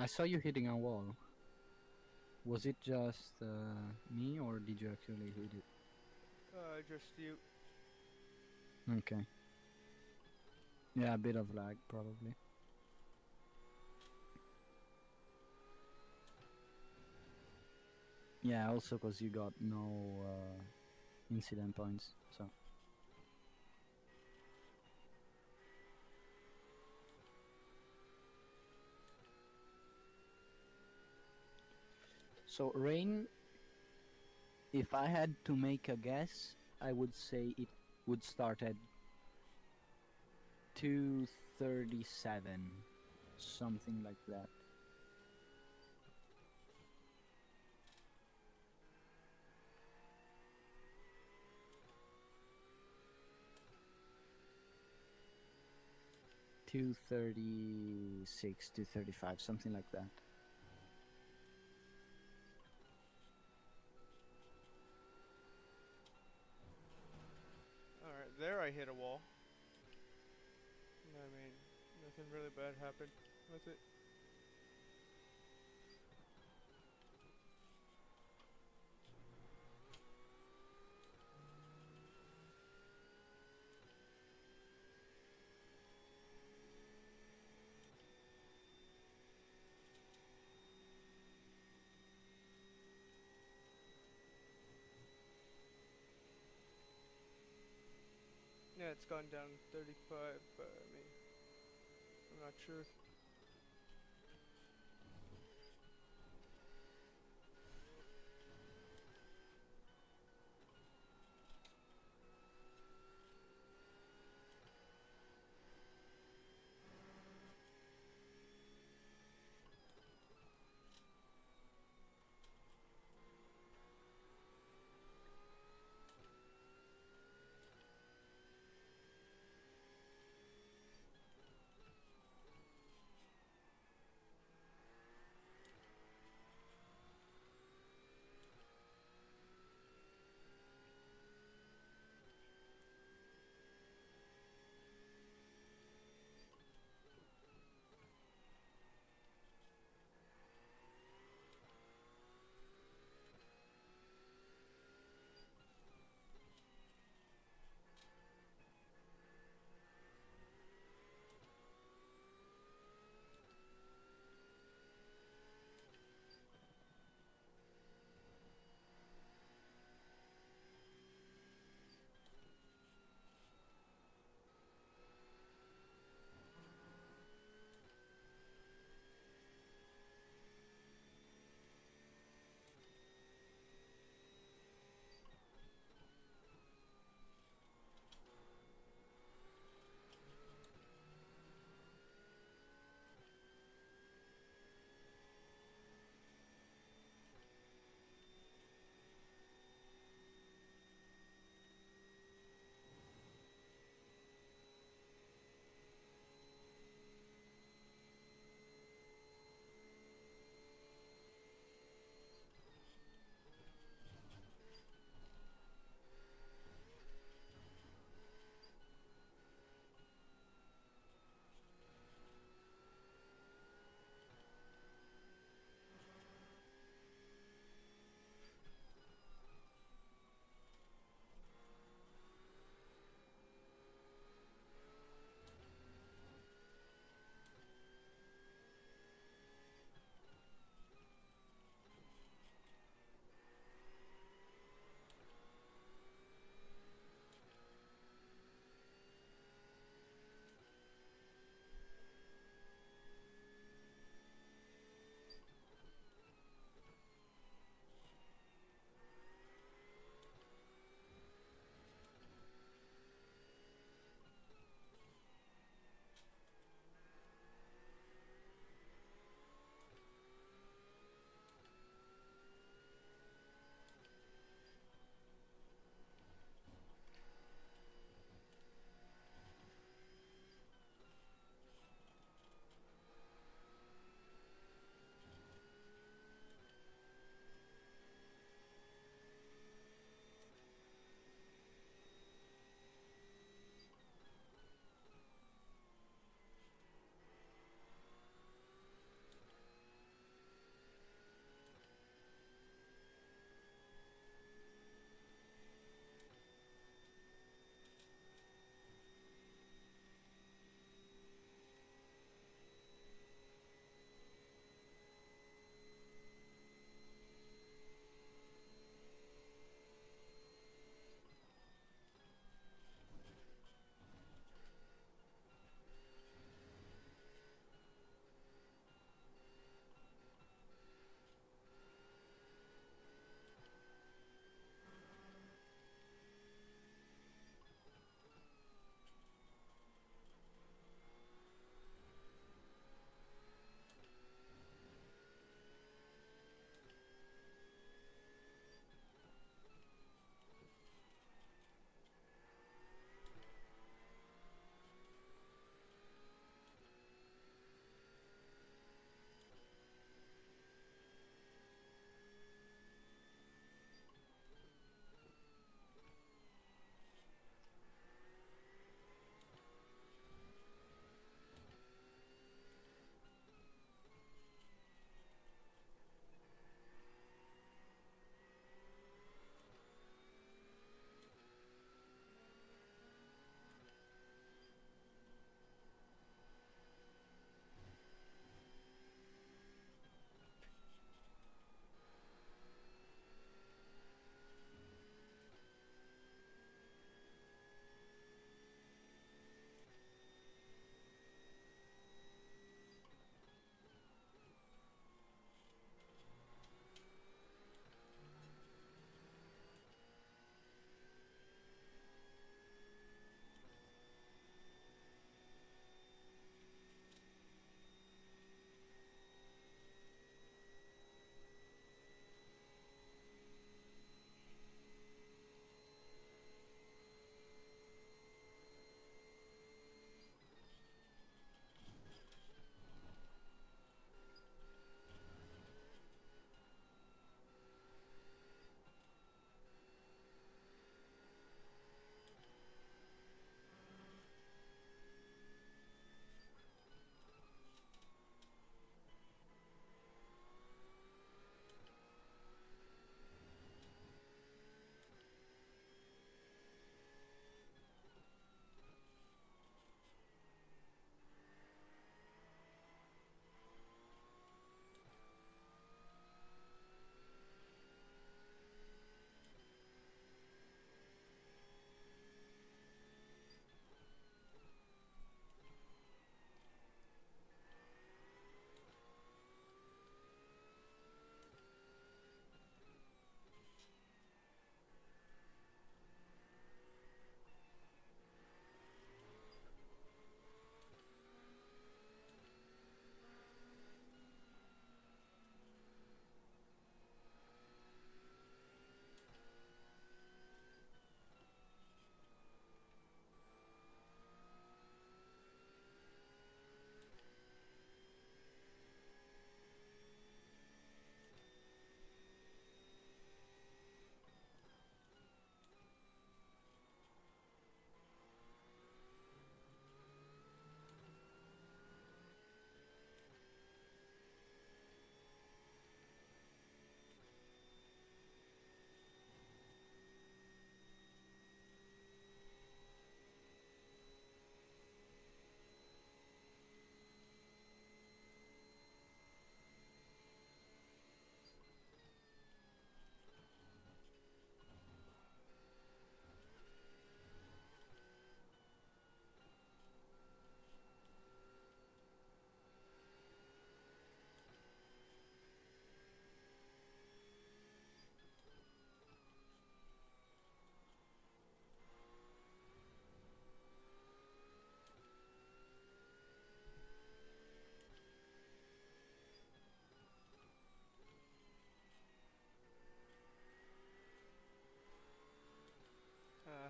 I saw you hitting a wall. Was it just me, or did you actually hit it? Just you. Okay. Yeah, a bit of lag, probably. Yeah, also because you got no incident points, so. So, rain, if I had to make a guess, I would say it would start at 237, something like that. Two 36 to 35, something like that. Alright, there I hit a wall. I mean, nothing really bad happened with it. Yeah, it's gone down 35, but I mean, I'm not sure.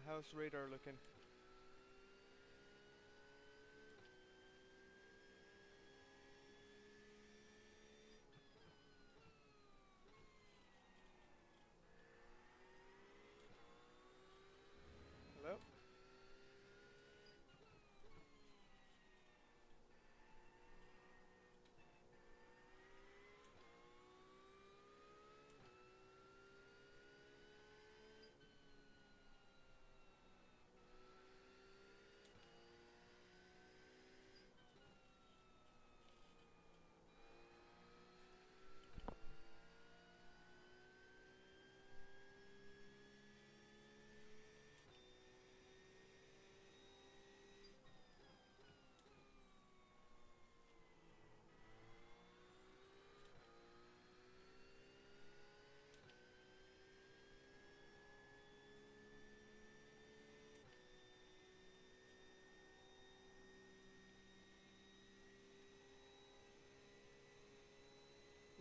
How's radar looking? Hello?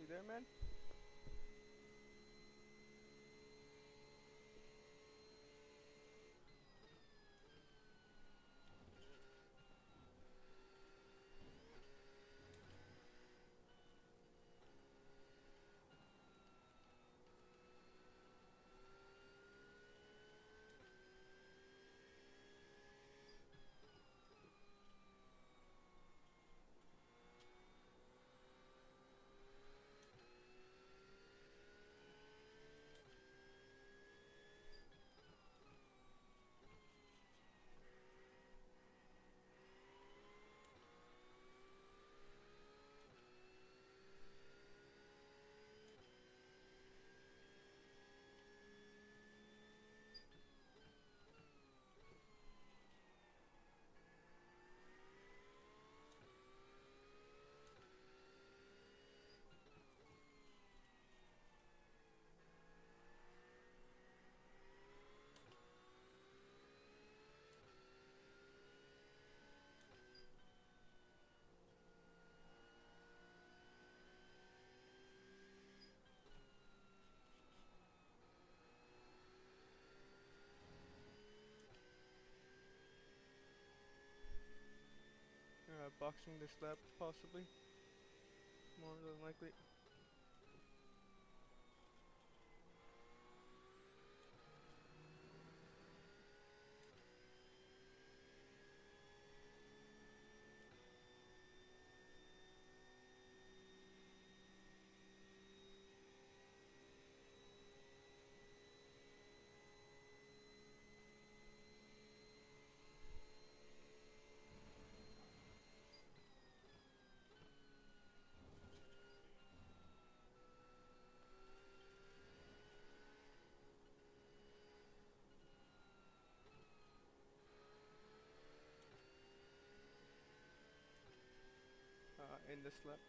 You there, man? Boxing this lap, possibly. More than likely. In this lap.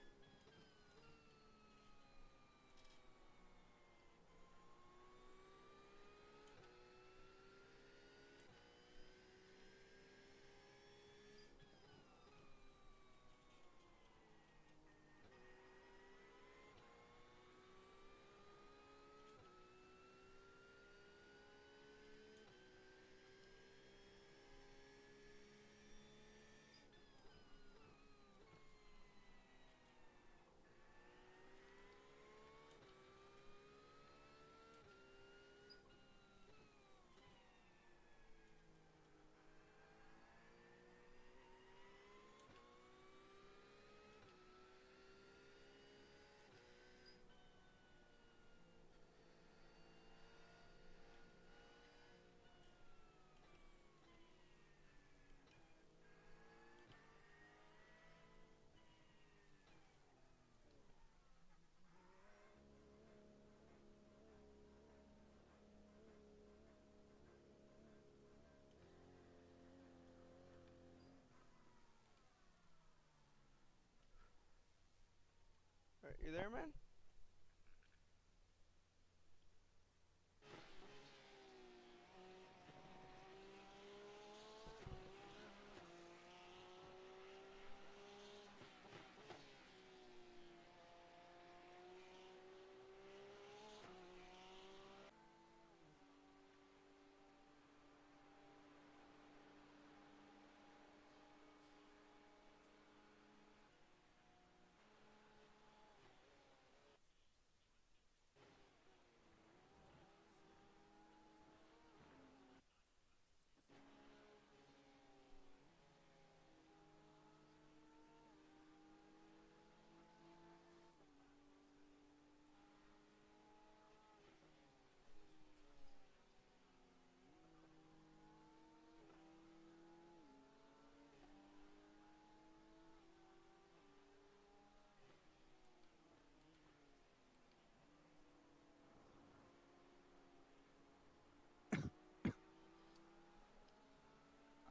Alright, you there, man?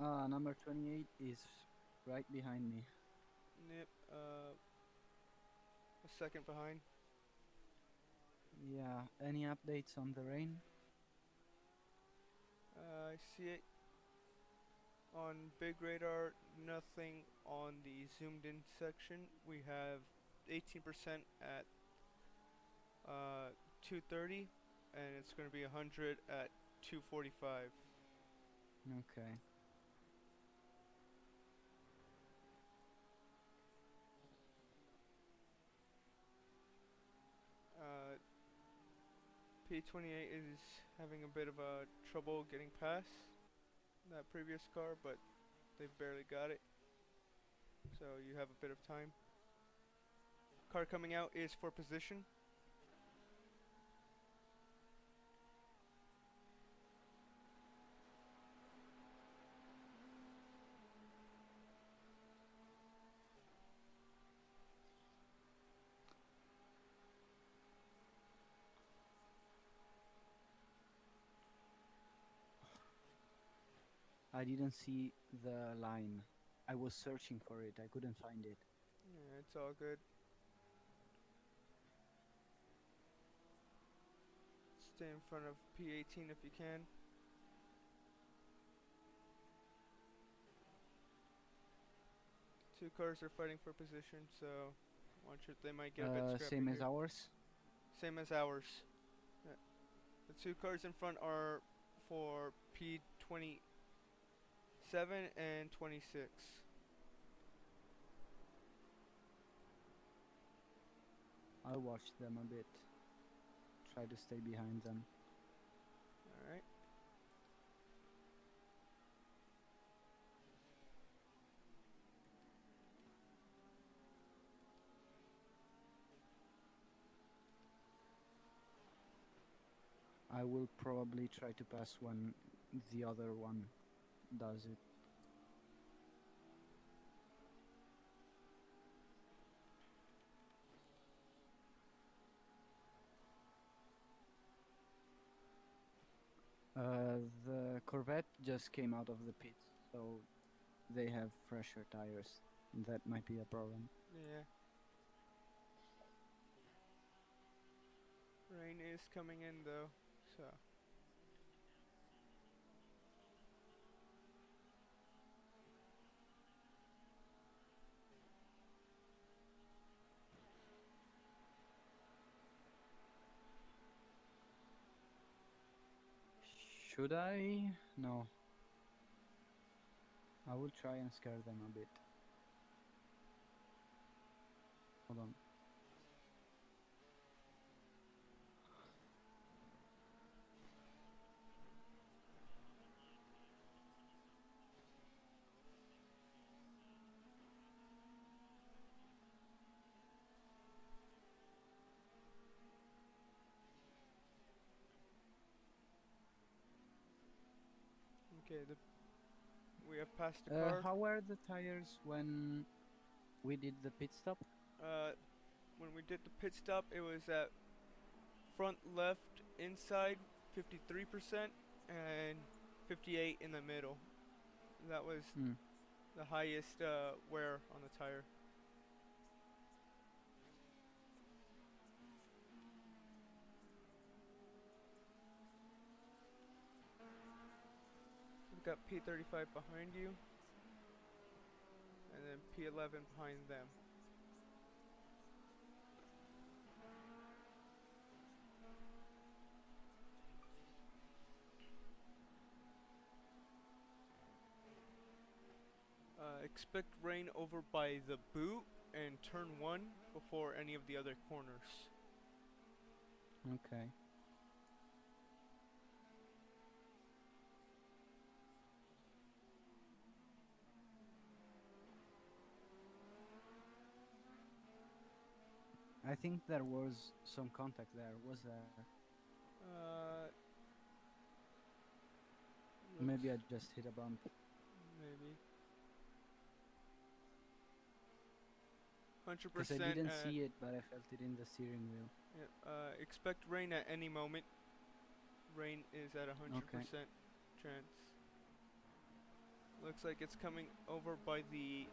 Number 28 is right behind me. Nip, a second behind. Yeah, any updates on the rain? I see it on big radar, nothing on the zoomed in section. We have 18% at 230, and it's going to be 100 at 245. Okay. P28 is having a bit of a trouble getting past that previous car, but they barely got it. So you have a bit of time. Car coming out is for position. I didn't see the line. I was searching for it. I couldn't find it. Yeah, it's all good. Stay in front of P18 if you can. Two cars are fighting for position, so watch it. They might get a bit scrappy Same as here. ours. Same as ours. Yeah. The two cars in front are for P27 and 26. I'll watch them a bit. Try to stay behind them. Alright. I will probably try to pass when the other one does it. The Corvette just came out of the pits, so they have fresher tires. That might be a problem. Yeah. Rain is coming in though, so. Should I? No. I will try and scare them a bit. Hold on. Okay, we have passed the car. How were the tires when we did the pit stop? When we did the pit stop, it was at front left inside 53% and 58 in the middle. That was the highest wear on the tire. We've got P35 behind you, and then P11 behind them. Expect rain over by the boot and turn 1 before any of the other corners. Okay. I think there was some contact there, was there? Maybe I just hit a bump. Maybe. 100%. Because I didn't see it, but I felt it in the steering wheel. Yeah, expect rain at any moment. Rain is at 100% chance. Looks like it's coming over by the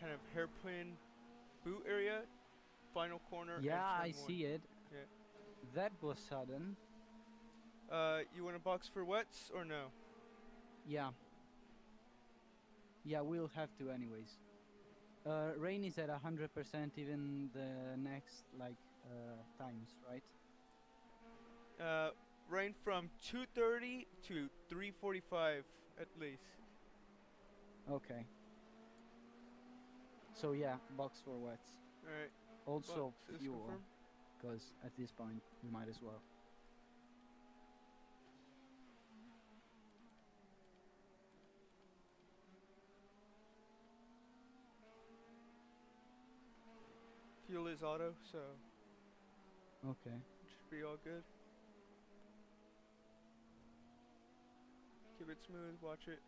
kind of hairpin boot area, final corner and Yeah, turn I one. see it. Yeah. That was sudden. You want a box for wets or no? Yeah. Yeah, we'll have to anyways. Rain is at 100% even the next times, right? Rain from 2:30 to 3:45 at least. Okay. So yeah, box for wets. All right. Also Box is fuel, confirmed. because at this point we might as well. Fuel is auto, so Okay. it should be all good. Keep it smooth. Watch it.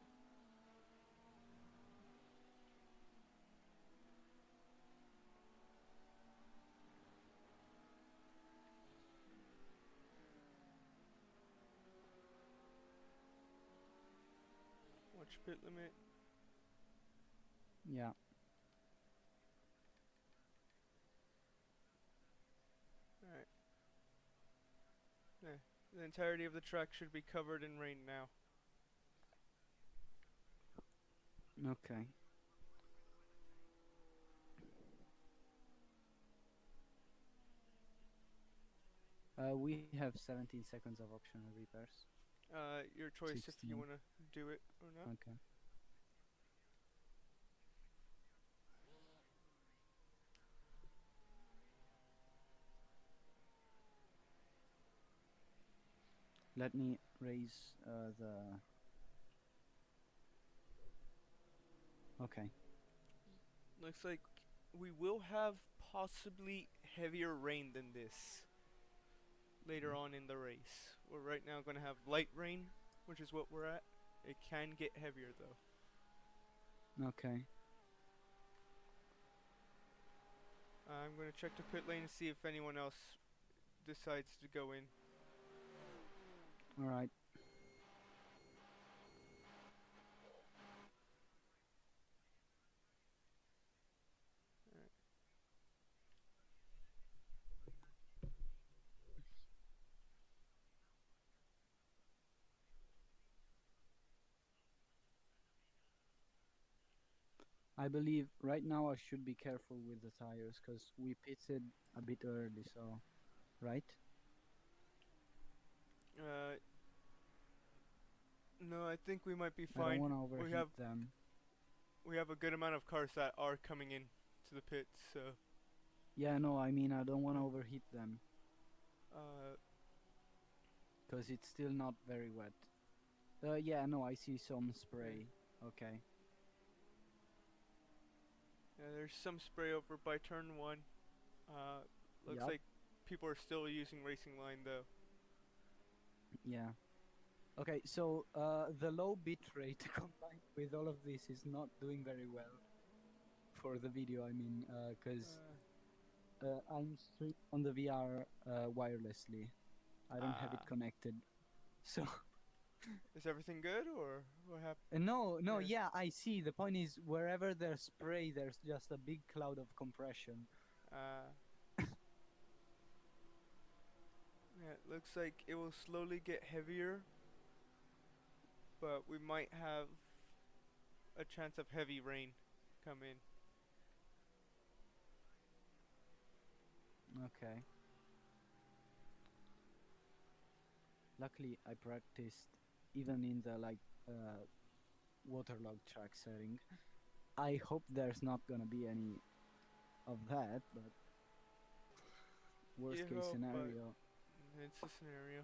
Watch pit limit. Yeah. All right. Yeah. The entirety of the track should be covered in rain now. Okay. We have 17 seconds of optional repairs. Your choice if you 16. want to do it or not. Okay. Let me raise the. Okay. Looks like we will have possibly heavier rain than this later on in the race. We're right now going to have light rain, which is what we're at. It can get heavier though. Okay. I'm going to check the pit lane and see if anyone else decides to go in. All right. I believe right now I should be careful with the tires because we pitted a bit early, so right? Uh, no, I think we might be I don't fine. want to overheat them. We have a good amount of cars that are coming in to the pits, so Yeah, no, I mean I don't want to overheat them uh, because it's still not very wet. Yeah, no, I see some spray. Okay. yeah, there's some spray over by turn one. Looks Yup. like people are still using racing line though. Yeah. Okay, so the low bit rate combined with all of this is not doing very well for the video. I mean, because I'm streaming on the VR wirelessly. I don't have it connected. So Is everything good or what happened? no, Yeah. yeah, I see. The point is, wherever there's spray, there's just a big cloud of compression. Yeah, it looks like it will slowly get heavier, but we might have a chance of heavy rain come in. Okay. Luckily, I practiced even in the waterlogged track setting. I hope there's not gonna be any of that, but worst You case hope, scenario. but it's a scenario.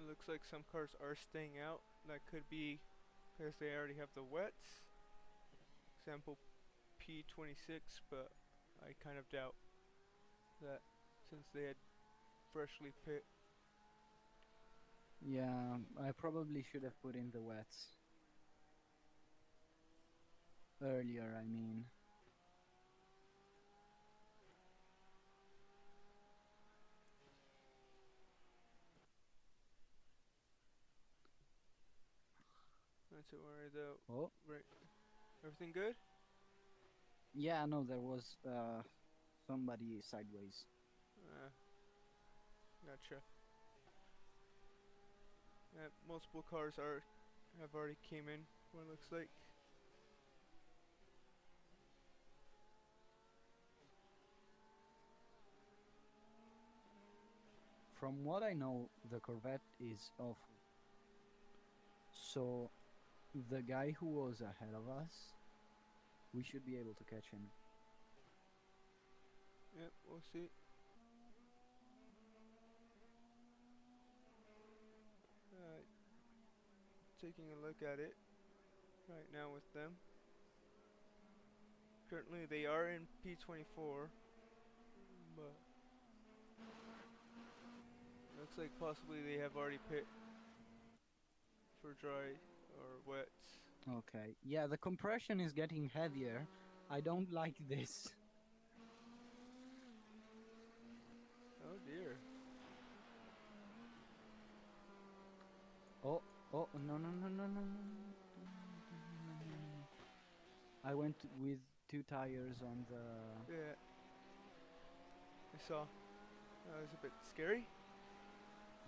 It looks like some cars are staying out. That could be because they already have the wets. Example P26, but I kind of doubt that since they had freshly pit. Yeah, I probably should have put in the wets earlier, I mean. That's where the Oh, right. Everything good? yeah, no, there was somebody sideways. Gotcha. Multiple cars have already came in. What it looks like. From what I know, the Corvette is awful. So, the guy who was ahead of us, we should be able to catch him. Yep, we'll see. Taking a look at it right now with them. Currently, they are in P24, but looks like possibly they have already pit for dry or wets. Okay. Yeah, the compression is getting heavier. I don't like this. Oh dear. Oh, oh, no, no, no, no, no, no. I went with 2 tires on the... Yeah, I saw. That was a bit scary.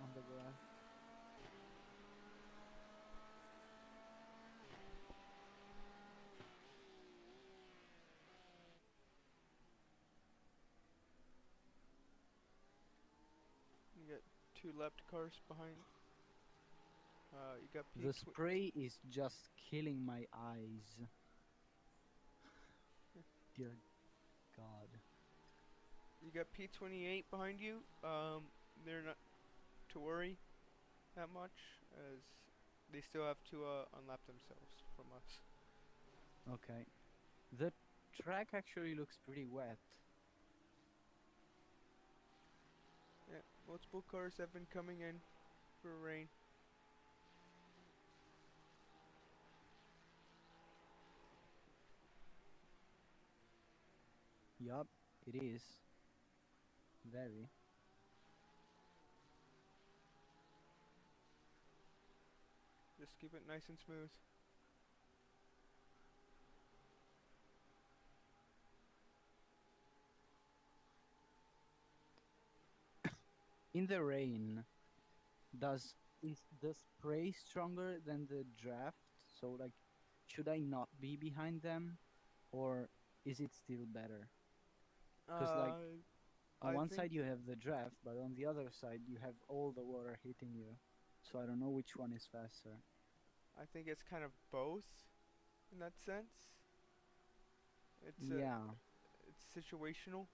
on the grass. You got two lapped cars behind. You got The spray is just killing my eyes. Dear God. You got P28 behind you. They're not to worry that much as they still have to unlap themselves from us. Okay. The track actually looks pretty wet. Yeah, multiple cars have been coming in for rain. Yup, it is. Very. Just keep it nice and smooth. In the rain, is the spray stronger than the draft? So like, should I not be behind them, or is it still better? Because like, on I one think side you have the draft, but on the other side you have all the water hitting you. So I don't know which one is faster. I think it's kind of both in that sense. It's Yeah. it's situational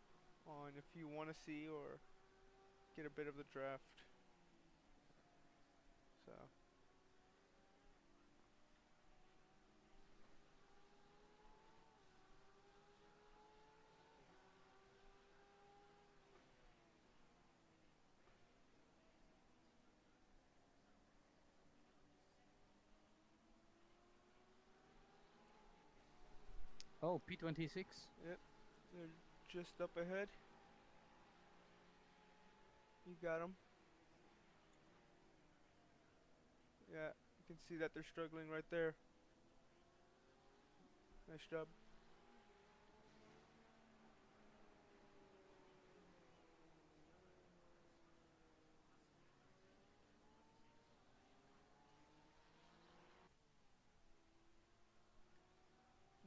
on if you want to see or get a bit of the draft. So Oh, P26. yep, they're just up ahead. You got them. Yeah, you can see that they're struggling right there. Nice job.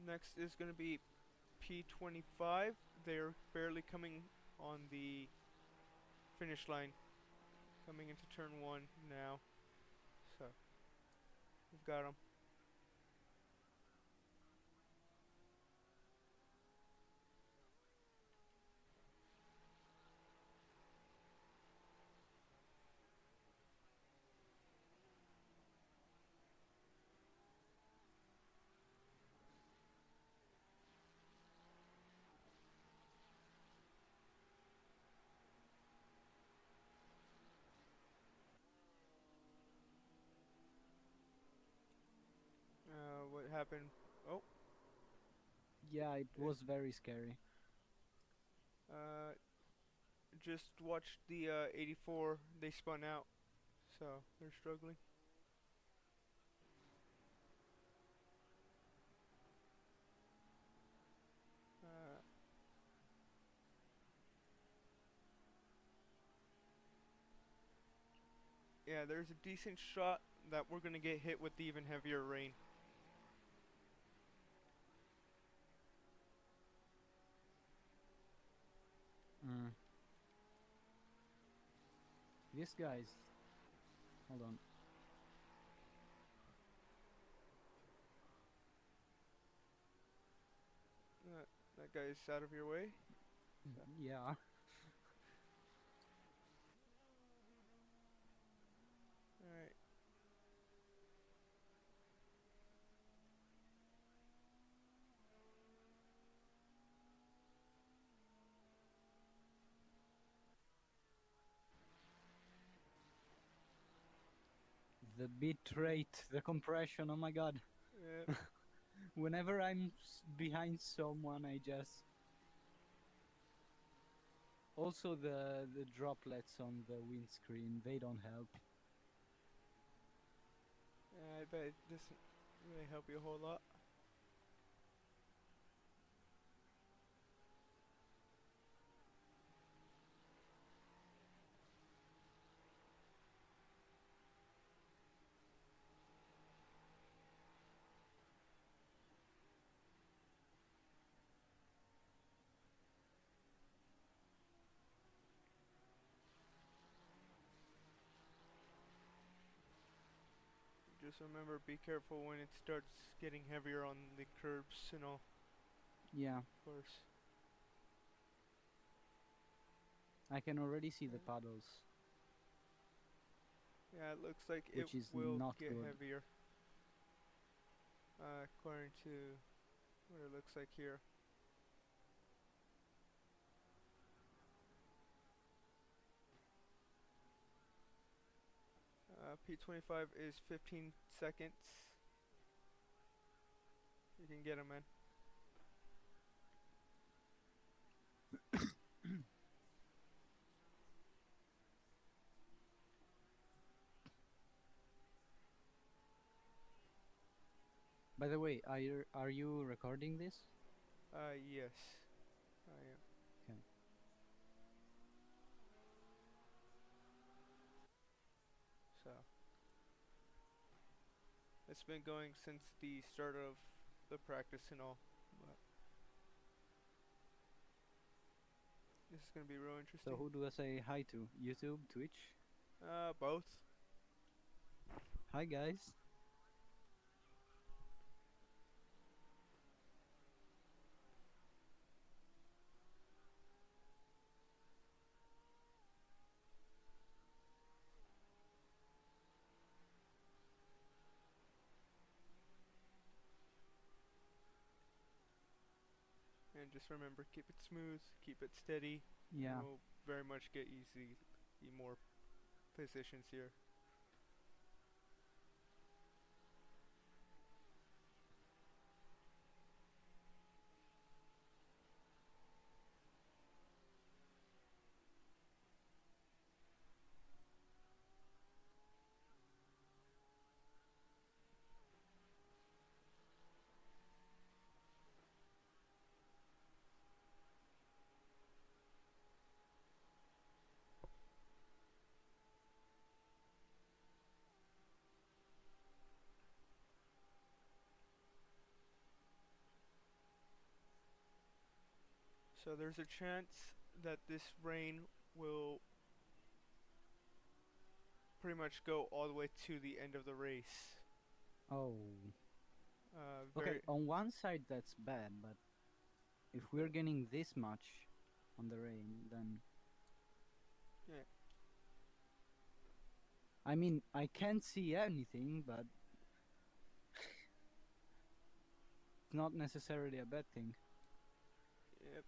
Next is going to be P25. They're barely coming on the finish line. Coming into turn 1 now. So, we've got them. happened. Oh, Yeah, it okay. was very scary. Uh, just watched the 84. They spun out, so they're struggling. Uh, yeah, there's a decent shot that we're gonna get hit with even heavier rain. Mm. These guys, hold on. Uh, that guy's out of your way. So, Yeah. alright. The bit rate, the compression, oh my god. Yep. Whenever I'm behind someone, I just... Also, the droplets on the windscreen, they don't help. I bet it doesn't really help you a whole lot. Just remember, be careful when it starts getting heavier on the curbs and all, Yeah, of course. I can already see the Uh, puddles, yeah, it looks like it which is will not get good. heavier. According to what it looks like here. P25 is 15 seconds. You can get him, man. By the way, are you recording this? Yes, I am. Okay. So, it's been going since the start of the practice and all. But this is gonna be real So interesting. who do I say hi to? YouTube, Twitch? Both. Hi guys. And just remember, keep it smooth, keep it steady, and Yeah. we'll very much get easy more positions here. So there's a chance that this rain will pretty much go all the way to the end of the race. Oh. Okay, Very. on one side that's bad, but if we're getting this much on the rain, then... Yeah. I mean, I can't see anything, but it's not necessarily a bad thing. Yep.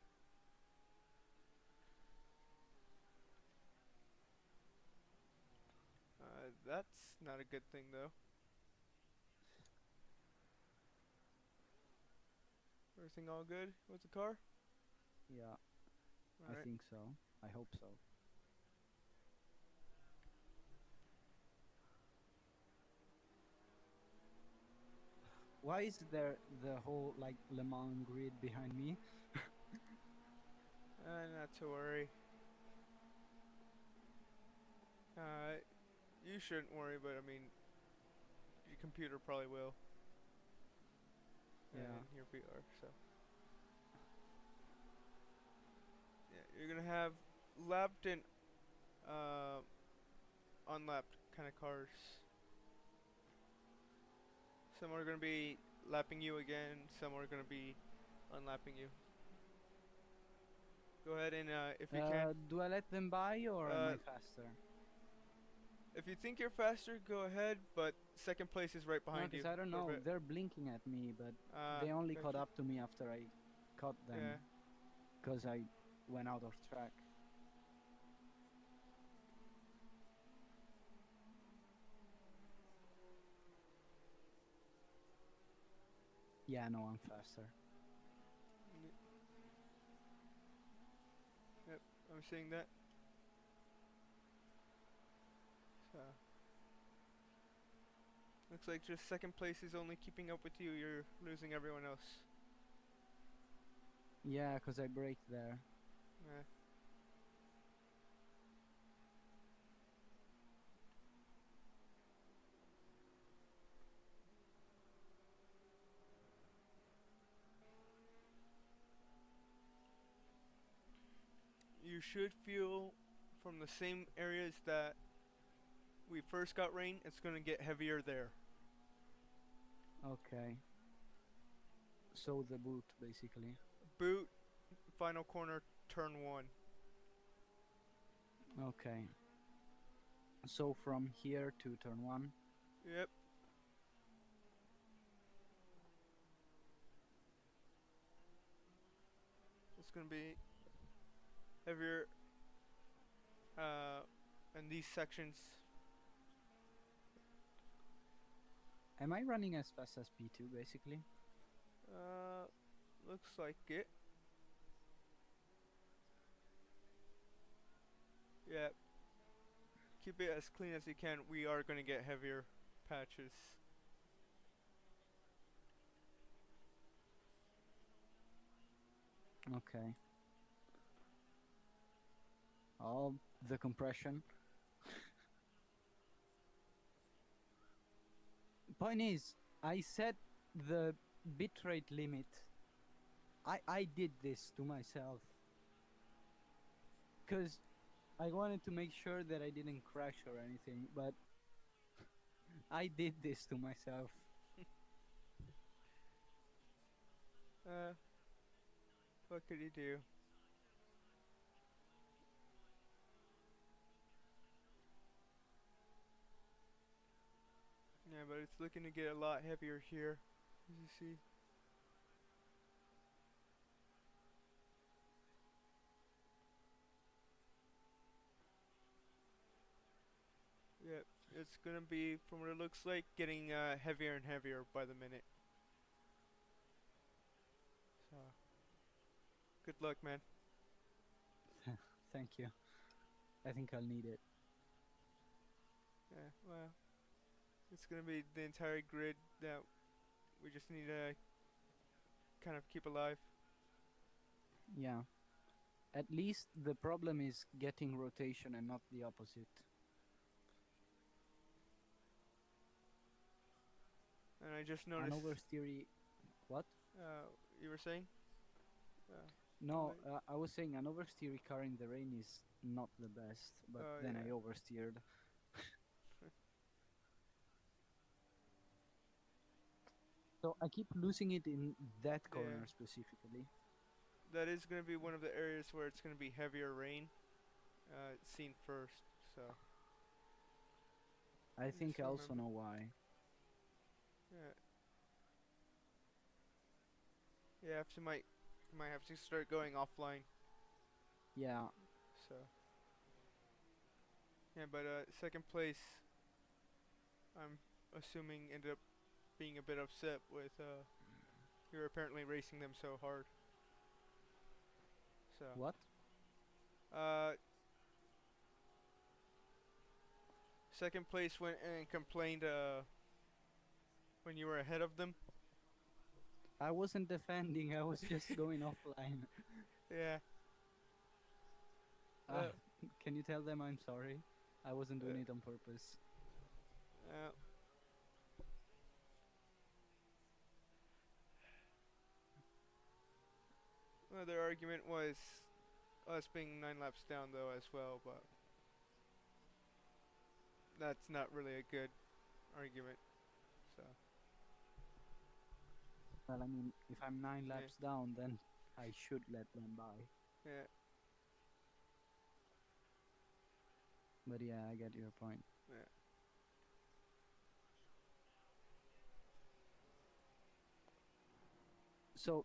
That's not a good thing though. Everything all good with the car? Yeah, I Alright. think so. I hope so. Why is there the whole like Le Mans grid behind me? Not to worry. Uh, you shouldn't worry, but I mean, your computer probably will. Yeah. And your VR, so. Yeah, you're gonna have lapped and uh, unlapped kind of cars. Some are gonna be lapping you again, some are gonna be unlapping you. Go ahead and if you can, Do I let them by or am uh, I faster? if you think you're faster, go ahead. But second place is right No, behind you. because I don't know. Whoever- They're blinking at me, but Ah, they only caught gotcha. up to me after I caught them Yeah. because I went out of track. Yeah, no, I'm faster. Yep, I'm seeing that. So looks like just second place is only keeping up with you. You're losing everyone else. Yeah, because I braked there. Yeah. You should feel from the same areas that we first got rain. It's gonna get heavier there. Okay. So the boot, basically. Boot, final corner, turn one. Okay. So from here to turn 1. Yep. It's gonna be heavier in these sections. Am I running as fast as P2, basically? Uh, looks like it. Yeah. Keep it as clean as you can. We are gonna get heavier patches. Okay. All the compression. Point is, I set the bitrate limit. I did this to myself. Because I wanted to make sure that I didn't crash or anything, but I did this to myself. Uh, what could you do? Yeah, but it's looking to get a lot heavier here, as you see. Yep, it's gonna be, from what it looks like, getting heavier and heavier by the minute. So, good luck, man. Thank you. I think I'll need it. Yeah, well, it's gonna be the entire grid that we just need to kind of keep alive. Yeah. At least the problem is getting rotation and not the opposite. And I just An noticed, oversteery. What? you were saying? Uh, No, like- I was saying an oversteery car in the rain is not the best, but Oh, then I yeah. oversteered. So I keep losing it in that Yeah. corner specifically. That is gonna be one of the areas where it's gonna be heavier rain, seen first. So I think I just also remember. know why. Yeah. Yeah, have to might have to start going offline. Yeah, So yeah, but second place, I'm assuming ended up being a bit upset with You're apparently racing them so hard. So. What? Uh, second place went and complained when you were ahead of them. I wasn't defending. I was just going offline. Yeah. Uh, can you tell them I'm sorry? I wasn't doing it on purpose. Uh, well, their argument was us being 9 laps down though as well, but that's not really a good argument. So Well, I mean, if I'm 9 laps down, then I should let them by. yeah, But yeah, I get your point. yeah. So,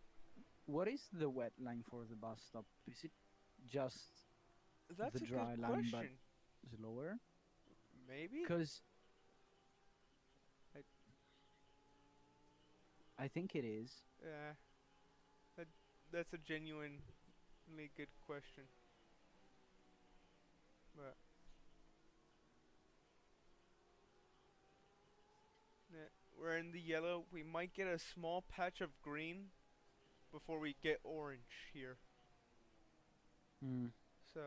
what is the wet line for the bus stop? Is it just That's the a dry good line but question. slower? Maybe. Because I- I think it is. Yeah. That's a genuinely good question. But yeah, we're in the yellow. We might get a small patch of green before we get orange here. Hmm. So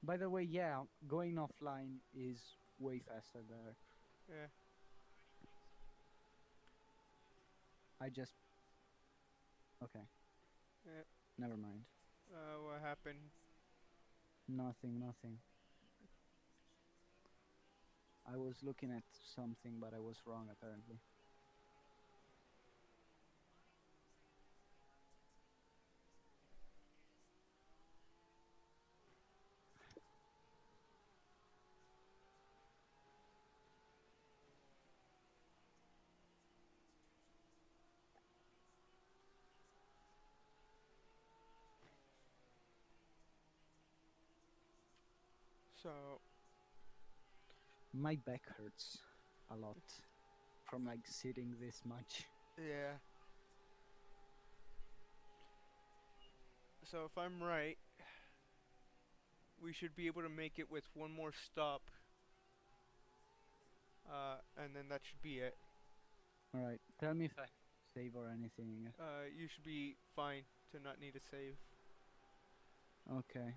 By the way, yeah, going offline is way faster there. yeah, I just... Okay, yeah. never mind. What happened? Nothing, nothing. I was looking at something, but I was wrong apparently. So My back hurts a lot from like sitting this much. yeah. So if I'm right, we should be able to make it with one more stop. And then that should be it. Alright, tell me if I save or anything. You should be fine to not need a save. Okay.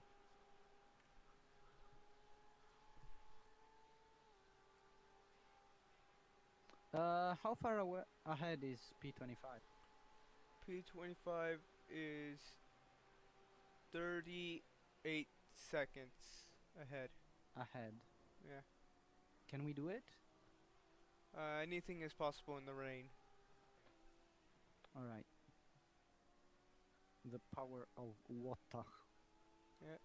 How far away ahead is P25? P25 is 38 seconds ahead. Ahead. Yeah. Can we do it? Anything is possible in the rain. Alright. The power of water. Yeah.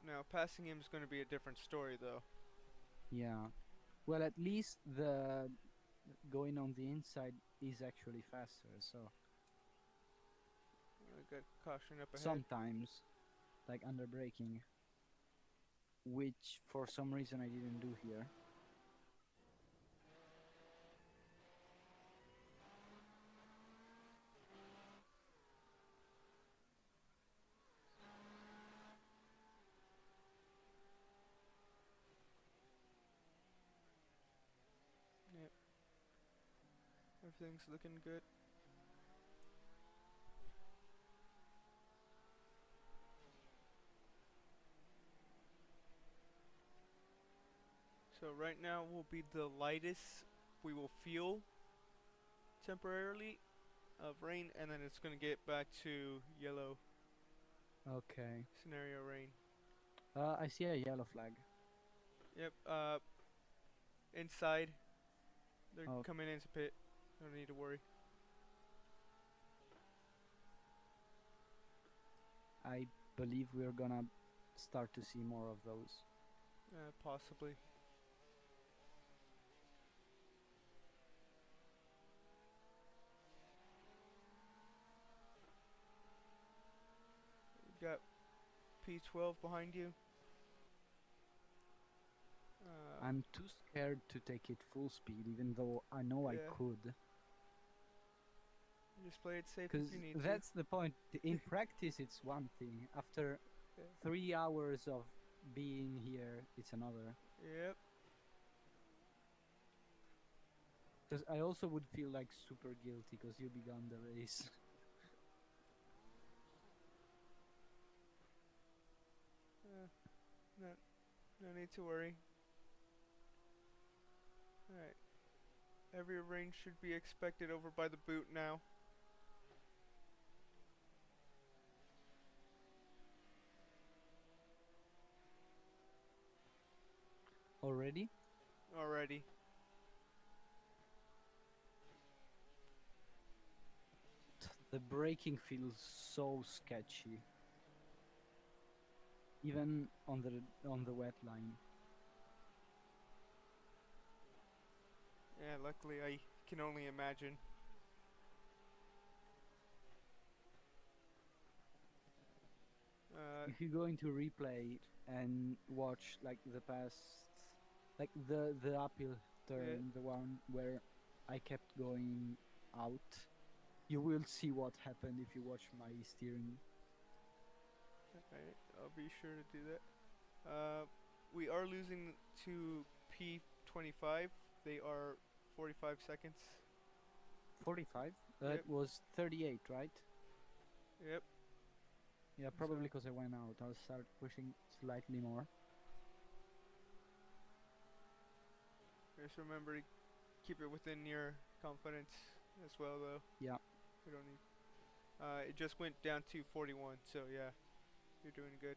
Now passing him is going to be a different story though. Yeah. Well, at least the going on the inside is actually faster, so I got caution up ahead. sometimes, like under braking, which for some reason I didn't do here. Yep. Everything's looking good. So right now will be the lightest we will feel temporarily of rain, and then it's gonna get back to yellow Okay. scenario rain. I see a yellow flag. Yep. Inside, they're Oh. coming into pit. Don't need to worry. I believe we're gonna start to see more of those. Possibly. You got P12 behind you. I'm too scared to take it full speed, even though I know I Yeah. could. Just play it safe Because if you need that's the point. In practice, it's one thing. After to. 3 hours of being here, it's another. Yep. Because I also would feel like super guilty because you began the race. No, no need to worry. Alright. Heavier range should be expected over by the boot now. Already? Already. The braking feels so sketchy. Even on the wet line. Yeah, luckily I can only imagine. If you go into replay and watch like the past, like the uphill turn, the one where I kept going out, you will see what happened if you watch my steering. Alright, I'll be sure to do that. We are losing to P25. They are 45 seconds. 45? Yep. That was 38, right? Yep. Yeah, probably because I went out. I'll start pushing slightly more. Just remember to keep it within your confidence as well, though. Yeah. We don't need. It just went down to 41, so yeah, you're doing good.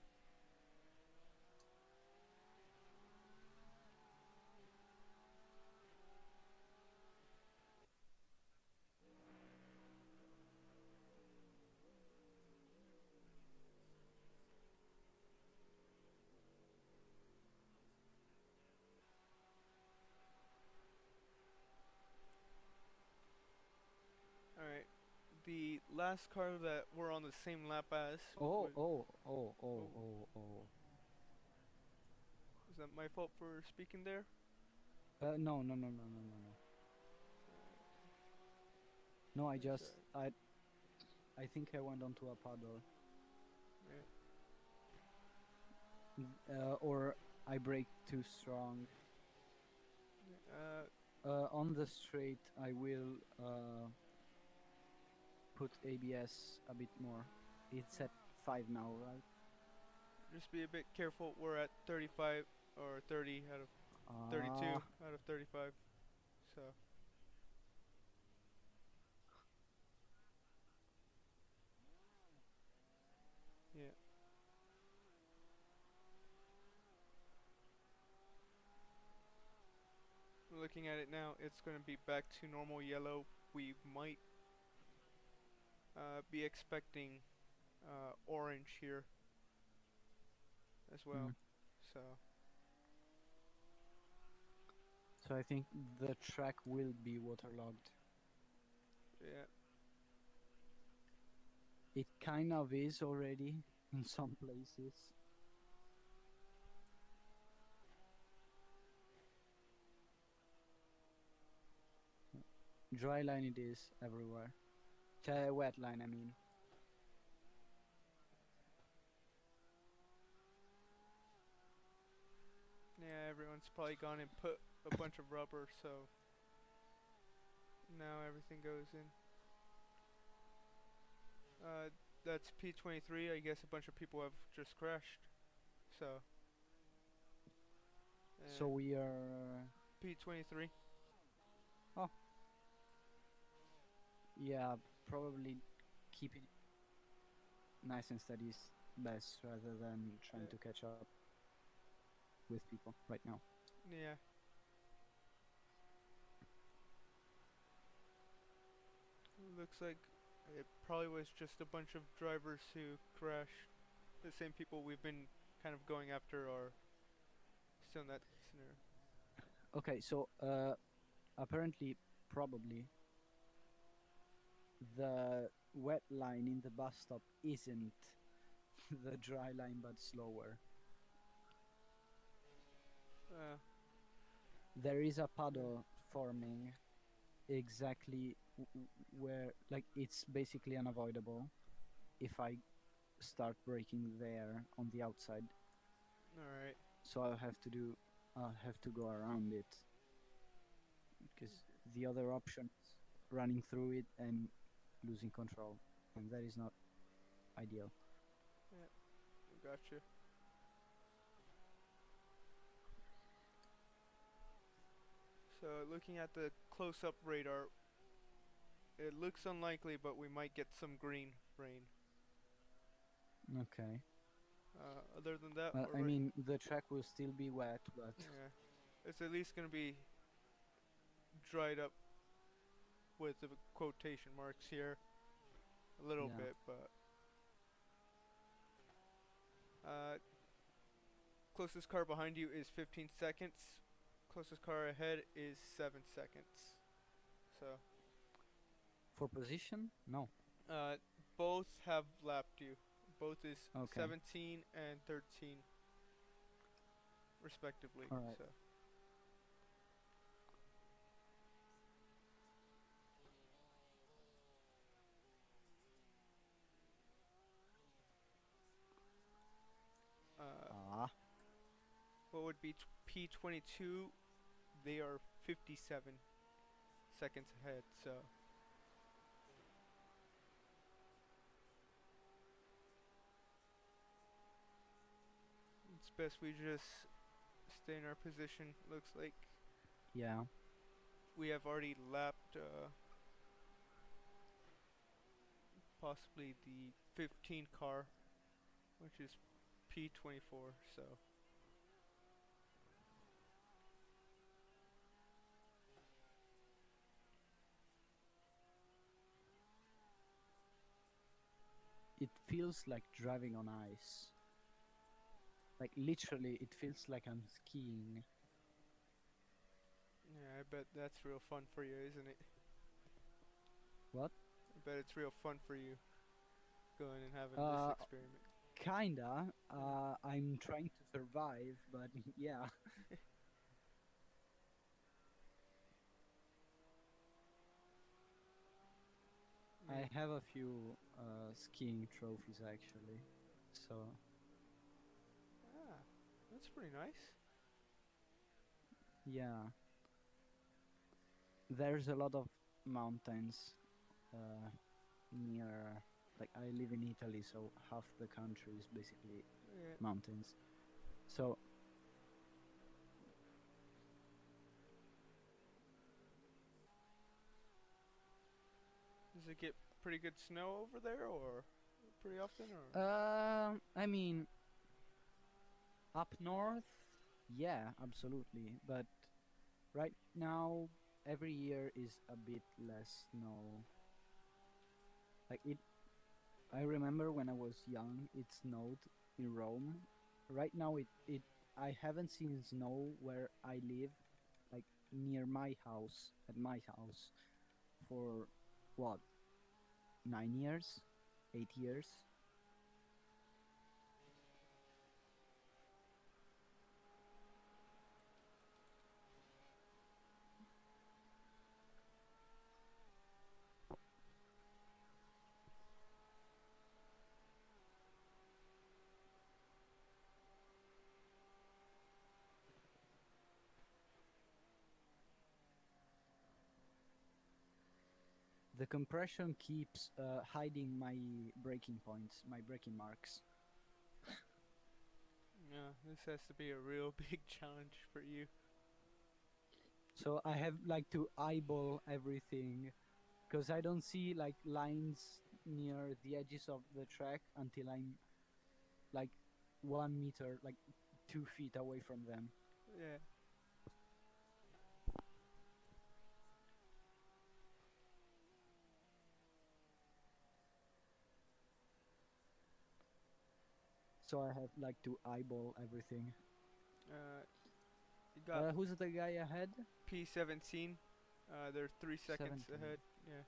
Alright. The last car that we're on the same lap as. Oh. Is that my fault for speaking there? No. No, I That's just I think I went onto a puddle. Yeah. Or I brake too strong. On the straight, I will put ABS a bit more. It's at 5 now, right? Just be a bit careful. We're at 35 or 30 out of 32 out of 35. So. Yeah. Looking at it now, it's going to be back to normal yellow. We might be expecting orange here as well. So. So I think the track will be waterlogged. Yeah. It kind of is already in some places. Dry line it is everywhere. Wet line, I mean. Yeah, everyone's probably gone and put a bunch of rubber, so now everything goes in. That's P23. I guess a bunch of people have just crashed. So. So we are P23. Oh. Yeah, probably keep it nice and steady is best rather than trying to catch up with people right now. Yeah. Looks like it probably was just a bunch of drivers who crashed. The same people we've been kind of going after are still in that scenario. Okay, so apparently, probably, the wet line in the bus stop isn't the dry line but slower. There is a puddle forming exactly where, like, it's basically unavoidable if I start braking there on the outside. Alright. So I'll have to go around it because the other option is running through it and losing control, and that is not ideal. Yeah, gotcha. So looking at the close-up radar, it looks unlikely, but we might get some green rain. Okay. Other than that, Well, we're I right. mean, the track will still be wet, but Yeah, it's at least gonna be dried up with the quotation marks here a little yeah. bit, but uh, closest car behind you is 15 seconds. Closest car ahead is 7 seconds. So For position, no. uh, both have lapped you. Both is Okay. 17 and 13 respectively. All right. So uh, Ah. what would be P22? They are 57 seconds ahead. So it's best we just stay in our position. Looks like Yeah. we have already lapped possibly the 15 car, which is P24. So It feels like driving on ice. Like literally, it feels like I'm skiing. yeah, I bet that's real fun for you, isn't it? What? I bet it's real fun for you going and having this Uh, experiment. Kinda. Yeah. I'm trying to survive, but yeah. Me. I have a few skiing trophies actually. So Ah, that's pretty nice. yeah, there's a lot of mountains uh, near. Like I live in Italy, so half the country is basically Yeah. mountains. So Does it get pretty good snow over there, or pretty often, or? I mean, up north, yeah, absolutely. But right now, every year is a bit less snow. Like it, I remember when I was young, it snowed in Rome. Right now, I haven't seen snow where I live, like near my house, at my house, for what, 9 years, 8 years. The compression keeps hiding my braking points, my braking marks. Yeah, this has to be a real big challenge for you. So I have like to eyeball everything because I don't see like lines near the edges of the track until I'm like 1 meter, like 2 feet away from them. Yeah. So I have like to eyeball everything. Uh, you got Who's the guy ahead? P17. They're 3 seconds 17. ahead. Yeah.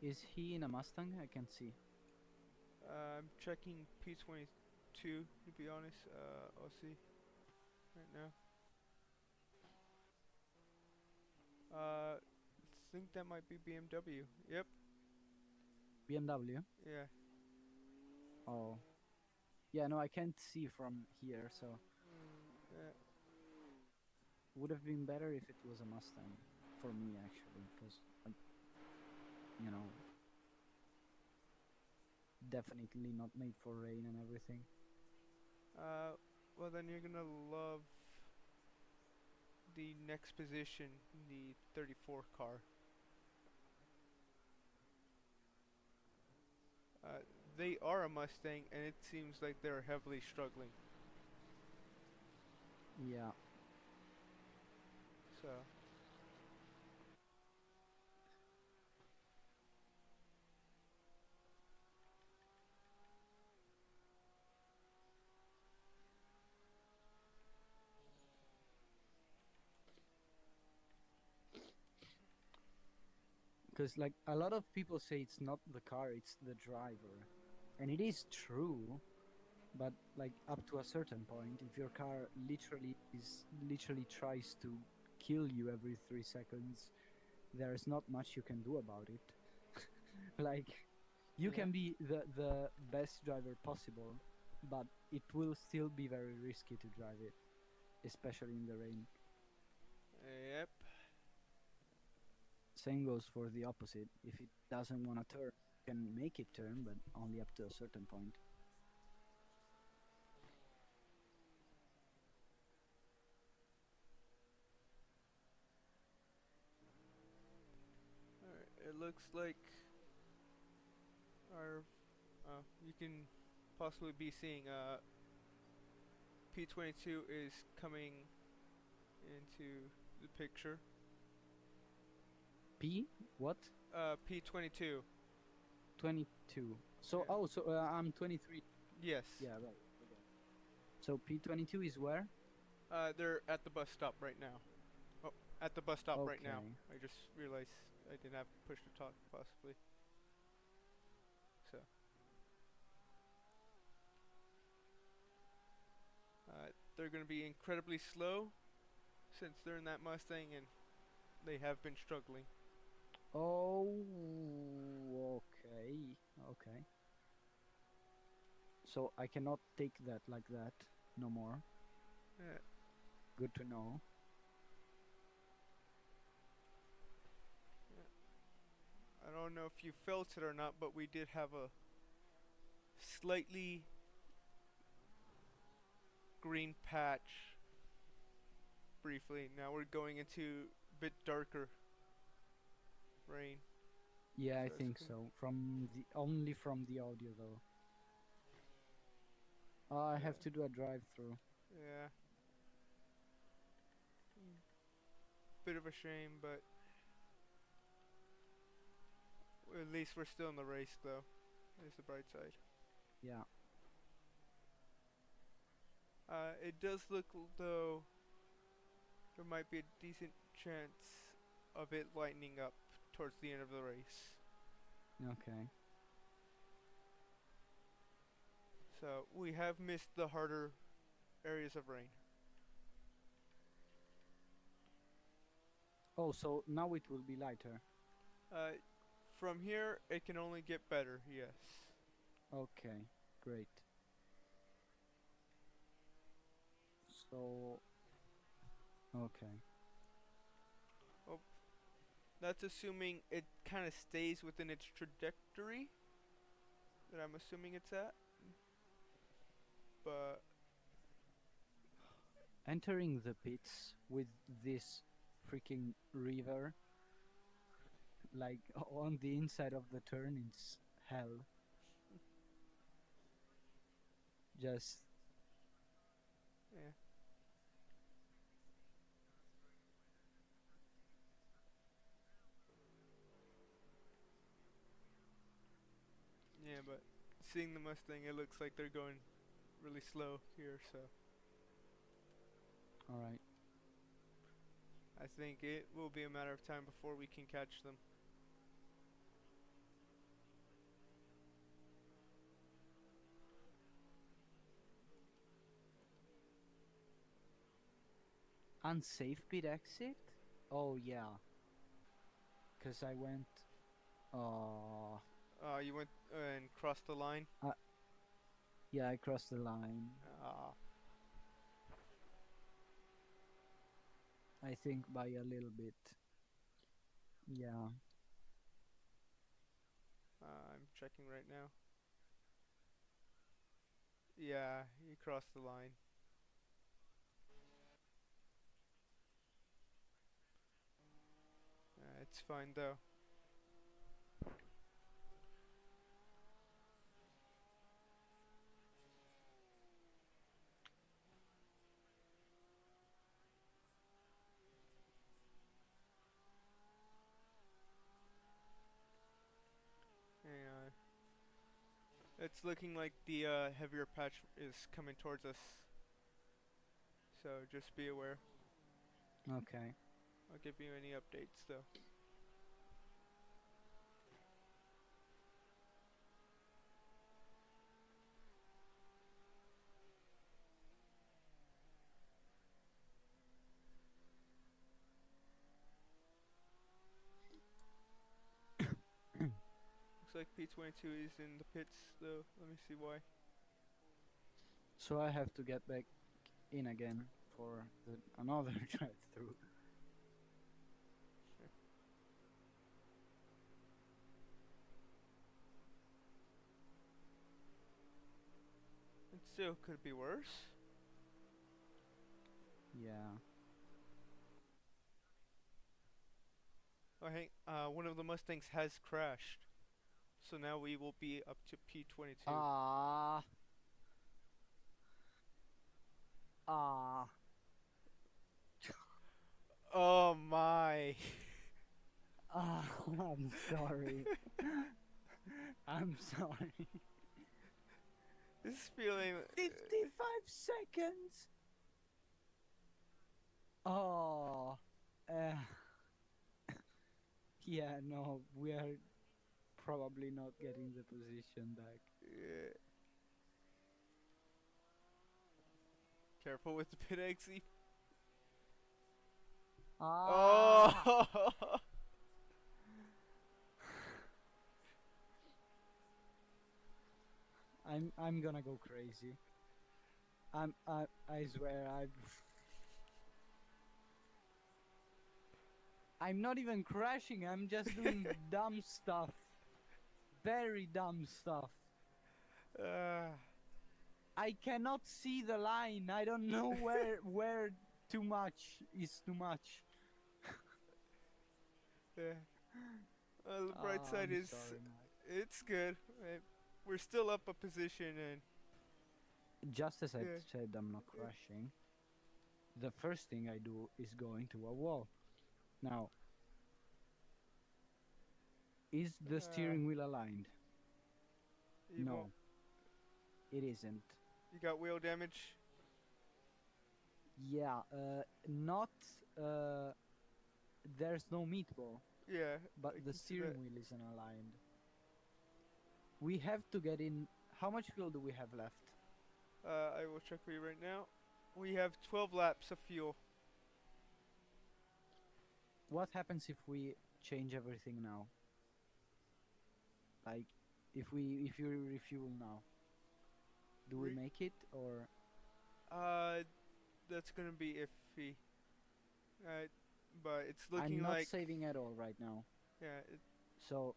Is he in a Mustang? I can't see. I'm checking P22 to be honest. I'll see right now. I think that might be BMW. Yep. BMW? Yeah. Oh. Yeah, no, I can't see from here, so Yeah. would have been better if it was a Mustang for me actually, because like, you know, definitely not made for rain and everything. Well then you're gonna love the next position, the 34 car. They are a Mustang, and it seems like they're heavily struggling. Yeah. So, Because like a lot of people say it's not the car, it's the driver, and it is true. But like up to a certain point, if your car literally tries to kill you every 3 seconds, there's not much you can do about it. Like you yeah. can be the best driver possible, but it will still be very risky to drive it, especially in the rain. Yep. Same goes for the opposite. If it doesn't want to turn, you can make it turn, but only up to a certain point. Alright, it looks like our you can possibly be seeing P22 is coming into the picture. P what? P22. 22. So Yeah. so I'm 23. Yes. Yeah, right. Okay. So P22 is where? They're at the bus stop right now. Oh, at the bus stop right now. Okay. I just realized I didn't have push to talk possibly. So. They're going to be incredibly slow since they're in that Mustang and they have been struggling. Oh, okay. Okay. So I cannot take that like that no more. Yeah. Good to know. I don't know if you felt it or not, but we did have a slightly green patch briefly. Now we're going into a bit darker rain. Yeah, I So think so. From the only from the audio though. I have to do a drive-through. Yeah. Bit of a shame, but at least we're still in the race, though. There's the bright side. Yeah. It does look though there might be a decent chance of it lightening up towards the end of the race. Okay. So we have missed the harder areas of rain. Oh, so now it will be lighter. Uh, from here, it can only get better, yes. Okay, great. So, okay. Well, that's assuming it kind of stays within its trajectory that I'm assuming it's at. But Entering the pits with this freaking river, like on the inside of the turn, it's hell. Just yeah, yeah, but seeing the Mustang, it looks like they're going really slow here, so all right. I think it will be a matter of time before we can catch them. Unsafe pit exit? Oh yeah, cause I went. Uh, You went and crossed the line. uh yeah, I crossed the line. Ah, I think by a little bit. Yeah. I'm checking right now. Yeah, you crossed the line. It's fine though. Yeah, it's looking like the heavier patch is coming towards us. So just be aware. Okay. I'll give you any updates though. Looks like P22 is in the pits though. Let me see why. So I have to get back in again for another drive-through. It still could be worse. Yeah. Oh, hey, one of the Mustangs has crashed. So now we will be up to P22. Ah. Ah. Oh my. Ah. I'm sorry. I'm sorry. This feeling. 55 seconds. Oh. Uh, yeah, no, we are probably not getting the position back. Yeah. Careful with the pit exit. Ah. Oh! I'm gonna go crazy. I swear I'm not even crashing. I'm just doing dumb stuff. Very dumb stuff. Ah, I cannot see the line. I don't know where too much is too much. yeah. Well, the bright side I'm is sorry, Mike. it's good. We're still up a position, and Just as I yeah, said, I'm not crashing. The first thing I do is go into a wall. Now, is the uh, steering wheel aligned? you won't. No, it isn't. You got wheel damage. Yeah, not. Uh, there's no meatball, Yeah, but I the can see that. steering wheel isn't aligned. We have to get in. How much fuel do we have left? I will check for you right now. We have 12 laps of fuel. What happens if we change everything now? Like, if you refuel now, do we Re- make it or? uh, that's gonna be iffy. Uh, but it's I'm looking not like saving at all right now, yeah, so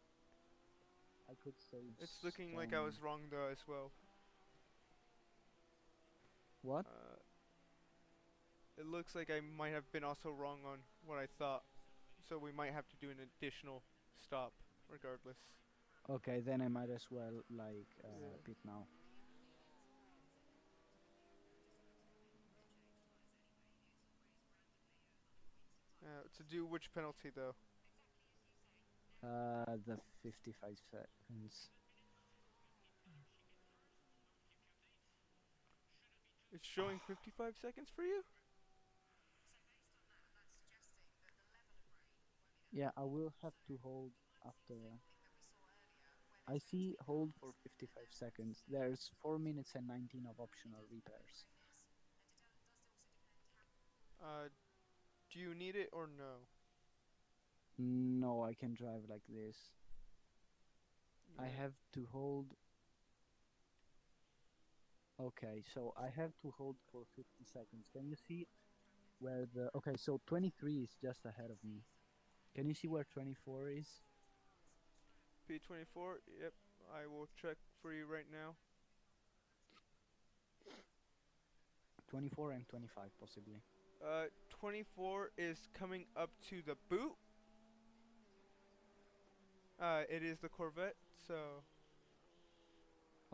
I could save it's looking like I some. was wrong though as well. What? Uh, it looks like I might have been also wrong on what I thought, so we might have to do an additional stop regardless. Okay, then I might as well like Yeah. pit now. To do which penalty though? The 55 seconds. It's showing 55 seconds for you? Yeah, I will have to hold after. I see hold for 55 seconds. There's 4 minutes and 19 of optional repairs. Uh, Do you need it or no? No, I can drive like this. I Yeah. have to hold. Okay, so I have to hold for 50 seconds. Can you see where the. Okay, so 23 is just ahead of me. Can you see where 24 is? P24. Yep. I will check for you right now. 24 and 25, possibly. 24 is coming up to the boot. It is the Corvette. So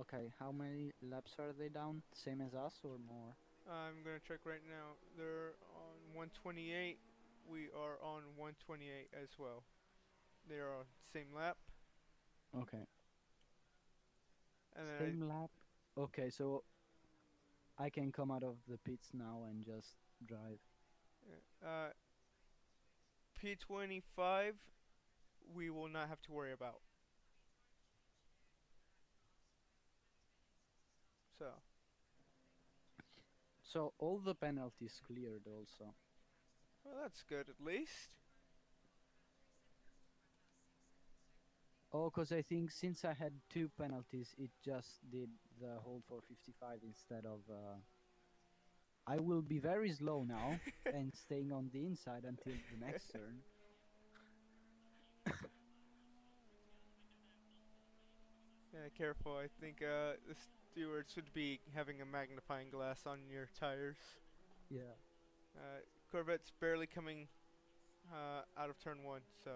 Okay, how many laps are they down? Same as us or more? I'm gonna check right now. They're on 128. We are on 128 as well. They are on same lap. Okay. And then Same lap. Okay, so I can come out of the pits now and just drive. P25 we will not have to worry about. So So all the penalties cleared also. well, that's good at least. Oh, because I think since I had two penalties, it just did the hold for 55 instead of. I will be very slow now and staying on the inside until the next turn. Yeah, careful. I think the steward should be having a magnifying glass on your tires. Yeah. Corvette's barely coming out of turn one, so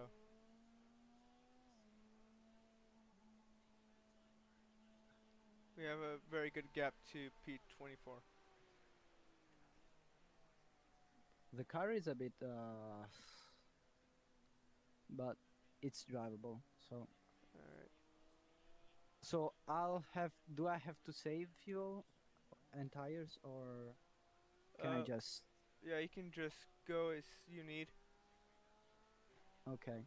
we have a very good gap to P24. The car is a bit, but it's drivable. So, Alright. so I'll have. Do I have to save fuel and tires, or can I just? Yeah, you can just go as you need. Okay.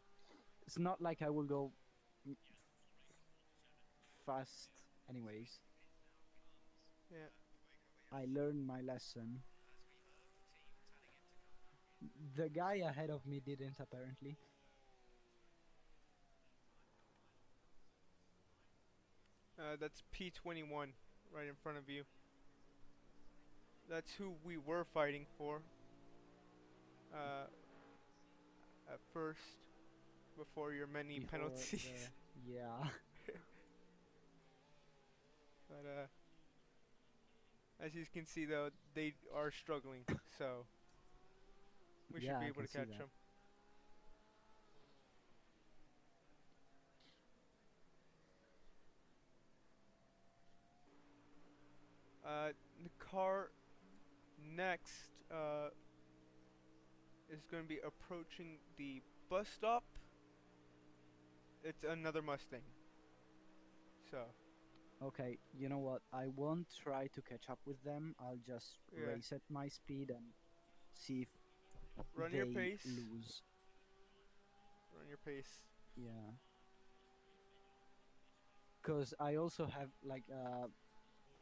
It's not like I will go m- fast, anyways. Yeah. I learned my lesson. The guy ahead of me didn't apparently. That's P21 right in front of you. That's who we were fighting for. Uh, at first, before your many Before penalties. the yeah. But as you can see, though, they are struggling. So we should Yeah, be I able can to see catch that. them. The car next is going to be approaching the bus stop. It's another Mustang. So Okay, you know what? I won't try to catch up with them. I'll just yeah, race at my speed and see if run your they pace. lose. Run your pace. Yeah. Because I also have like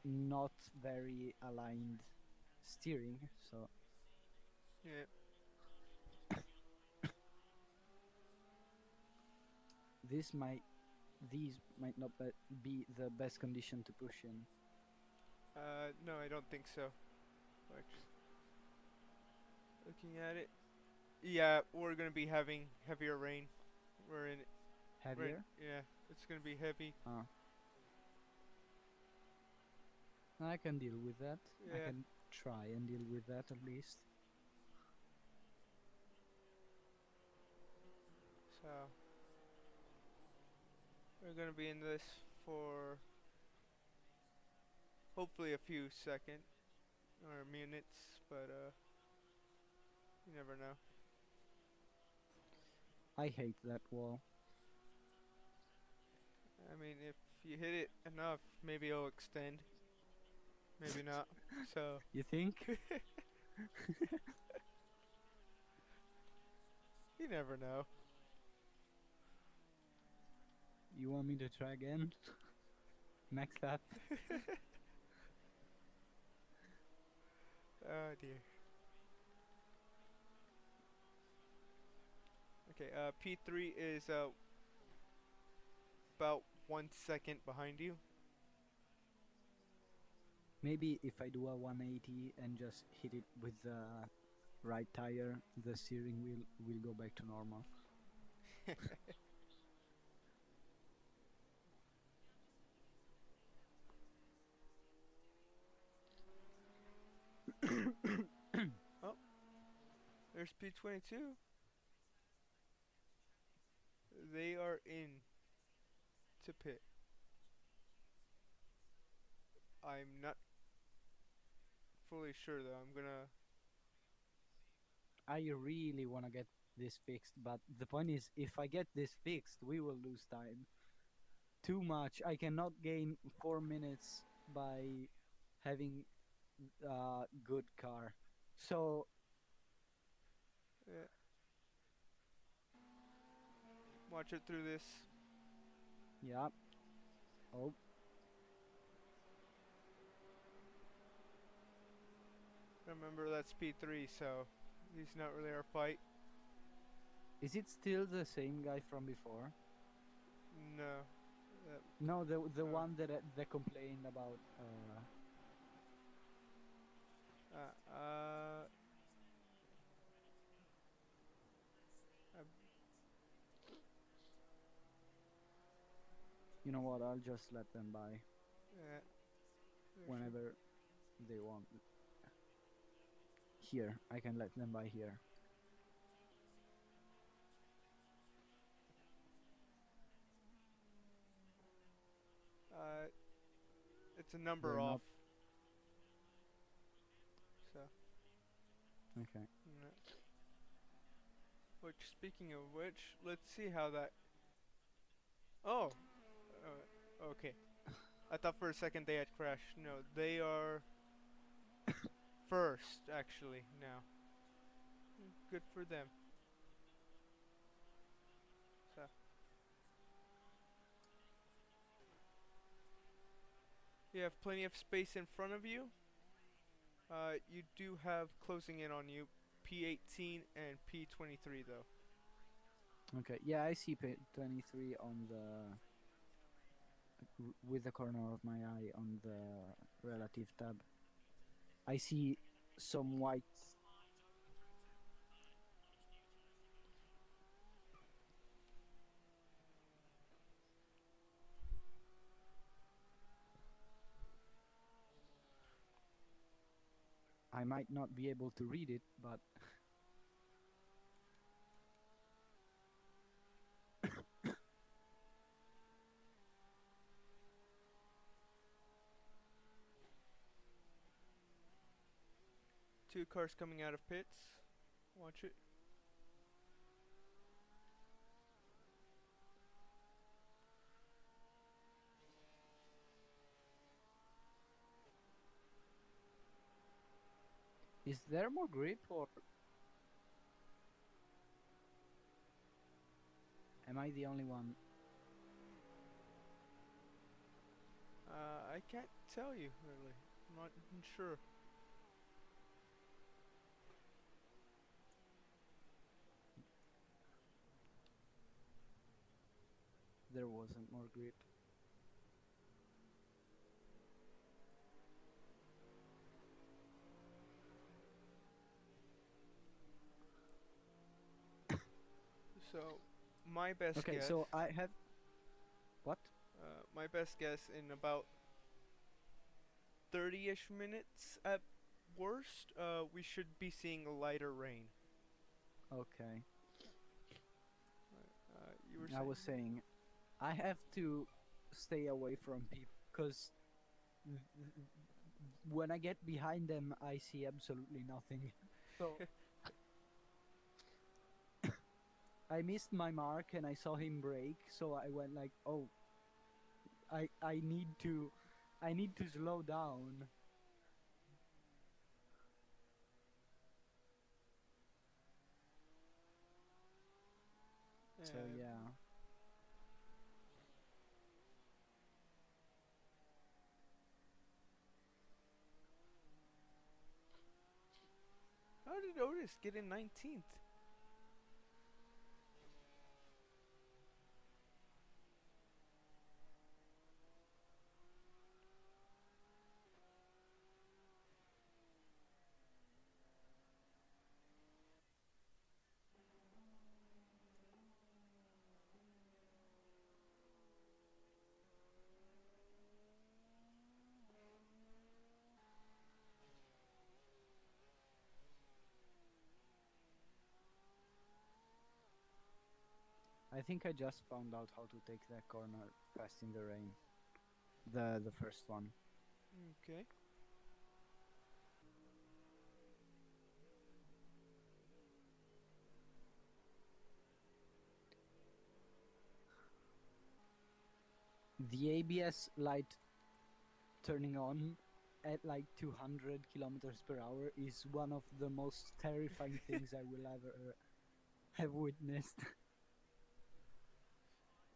not very aligned steering, so Yeah. this might these might not be the best condition to push in. No, I don't think so. Looking at it, yeah, we're gonna be having heavier rain. We're in. We're in. Heavier? Yeah, it's gonna be heavy. I can deal with that. I Yeah. can try and deal with that at least. So we're gonna be in this for hopefully a few seconds or minutes, but you never know. I hate that wall. I mean, if you hit it enough, maybe it'll extend. Maybe not. So You think? you never know. You want me to try again? Next lap? Oh dear. Okay, P3 is about 1 second behind you. Maybe if I do a 180 and just hit it with the right tire, the steering wheel will go back to normal. Oh, there's P22. They are in to pit. I'm not fully sure though. I'm gonna. I really want to get this fixed, but the point is, if I get this fixed, we will lose time. Too much. I cannot gain 4 minutes by having a good car. So, Yeah, watch it through this. yeah. Oh, Remember that's P3, so he's not really our fight. is it still the same guy from before? No. That, No, the uh, one that complained about. uh, uh, uh, You know what? I'll just let them by yeah, there should- whenever they want. Here, I can let them by here. uh, it's a number They're off. not So, okay. no. Which, speaking of which, let's see how that. Oh, okay. I thought for a second they had crashed. No, they are first actually now. Good for them. So, you have plenty of space in front of you. You do have closing in on you, P18 and P23 though. Okay. Yeah, I see 23 on the with the corner of my eye on the relative tab. I see some white. I might not be able to read it, but Two cars coming out of pits. Watch it. is there more grip or am I the only one? I can't tell you really. I'm not sure. There wasn't more grip. So, my best Okay, guess. so I have what? My best guess in about 30-ish minutes at worst, we should be seeing a lighter rain. Okay. You were I saying? was saying I have to stay away from people because when I get behind them, I see absolutely nothing. So I missed my mark and I saw him brake, so I went like, "Oh, I need to slow down." So Uh, yeah. how did Otis get in 19th? I think I just found out how to take that corner fast in the rain. The first one. Okay. The ABS light turning on at like 200 kilometers per hour is one of the most terrifying things I will ever have witnessed.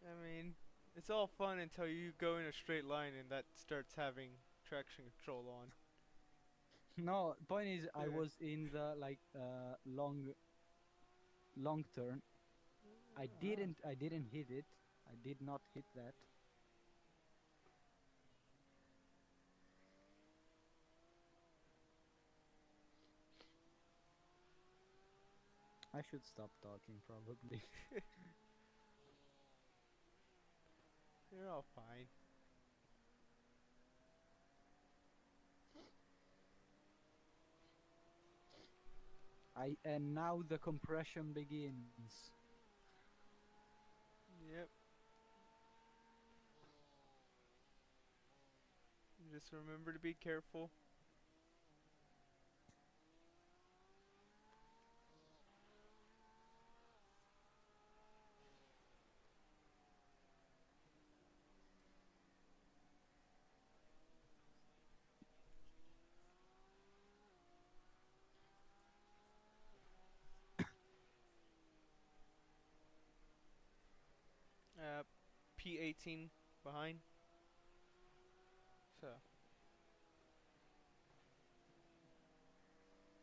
I mean, it's all fun until you go in a straight line and that starts having traction control on. No, point is I Yeah. was in the like long turn. I didn't hit it. I did not hit that. I should stop talking probably. You're all fine. And now the compression begins. Yep. Just remember to be careful. P18 behind. So,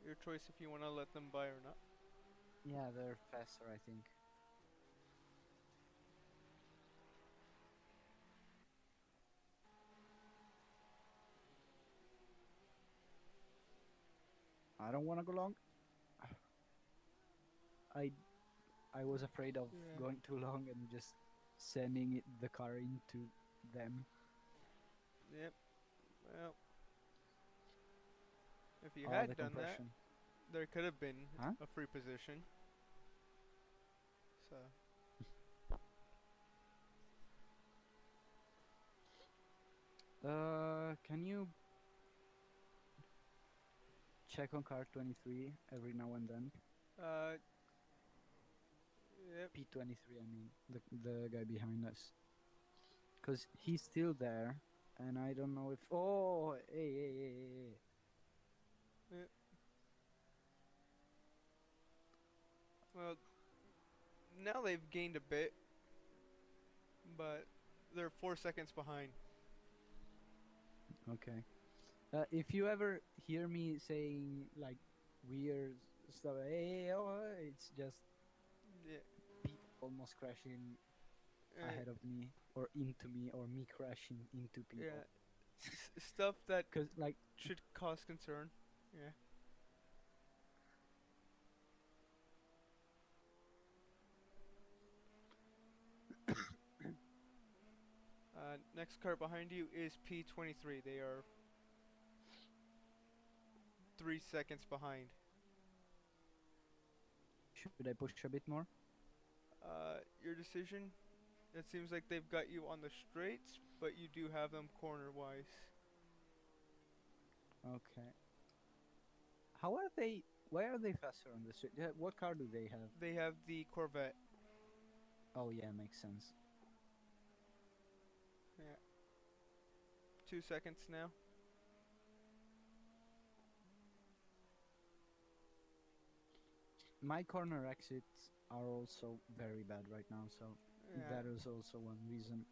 your choice if you want to let them by or not. Yeah, they're faster, I think. I don't want to go long. I I was afraid of Yeah. going too long and just sending the car into them. Yep. Well, if you The had done that, compression. there could have been Huh? a free position. So, Can you check on car 23 every now and then? uh, yep. P23, I mean, the guy behind us. Because he's still there, and I don't know if... Oh, hey. Yep. Well, now they've gained a bit, but they're 4 seconds behind. Okay. If you ever hear me saying, like, weird stuff, it's just Yeah. people almost crashing Uh, ahead of me, or into me, or me crashing into people. yeah. Stuff that Because, like, should cause concern. Yeah. Next car behind you is P23. They are 3 seconds behind. should I push a bit more? Your decision. It seems like they've got you on the straights, but you do have them corner-wise. Okay. How are they... Why are they faster on the street? What car do they have? They have the Corvette. Oh, yeah, makes sense. Yeah. 2 seconds now. My corner exits are also very bad right now, so Yeah. that is also one reason.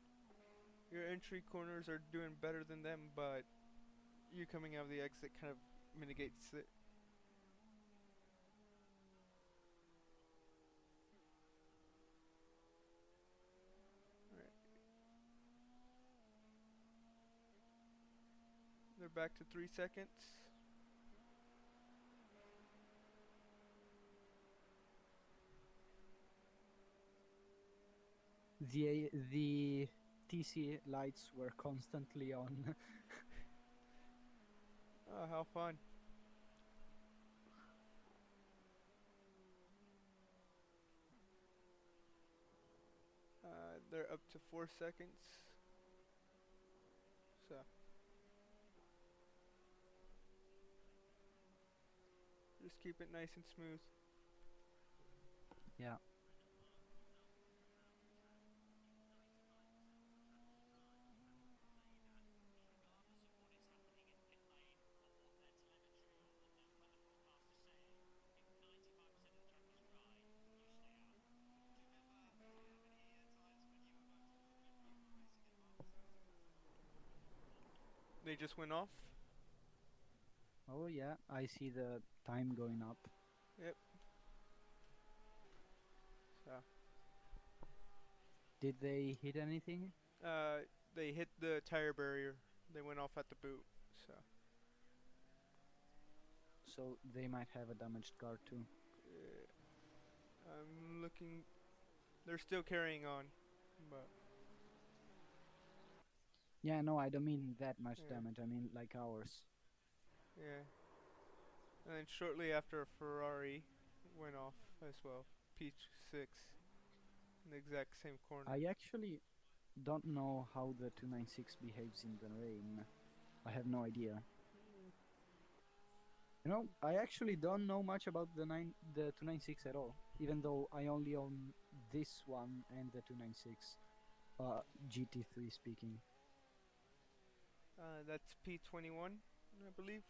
Your entry corners are doing better than them, but you coming out of the exit kind of mitigates it. Alright. They're back to 3 seconds. The TC lights were constantly on. Oh, how fun. They're up to 4 seconds. So just keep it nice and smooth. Yeah. They just went off. Oh yeah, I see the time going up. Yep. So Did they hit anything? they hit the tire barrier. They went off at the boot. So So they might have a damaged car too. I'm looking. They're still carrying on, but Yeah, no, I don't mean that much yeah, damage. I mean like ours. yeah. And then shortly after, a Ferrari went off as well. P6 in the exact same corner. I actually don't know how the 296 behaves in the rain. I have no idea. You know, I actually don't know much about the 296 at all, even though I only own this one and the 296. GT3 speaking. That's P21, I believe.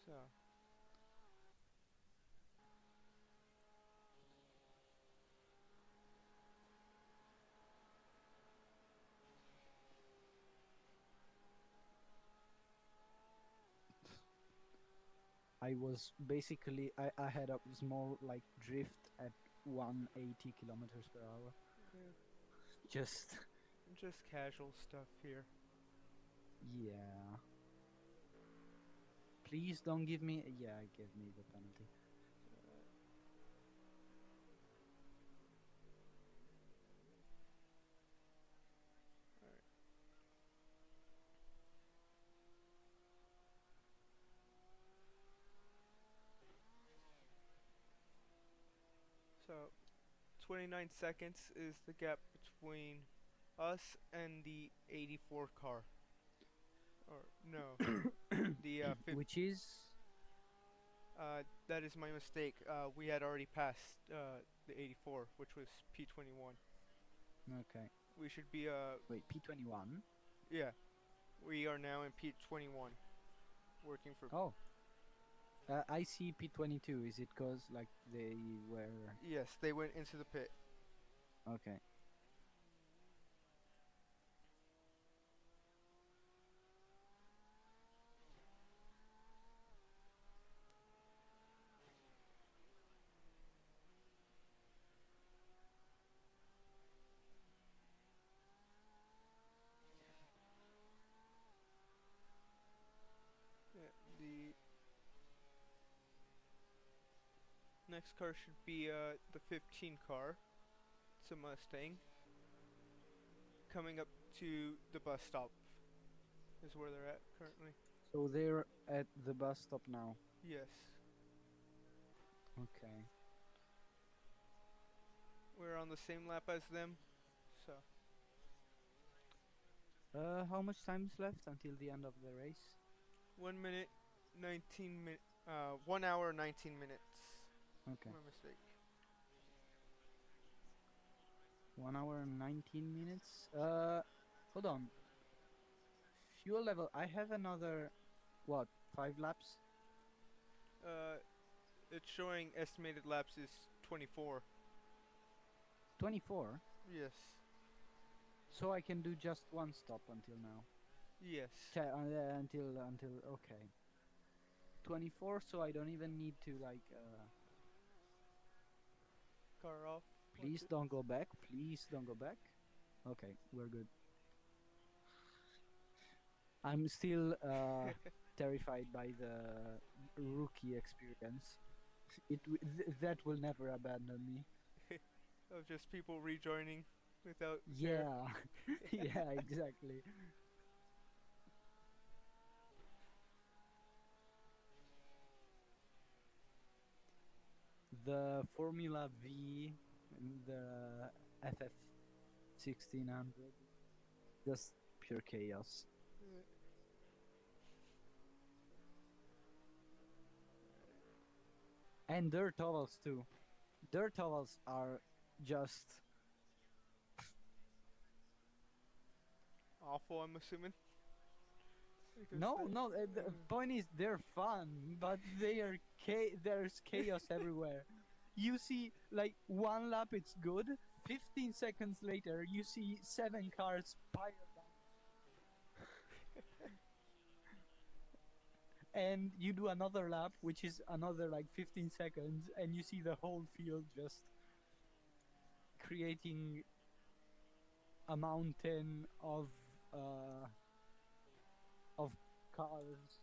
So I was basically I had a small like drift at 180 kilometers per hour. yeah, Just just casual stuff here. yeah. Please don't give me. Yeah, give me the penalty. Alright. So 29 seconds is the gap between us and the 84 car. Or no, the Which is that is my mistake. We had already passed the 84, which was P21. okay. We should be Wait, P21. yeah. We are now in P21, working for. Oh, I see P22. Is it cause like they were Yes, they went into the pit. okay? Yeah, the next car should be the 15 car. It's a Mustang. Coming up to the bus stop is where they're at currently. So they're at the bus stop now. Yes. Okay. We're on the same lap as them. So How much time is left until the end of the race? 1 minute, 19 minutes. 1 hour, 19 minutes. Okay. My mistake. 1 hour and 19 minutes. Hold on. Fuel level. I have another, what, 5 laps? It's showing estimated laps is 24. 24. Yes. So I can do just one stop until now. Yes. Until okay. 24. So I don't even need to like. Car off. Please don't go back. Please don't go back. Okay, we're good. I'm still terrified by the rookie experience. That will never abandon me. Of just people rejoining without. Yeah, yeah, exactly. The Formula V The FF 1600, just pure chaos. And dirt ovals too. Dirt ovals are just Awful, I'm assuming. Because no, the- no. The point is they're fun, but they are there's chaos everywhere. You see, like one lap it's good. 15 seconds later, you see 7 cars piled up, and you do another lap, which is another like 15 seconds, and you see the whole field just creating a mountain uh, of cars,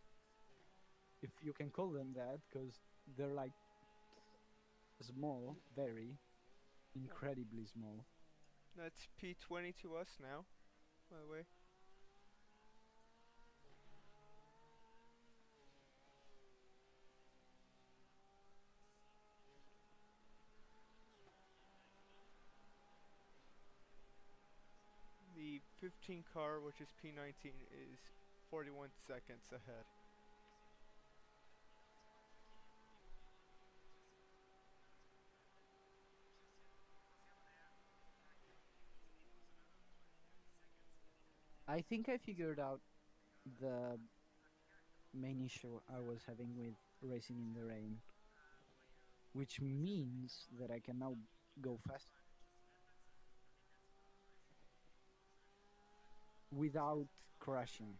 if you can call them that, because they're like small, very incredibly small. That's P20 to us now, by the way. The 15 car, which is P19, is 41 seconds ahead. I think I figured out the main issue I was having with racing in the rain, which means that I can now go fast without crashing.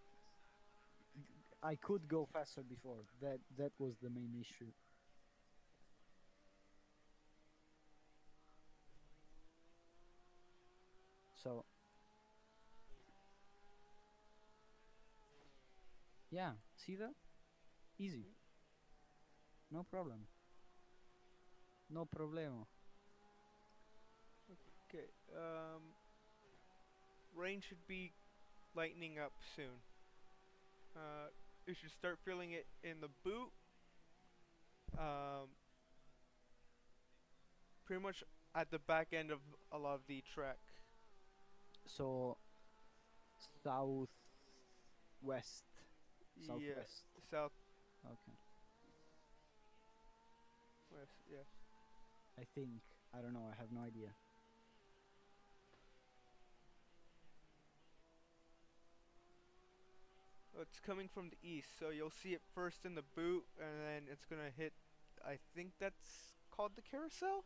I could go faster before. That was the main issue. So yeah, see that? Easy. No problem. No problemo. Okay, rain should be lightening up soon. You should start feeling it in the boot. Um, pretty much at the back end of a lot of the track. So southwest. Yeah, Southwest. southwest. Okay. Yeah. I think. I don't know. I have no idea. It's coming from the east, so you'll see it first in the boot, and then it's gonna hit. I think that's called the carousel.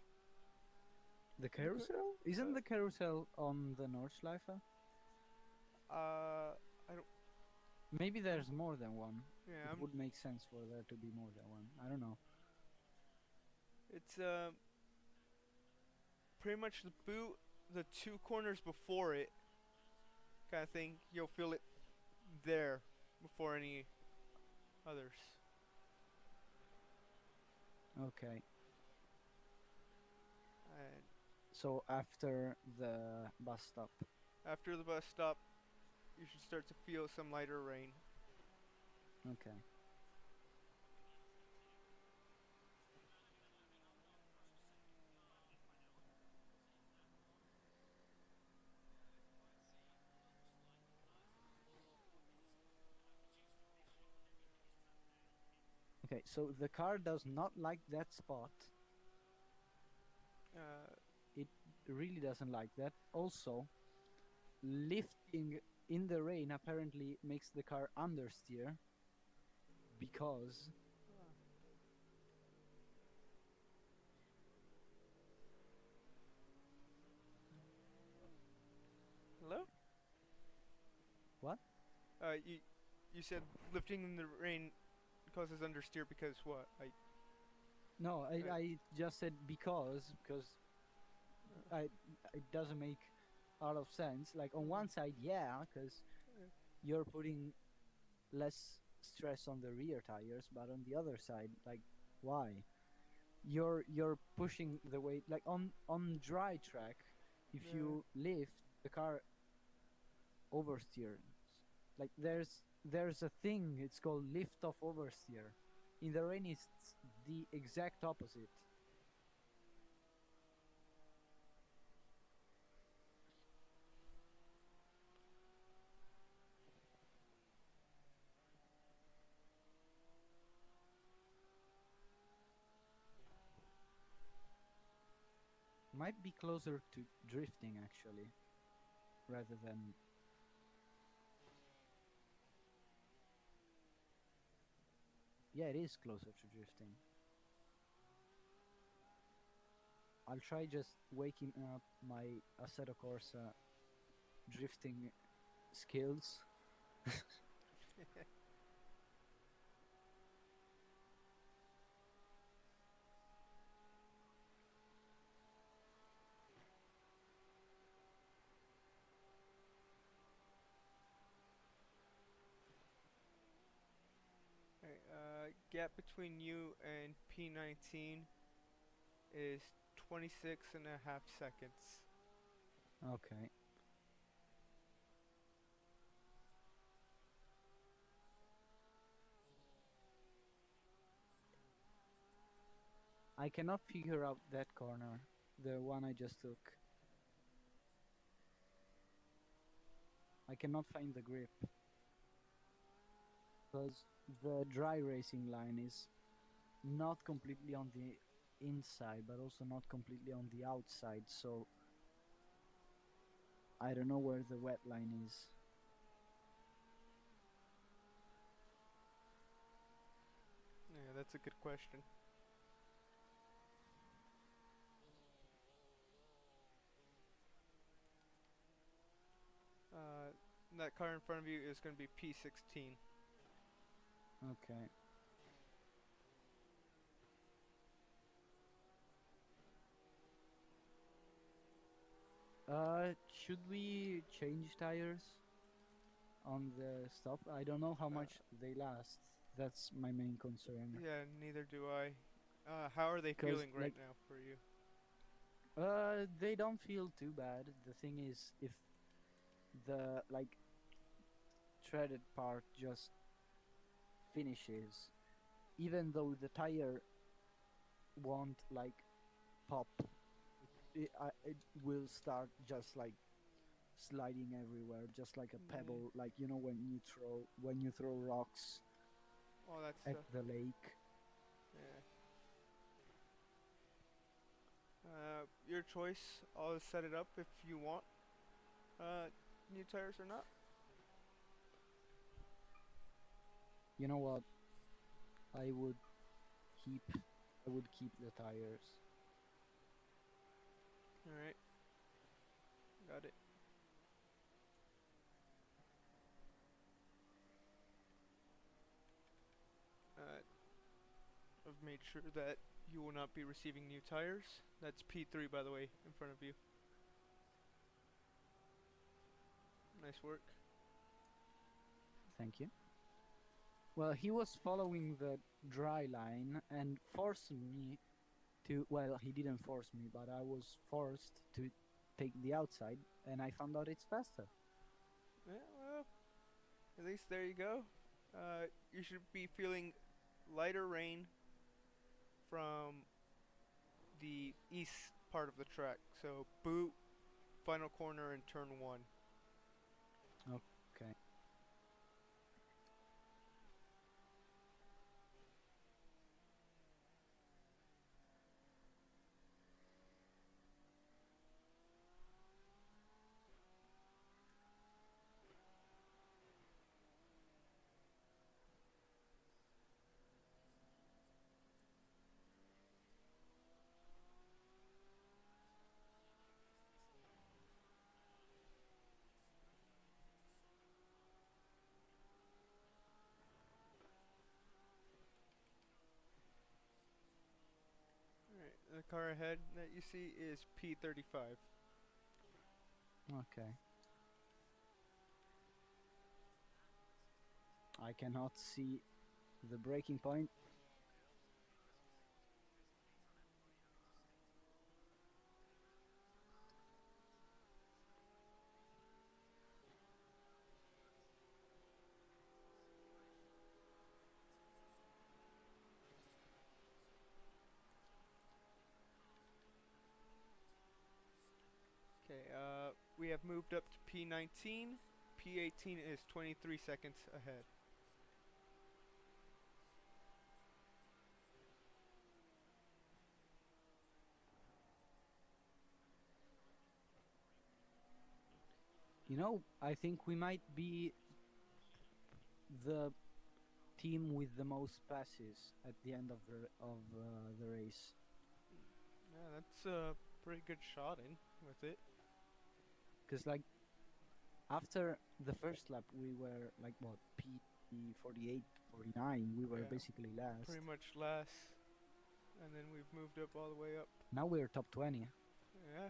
The carousel? Isn't uh, the carousel on the Nordschleife? I don't. Maybe there's more than one. Yeah, It would make sense for there to be more than one. I don't know. it's pretty much the boot, the two corners before it, kind of thing. You'll feel it there before any others. Okay. And So after the bus stop. after the bus stop, you should start to feel some lighter rain. Okay. Okay, so the car does not like that spot. Uh, It really doesn't like that. Also, lifting in the rain apparently makes the car understeer because hello? what? You said lifting in the rain causes understeer because what? No, Right. I just said because I it doesn't make a lot of sense. Like on one side, yeah, because you're putting less stress on the rear tires, but on the other side, like why? You're pushing the weight like on dry track. If Yeah. you lift, the car oversteers. Like there's a thing. It's called lift off oversteer. In the rain, it's the exact opposite. might be closer to drifting actually, rather than. Yeah, it is closer to drifting. I'll try just waking up my Assetto Corsa drifting skills. Alright, gap between you and P19 is 26.5 seconds. Okay. I cannot figure out that corner, the one I just took. I cannot find the grip. Because the dry racing line is not completely on the inside, but also not completely on the outside, so I don't know where the wet line is. Yeah, that's a good question. That car in front of you is going to be P16. Okay. Should we change tires on the stop? I don't know how much they last. That's my main concern. Yeah, neither do I. How are they 'Cause, feeling right like, now for you? they don't feel too bad. The thing is, if the like threaded part just finishes, even though the tire won't like pop, it will start just like sliding everywhere, just like a Yeah. pebble, like you know when you throw rocks All that at stuff. the lake. Yeah. Your choice. I'll set it up if you want. New tires or not. You know what? I would keep I would keep the tires. All right. Got it. I've made sure that you will not be receiving new tires. That's P3, by the way, in front of you. Nice work. Thank you. Well, he was following the dry line and forced me to. Well, he didn't force me, but I was forced to take the outside, and I found out it's faster. Yeah, well, at least there you go. You should be feeling lighter rain from the east part of the track. So boot, final corner, and turn one. Okay. Alright, the car ahead that you see is P35. Okay. I cannot see the breaking point. Okay, we have moved up to P19. P18 is 23 seconds ahead. You know, I think we might be the team with the most passes at the end of the race. Yeah, that's a pretty good shot in with it. Because like after the first lap, we were like what P 48, 49. We were Yeah, basically last. pretty much last. And then we've moved up all the way up. Now we're top 20. Yeah.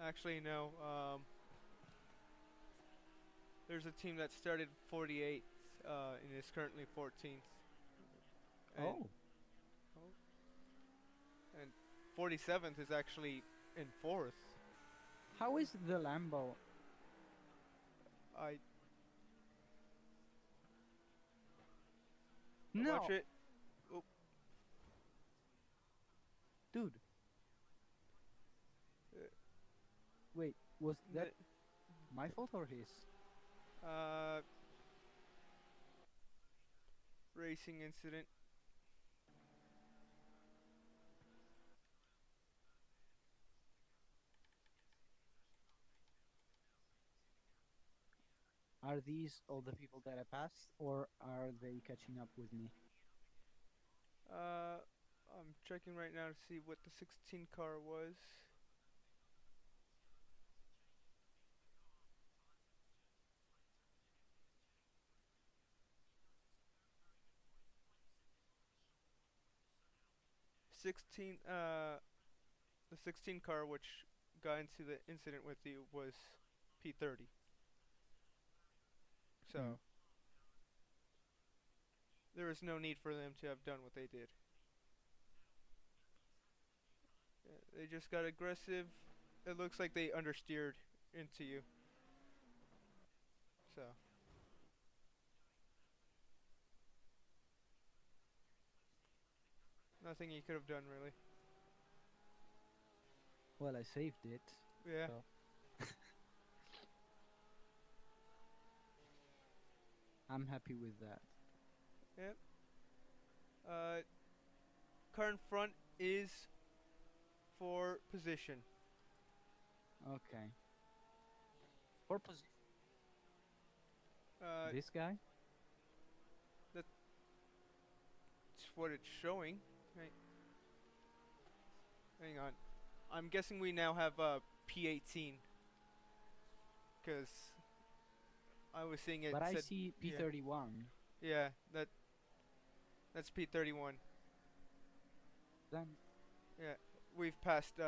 Actually, no. There's a team that started 48th and is currently 14th. And, Oh, oh, and 47th is actually in 4th. how is the Lambo? I No, watch it. Oh, dude. uh, Wait, was that the, my fault or his? uh, racing incident. Are these all the people that I passed, or are they catching up with me? I'm checking right now to see what the 16 car was. The 16 car which got into the incident with you was P30. Hmm. So there was no need for them to have done what they did. Yeah, they just got aggressive. It looks like they understeered into you. So nothing you could have done really. Well, I saved it, Yeah. so I'm happy with that. Yep. Car in front is for position. Okay. For position, Uh, this guy? that's what it's showing. Right. Hang on. I'm guessing we now have P18 because I was seeing it But I said see yeah, P31. yeah, that's P31. Then Yeah, we've passed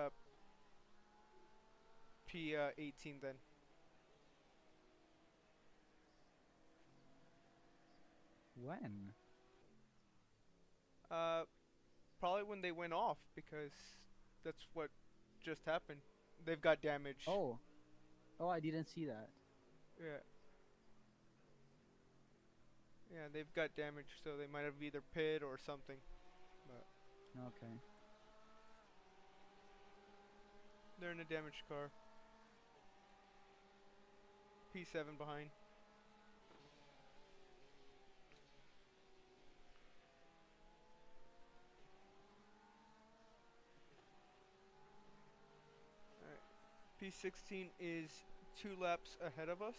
P18 then. when? Uh, Probably when they went off because that's what just happened. They've got damage. Oh, oh, I didn't see that. Yeah, yeah, they've got damage, so they might have either pit or something. But Okay. they're in a damaged car. P7 behind. Alright. P16 is 2 laps ahead of us.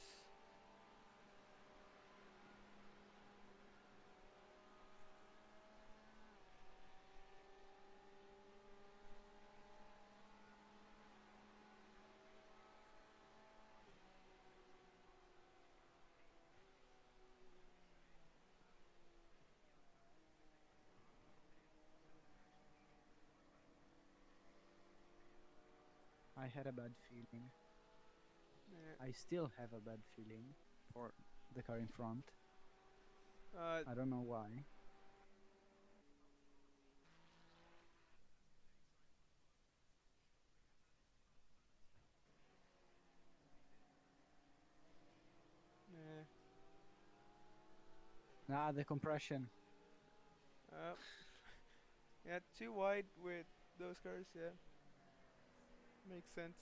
I had a bad feeling. Yeah. I still have a bad feeling for the car in front. Uh, I don't know why. yeah. Ah, the compression. Uh, yeah, too wide with those cars. Yeah, makes sense.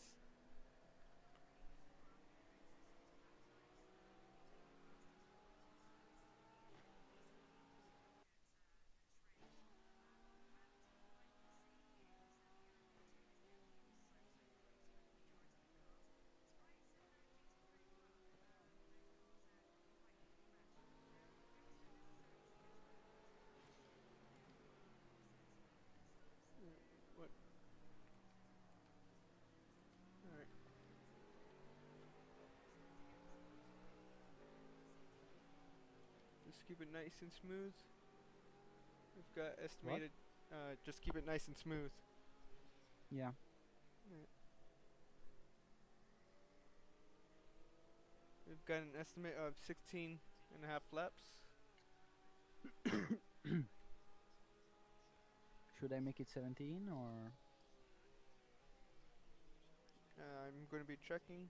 keep it nice and smooth. We've got What? estimated. Just keep it nice and smooth. Yeah. Yeah. We've got an estimate of 16 and a half laps. Should I make it 17 or? I'm going to be checking.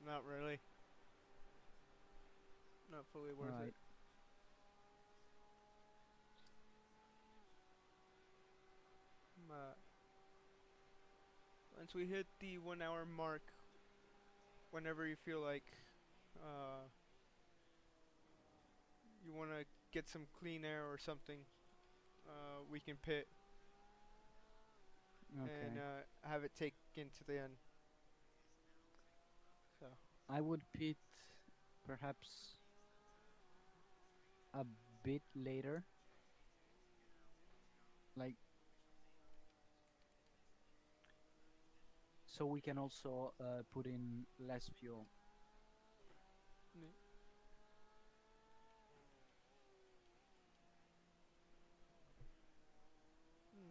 Not really. Not fully worth Alright. it. Uh, Once we hit the 1 hour mark, whenever you feel like you want to get some clean air or something, we can pit Okay. and have it taken to the end. So I would pit perhaps a bit later. Like, so we can also put in less fuel. mm,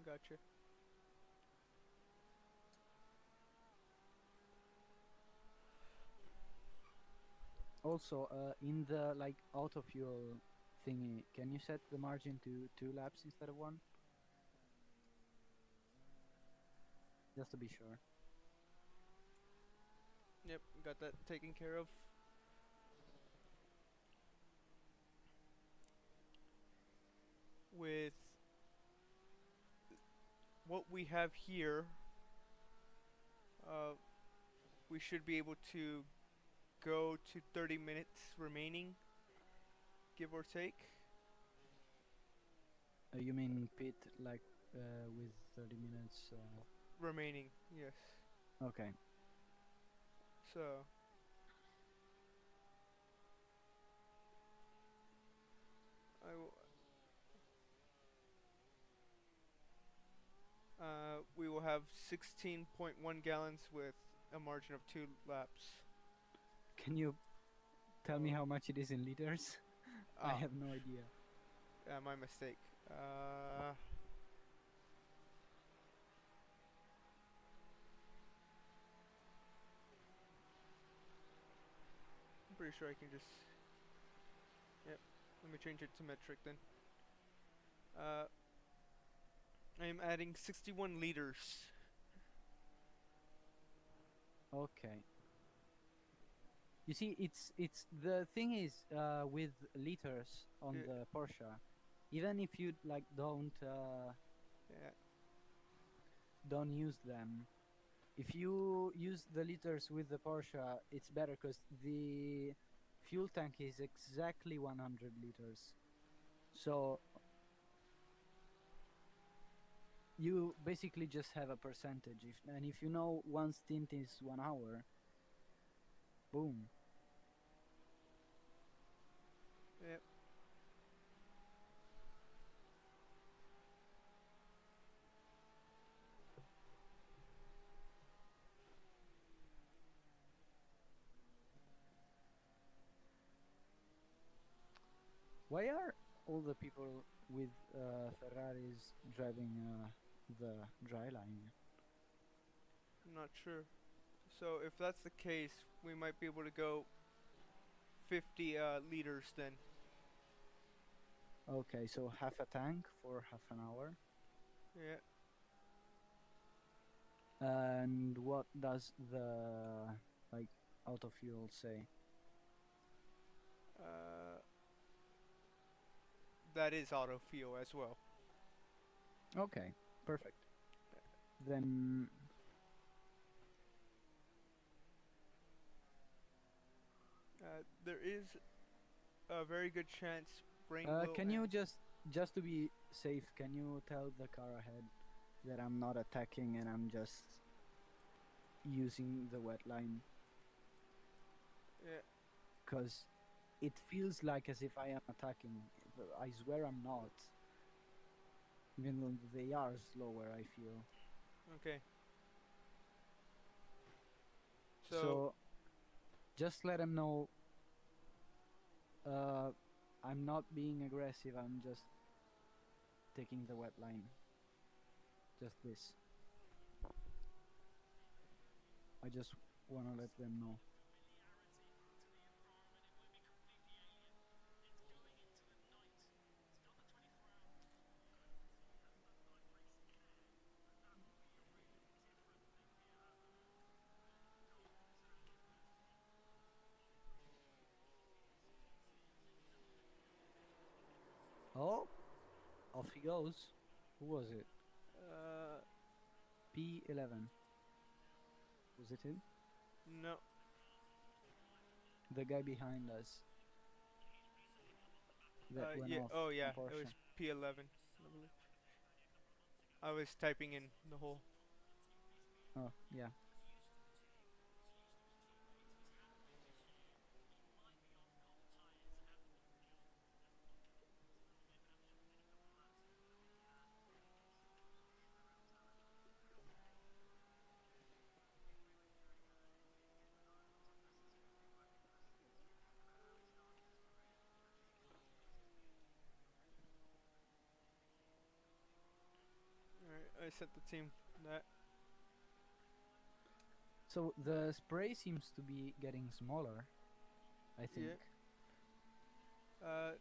gotcha. Also, in the like auto fuel thingy, can you set the margin to 2 laps instead of 1? Just to be sure. Yep, got that taken care of. With what we have here, uh, we should be able to go to 30 minutes remaining, give or take. You mean pit like with 30 minutes? Remaining, yes. Okay. So I w- we will have 16.1 gallons with a margin of 2 laps. Can you tell me how much it is in liters? I Ah, have no idea. my mistake. I'm pretty sure I can just. Yep. Let me change it to metric then. I am adding 61 liters. Okay. You see, it's the thing is with liters on Yeah. the Porsche, even if you like Yeah. don't use them, if you use the liters with the Porsche, it's better because the fuel tank is exactly 100 liters. So you basically just have a percentage. And if you know one stint is 1 hour, boom. Yep. Why are all the people with Ferraris driving the dry line? I'm not sure. So if that's the case, we might be able to go 50 liters then. Okay, so half a tank for half an hour. Yeah. And what does the like auto fuel say? Uh, that is auto fuel as well. Okay, perfect. Then There is a very good chance rain will. can you just to be safe, can you tell the car ahead that I'm not attacking and I'm just using the wet line? Yeah. Because it feels like as if I am attacking. I swear I'm not. even though they are slower, I feel. Okay. So So just let them know. Uh, I'm not being aggressive. I'm just taking the wet line. Just this. I just wanna let them know. Oh, off he goes. Who was it? uh P11. Was it him? no. The guy behind us that went Yeah. off Oh in yeah. It was Porsche. P11. I believe. I was typing in the whole. Oh, yeah. Alright. I sent the team that. So the spray seems to be getting smaller, I think. Yeah. Uh.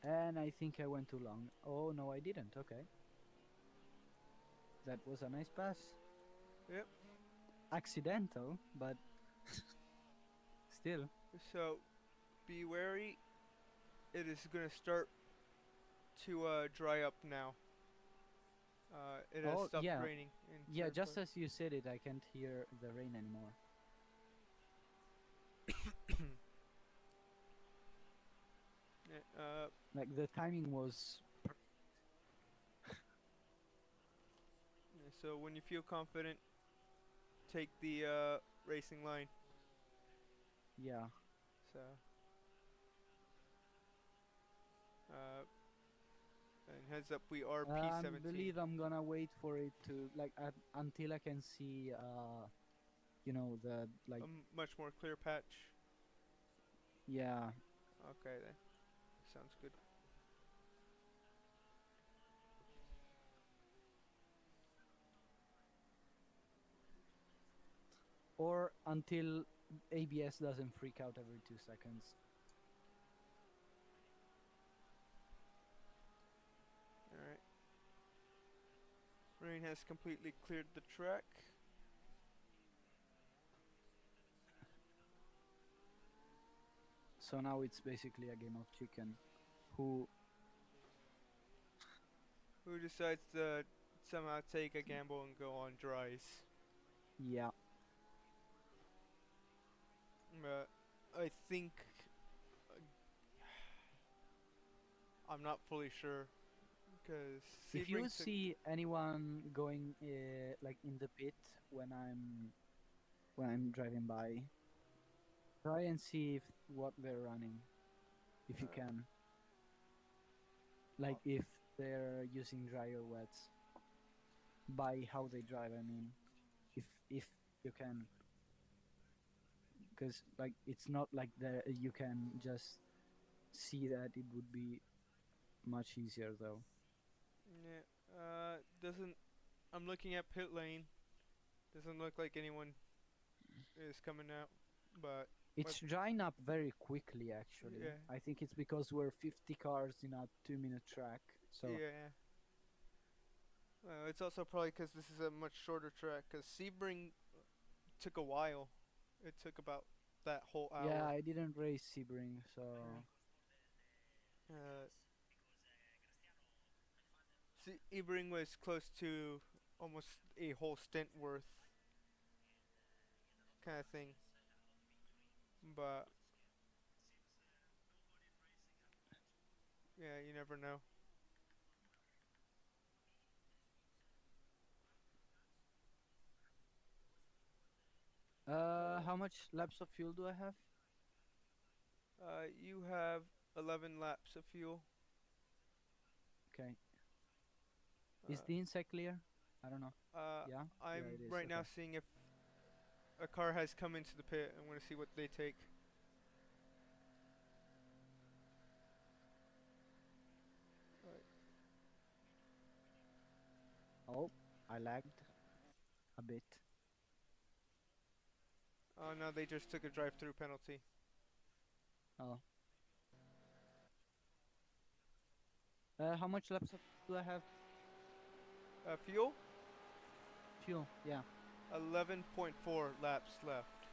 And I think I went too long. Oh, no, I didn't. Okay. That was a nice pass. Yep. Accidental, but still. So be wary. It is gonna start to dry up now. It has Oh, stopped yeah. raining in Yeah, certain just parts. as you said it, I can't hear the rain anymore. Yeah, Like the timing was. yeah, so when you feel confident, take the racing line. Yeah. So, uh, and heads up, we are I P17. believe I'm gonna wait for it to like until I can see the like Much more clear patch. yeah. Okay then, sounds good. Or until ABS doesn't freak out every 2 seconds. All right. Rain has completely cleared the track. So now it's basically a game of chicken. Who Who decides to somehow take a gamble and go on dries? yeah. I think I'm not fully sure because If you Sebring took. see anyone going like in the pit when I'm driving by, try and see if what they're running, if you Uh, can. Like if they're using dry or wets. By how they drive, I mean, if you can, because like it's not like you can just see that. It would be much easier though. yeah. Doesn't. I'm looking at pit lane. Doesn't look like anyone is coming out, but It's drying up very quickly, actually. yeah, I think it's because we're 50 cars in a 2-minute track. So yeah. It's also probably because this is a much shorter track. Because Sebring took a while. It took about that whole yeah, hour. I didn't race Sebring, so Uh, Sebring was close to almost a whole stint worth kind of thing, but yeah, you never know. how much laps of fuel do I have? You have 11 laps of fuel. Okay. Is the inside clear? I don't know. Yeah? I'm Yeah, it is. right now Okay. seeing if a car has come into the pit. I'm going to see what they take. Oh, I lagged a bit. Oh no, they just took a drive-through penalty. Oh. How much laps do I have? Fuel? Fuel. Yeah. 11.4 laps left.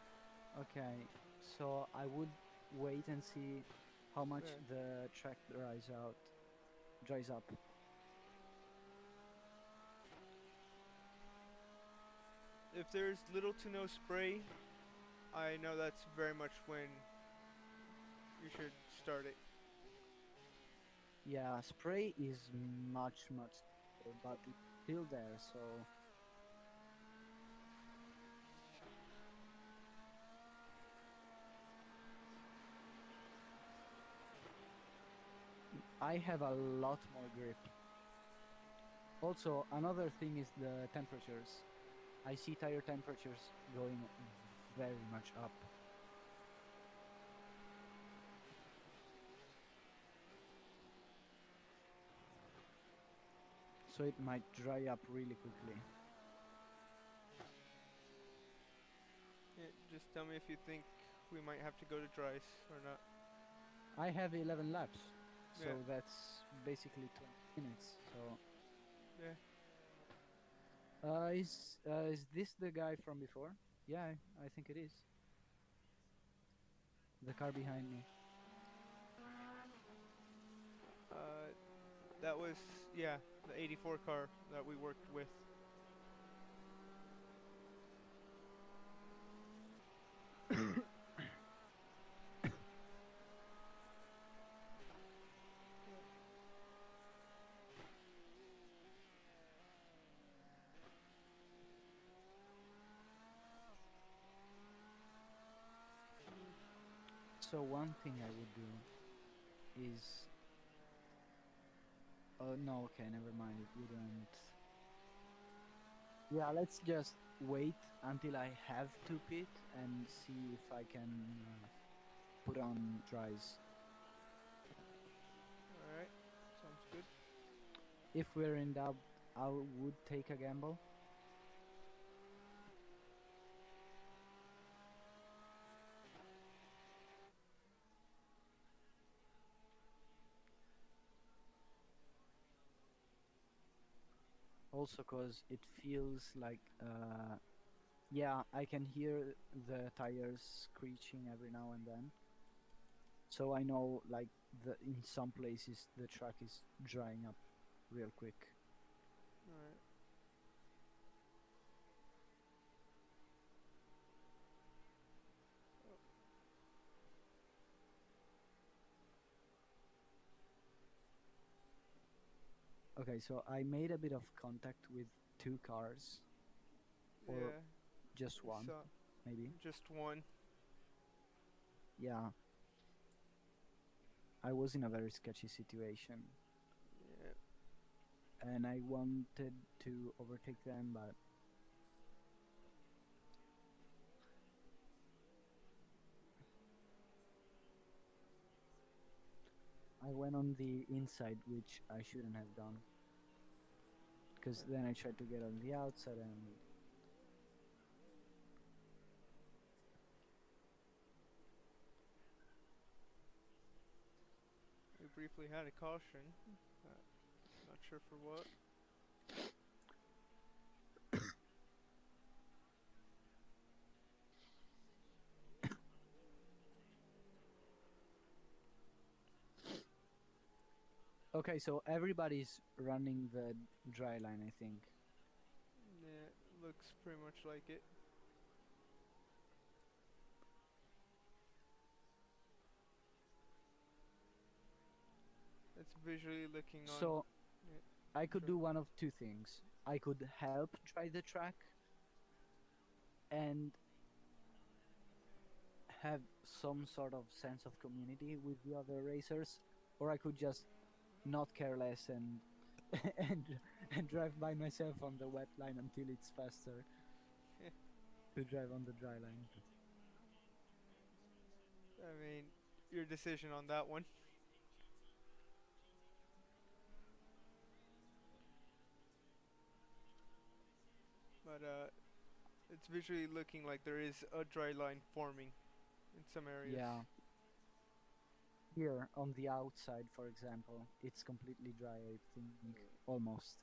Okay. So I would wait and see how much Yeah. the track dries up. If there's little to no spray, I know that's very much when you should start it. Yeah, spray is much but it's still there, so I have a lot more grip. Also, another thing is the temperatures. I see tire temperatures going very much up. So it might dry up really quickly. Yeah, just tell me if you think we might have to go to dries or not. I have 11 laps, so Yeah. that's basically 20 minutes. So, Yeah. is this the guy from before? Yeah, I think it is. The car behind me. That was, yeah, the 84 car that we worked with. So one thing I would do is, oh no, okay, never mind. It wouldn't. Yeah, let's just wait until I have to pit and see if I can put on dries. Alright, sounds good. If we're in doubt, I would take a gamble. Also, because it feels like, yeah, I can hear the tires screeching every now and then. So I know, like, in some places the track is drying up real quick. Alright. Okay, so I made a bit of contact with two cars, or Yeah. just one, So, maybe. just one. Yeah. I was in a very sketchy situation, Yeah. and I wanted to overtake them, but I went on the inside, which I shouldn't have done. Because then I tried to get on the outside and We briefly had a caution. Not sure for what. okay, so everybody's running the dry line, I think. Yeah, looks pretty much like it. It's visually looking on. So Yeah, I could sure. do one of two things. I could help dry the track and have some sort of sense of community with the other racers, or I could just not care less and and and drive by myself on the wet line until it's faster to drive on the dry line. I mean, your decision on that one. But it's visually looking like there is a dry line forming in some areas. Yeah. Here on the outside, for example, it's completely dry, I think, almost.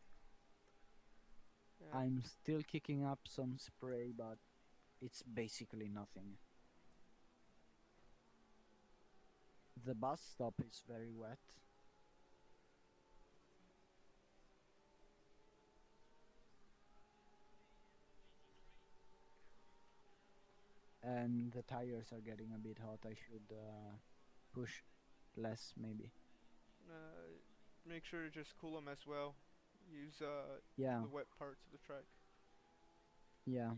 Yeah. I'm still kicking up some spray, but it's basically nothing. The bus stop is very wet. And the tires are getting a bit hot. I should push less, maybe. Make sure to just cool them as well. Use Yeah, the wet parts of the track. yeah.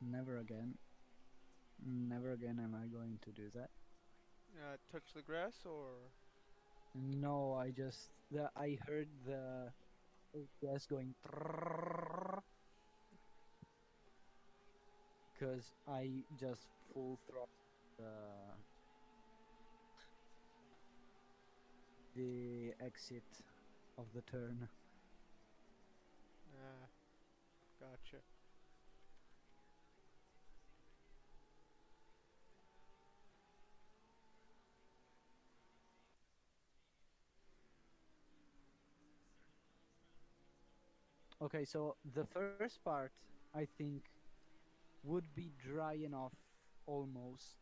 Never again. Never again am I going to do that. Touch the grass or No, I heard the gas going because I just full throttle the exit of the turn. gotcha. Okay, so the first part I think would be dry enough almost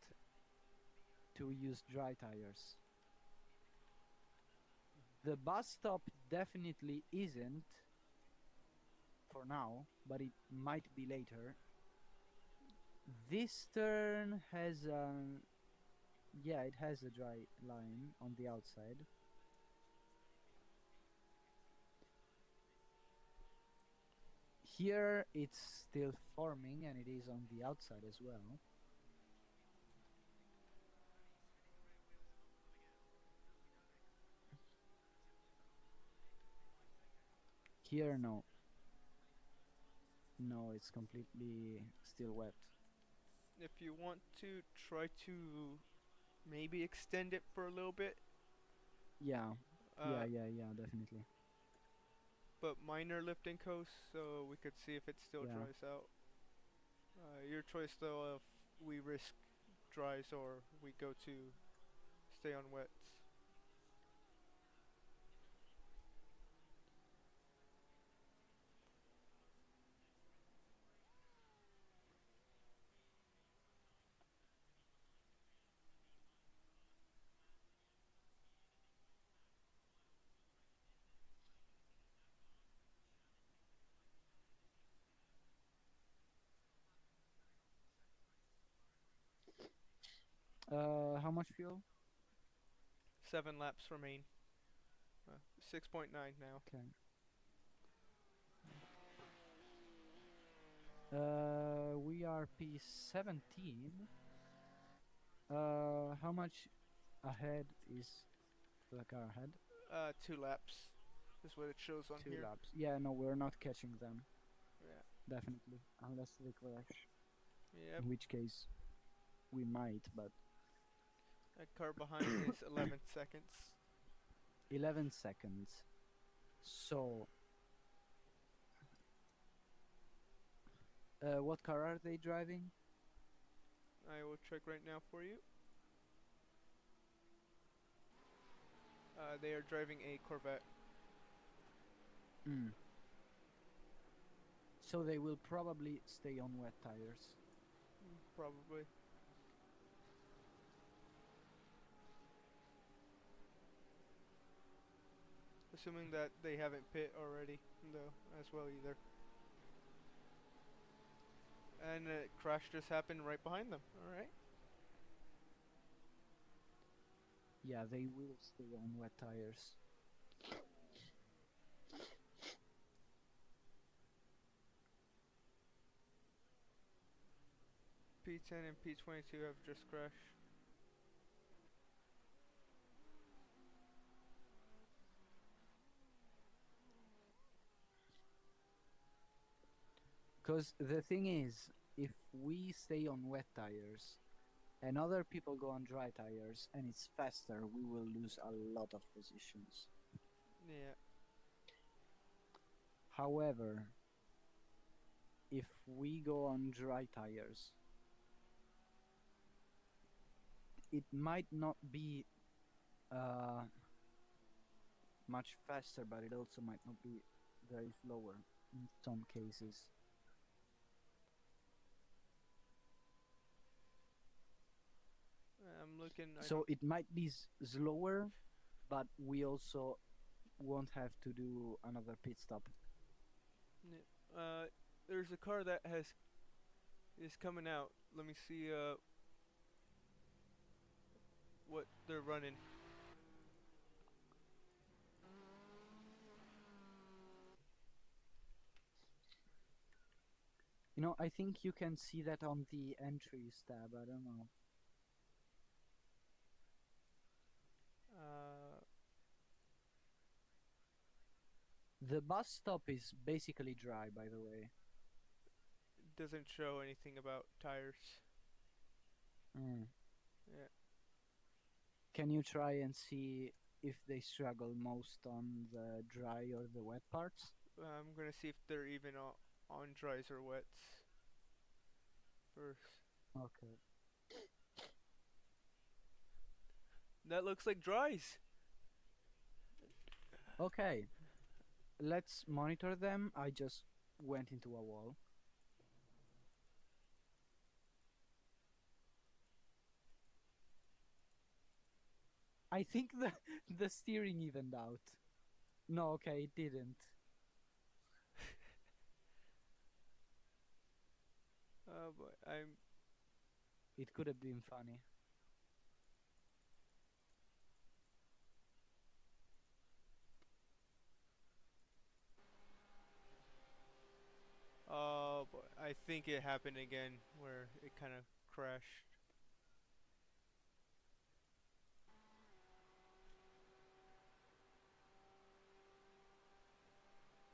to use dry tires. The bus stop definitely isn't for now, but it might be later. This turn has yeah, it has a dry line on the outside. Here it's still forming and it is on the outside as well. Here no. No, it's completely still wet. If you want to try to maybe extend it for a little bit, Yeah. uh, Yeah, definitely. but minor lifting coast, so we could see if it still Yeah. dries out. Your choice though if we risk dries or we go to stay on wets. How much fuel? 7 laps remain. 6.9 now. Okay. We are P17. How much ahead is the car ahead? 2 laps is what it shows on Two here. laps. Yeah, no, we're not catching them. Yeah. Definitely. Unless they crash. Yep. In which case, we might, but That car behind is 11 seconds. 11 seconds. So, what car are they driving? I will check right now for you. They are driving a Corvette. Mm. So they will probably stay on wet tires. Probably. Assuming that they haven't pit already, though, as well either. And a crash just happened right behind them. All right. Yeah, they will stay on wet tires. P10 and P22 have just crashed. Because the thing is, if we stay on wet tires and other people go on dry tires and it's faster, we will lose a lot of positions. Yeah. However, if we go on dry tires, it might not be uh, much faster, but it also might not be very slower in some cases. I'm looking. So it might be slower, but we also won't have to do another pit stop. There's a car that is coming out. Let me see what they're running. You know, I think you can see that on the entries tab. I don't know. Uh, The bus stop is basically dry, by the way. doesn't show anything about tires. Mm. Yeah. Can you try and see if they struggle most on the dry or the wet parts? I'm gonna see if they're even on dries or wets first. Okay. That looks like dries. Okay. Let's monitor them. I just went into a wall. I think the steering evened out. No, okay, it didn't. But I'm. It could have been funny. But I think it happened again where it kind of crashed.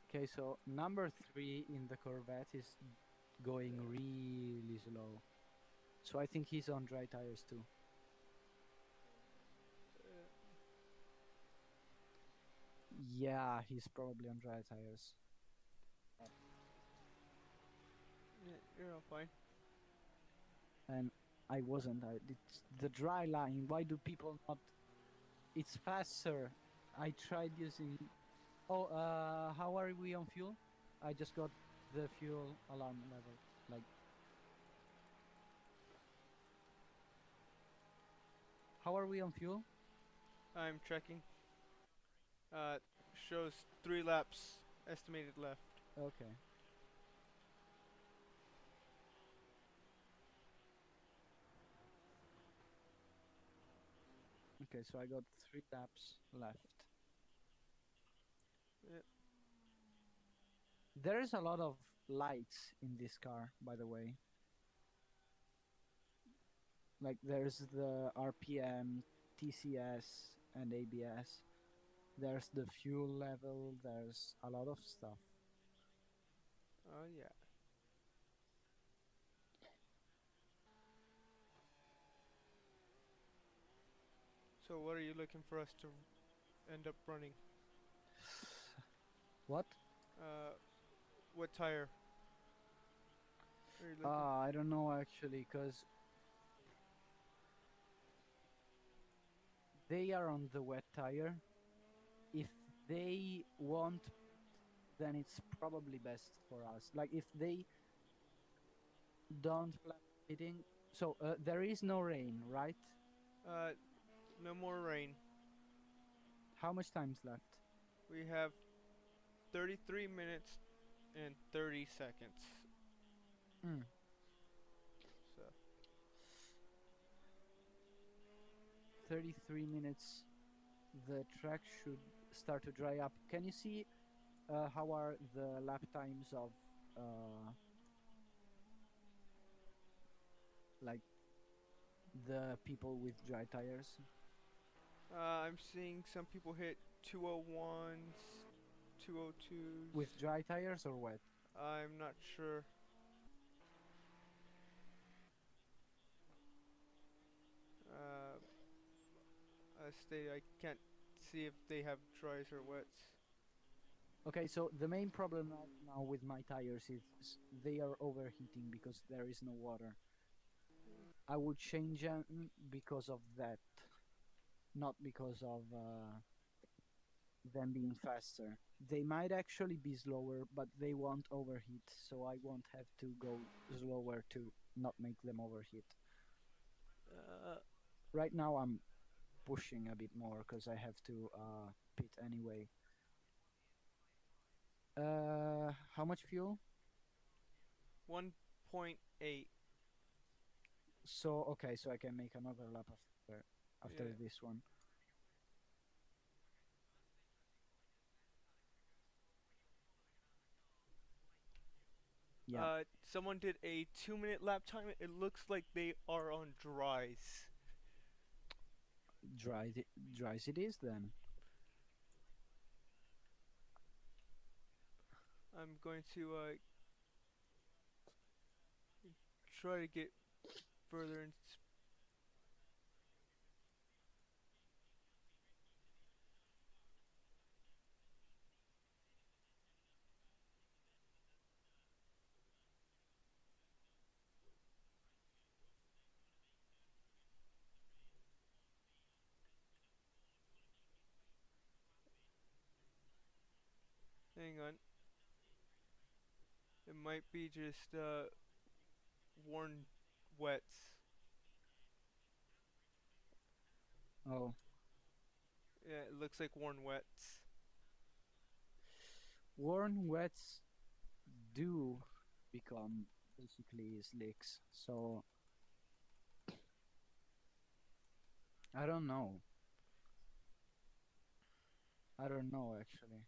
Okay, so number 3 in the Corvette is going really slow. So I think he's on dry tires too. Yeah, he's probably on dry tires. Yeah, you're all fine. And I wasn't. It's the dry line. Why do people not? It's faster. I tried using. Oh, how are we on fuel? I just got the fuel alarm level. Like, how are we on fuel? I'm checking. Uh, Shows 3 laps estimated left. Okay. Okay, so I got 3 laps left. Yeah. There is a lot of lights in this car, by the way. Like there's the RPM, TCS, and ABS. There's the fuel level. There's a lot of stuff. Oh yeah. So what are you looking for us to end up running? What? Uh, what tire are you looking? I don't know actually, because they are on the wet tire. If they want then it's probably best for us. Like if they don't plan hitting, so there is no rain, right? Uh, no more rain. How much time's left? We have 33 minutes and 30 seconds. Mm. So 33 minutes. The track should start to dry up. Can you see how are the lap times of uh, like the people with dry tires? I'm seeing some people hit 201s, 202s. With dry tires or wet? I'm not sure. Uh, I can't see if they have dries or wets. Okay, so the main problem right now with my tires is they are overheating because there is no water. I would change them because of that, not because of them being faster. They might actually be slower, but they won't overheat, so I won't have to go slower to not make them overheat. Uh, Right now I'm pushing a bit more because I have to pit anyway. How much fuel? 1.8. So okay, so I can make another lap after Yeah. this one. Yeah, Someone did a 2-minute lap time. It looks like they are on dries. dries it is then. I'm going to try to get further in. Hang on. It might be just worn wets. Oh, Yeah, it looks like worn wets. worn wets do become basically slicks. So I don't know. I don't know actually,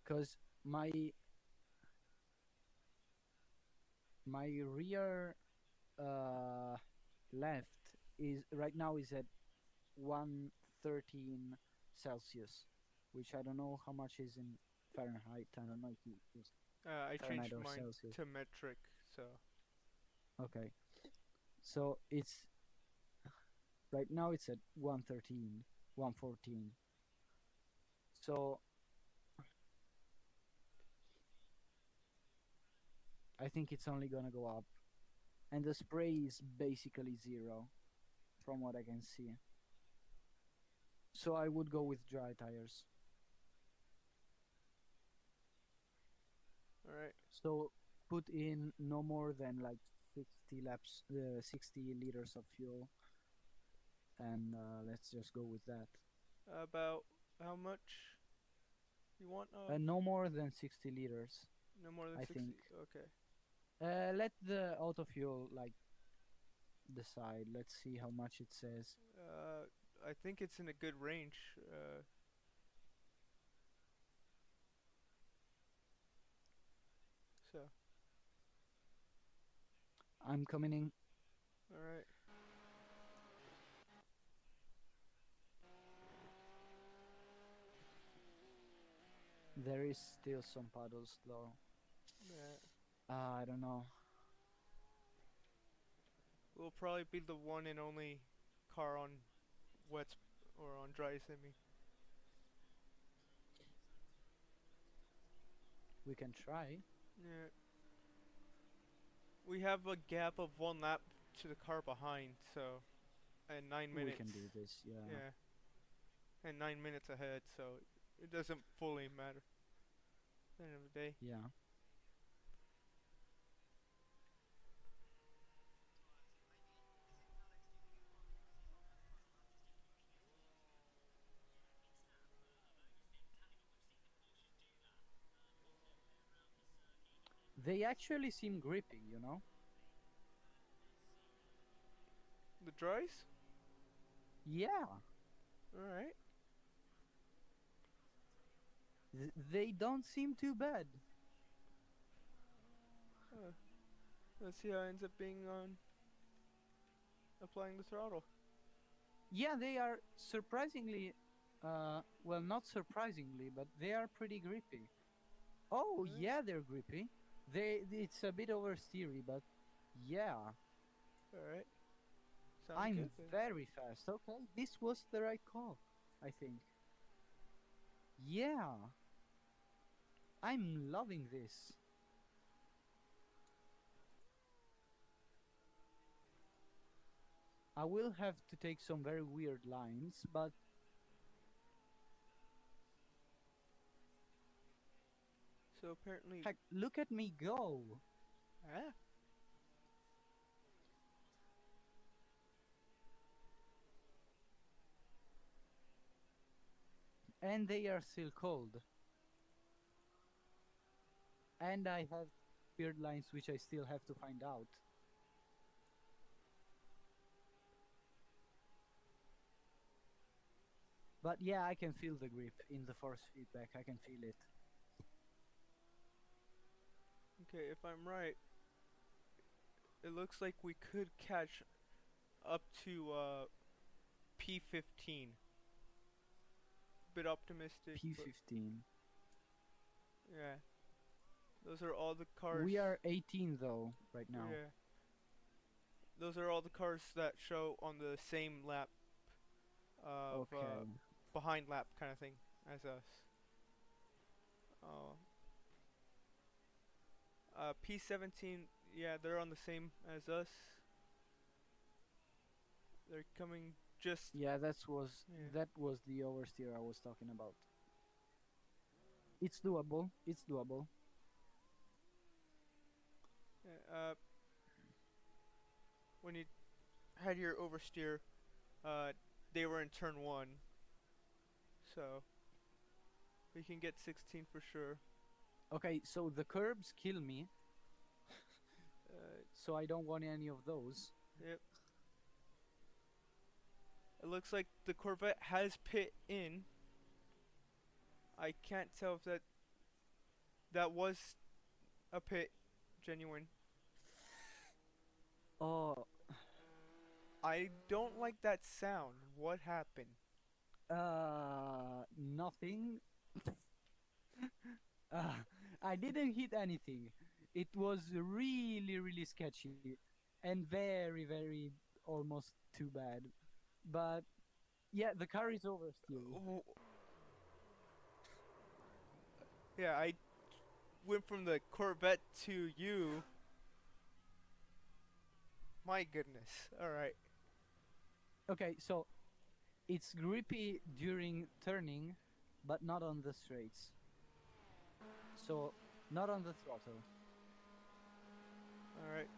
because my my rear uh, left is right now is at 113 Celsius, which I don't know how much is in Fahrenheit. I don't know if you use I Fahrenheit changed or mine Celsius. to metric, so Okay, so it's right now it's at 113, 114. So I think it's only gonna go up, and the spray is basically zero from what I can see. So I would go with dry tires. alright. So put in no more than like 60 laps, 60 liters of fuel, and let's just go with that. About how much you want of? No more than 60 liters, No more than I 60? think. Okay. Let the auto fuel like decide. Let's see how much it says. I think it's in a good range. So, I'm coming in. alright. There is still some puddles though. Yeah. I don't know. We'll probably be the one and only car on wets or on dry semi. We can try. Yeah. We have a gap of 1 lap to the car behind, so. And 9 We minutes. can do this. Yeah. Yeah. and 9 minutes ahead, so it doesn't fully matter at the end of the day. Yeah. They actually seem grippy, you know? The dries? Yeah. Alright. They don't seem too bad. Let's see how it ends up being on applying the throttle. Yeah, they are surprisingly, well, not surprisingly, but they are pretty grippy. Oh, Alright. yeah, they're grippy. It's a bit oversteery, but yeah, Alright. Sounds I'm good then. very fast. Okay, this was the right call, I think. Yeah, I'm loving this. I will have to take some very weird lines, but So apparently, heck, look at me go. ah, And they are still cold. And I have weird lines which I still have to find out. But yeah, I can feel the grip in the force feedback. I can feel it. okay, if I'm right, it looks like we could catch up to P15. Bit optimistic, but P15. yeah. Those are all the cars. We are 18 though right now. Yeah. Those are all the cars that show on the same lap of Okay. behind lap kind of thing as us. P17, yeah, they're on the same as us. They're coming just Yeah, that yeah. was the oversteer I was talking about. It's doable. It's doable. When you had your oversteer, uh, they were in turn 1. So we can get 16 for sure. Okay, so the curbs kill me, Uh, so I don't want any of those. yep. It looks like the Corvette has pit in. I can't tell if that was a pit genuine. Oh, I don't like that sound. What happened? nothing. Uh, I didn't hit anything. It was really, really sketchy and very, very almost too bad. But yeah, the car is oversteering. Oh, yeah, I went from the Corvette to you. My goodness. Alright. Okay, so it's grippy during turning, but not on the straights. So not on the throttle. Alright.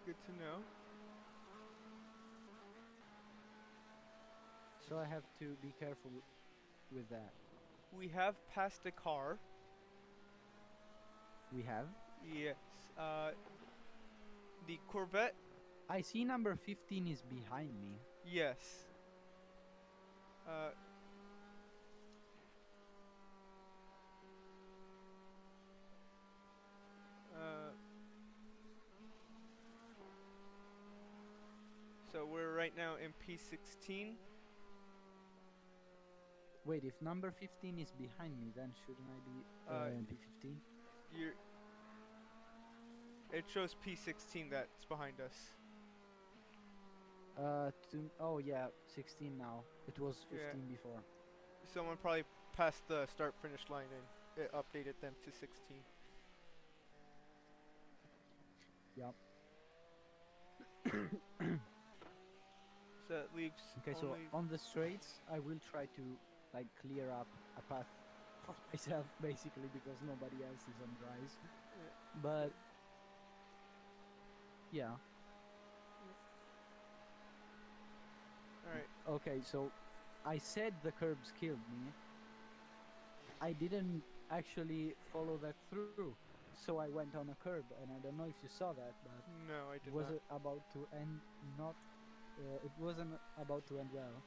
Good to know. So I have to be careful with that. We have passed a car. We have. Yes. The Corvette. I see number 15 is behind me. Yes. Uh, uh, so we're right now in P16. Wait, if number 15 is behind me, then shouldn't I be in P15? You're. It shows P16 that's behind us. Oh yeah, 16 now. It was 15 Yeah. before. Someone probably passed the start finish line and it updated them to 16. Yep. So it leaves Okay, so only. on the straights, I will try to like clear up a path for myself, basically, because nobody else is on dries. But yeah, Alright. okay. So I said the curbs killed me. I didn't actually follow that through, so I went on a curb, and I don't know if you saw that, but No, I it did was not. about to end not. It wasn't about to end well.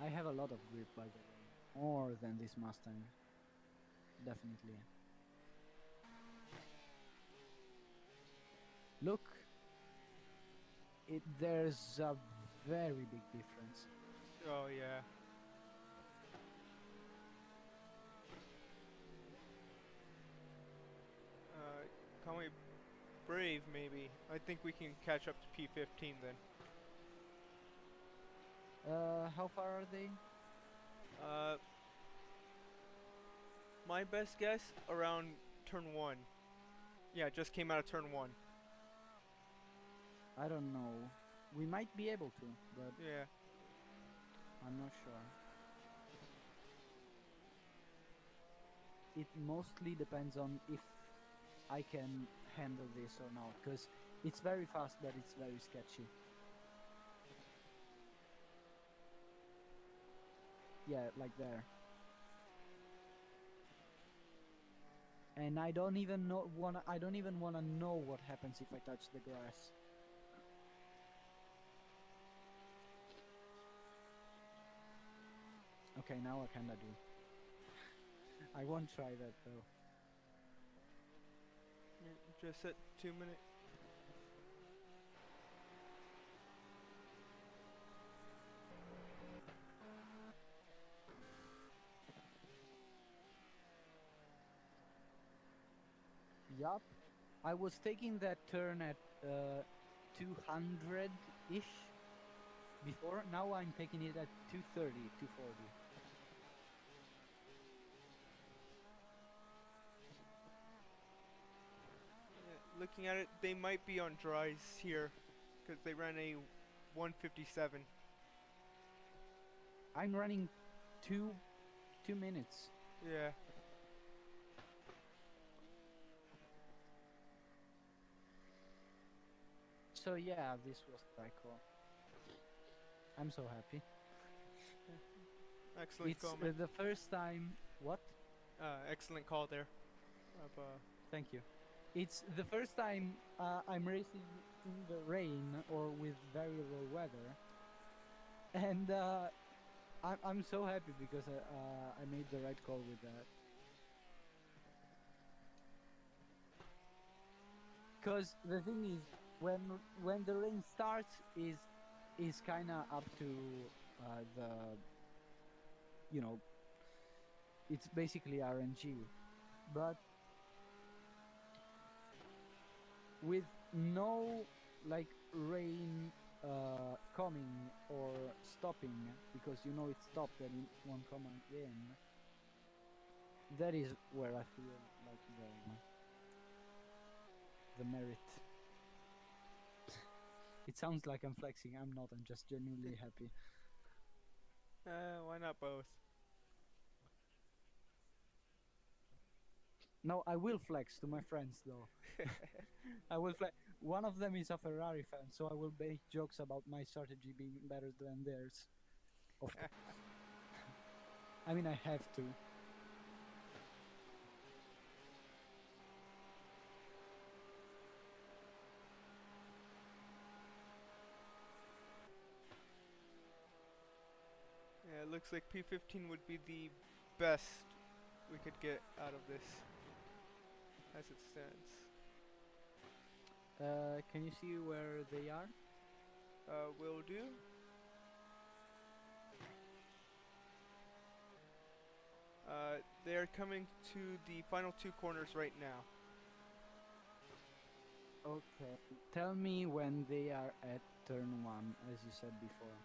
I have a lot of grip, by the way, more than this Mustang, definitely. Look, there's a very big difference. Oh yeah. Call me brave, maybe. I think we can catch up to P15 then. How far are they? Uh, my best guess around turn 1. Yeah, just came out of turn 1. I don't know. We might be able to, but Yeah. I'm not sure. It mostly depends on if I can handle this or not, because it's very fast, but it's very sketchy. Yeah, like there. And I don't even wanna know what happens if I touch the grass. Okay, now I kinda do. I won't try that though. Just at 2 minutes. Yup. I was taking that turn at 200-ish before. Now I'm taking it at 230, 240. Looking at it, they might be on dries here, because they ran a 157. I'm running 2 minutes. Yeah. So yeah, this was Trico. I'm so happy. Excellent It's comment. the first time. What? Excellent call there. Of, Thank you. It's the first time I'm racing in the rain or with very low weather, and I'm so happy because I made the right call with that. Because the thing is, when the rain starts, is kind of up to the, you know, it's basically RNG, but with no like rain coming or stopping, because you know it stopped and it won't come again. That is where I feel like the merit. It sounds like I'm flexing. I'm not. I'm just genuinely happy. why not both? No, I will flex to my friends though. I will flex. One of them is a Ferrari fan, so I will make jokes about my strategy being better than theirs. Of I mean, I have to. Yeah, it looks like P15 would be the best we could get out of this, as it stands. Can you see where they are? Will do. They're coming to the final 2 corners right now. Okay. Tell me when they are at turn 1, as you said before,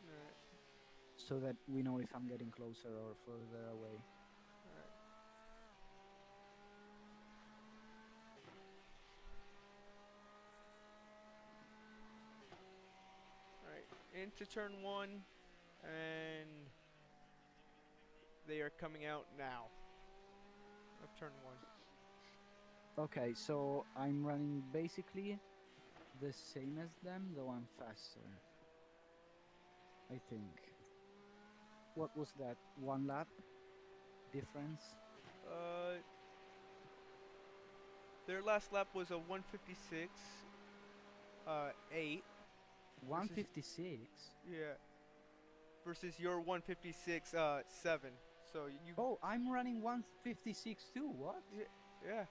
Alright, so that we know if I'm getting closer or further away. alright. Alright, into turn 1, and they are coming out now of turn 1. Okay, so I'm running basically the same as them, though I'm faster. I think. What was that? 1 lap difference? Uh, their last lap was a 156, 8 versus 156? yeah versus your 156, 7. So you Oh, I'm running 156 too. What? yeah.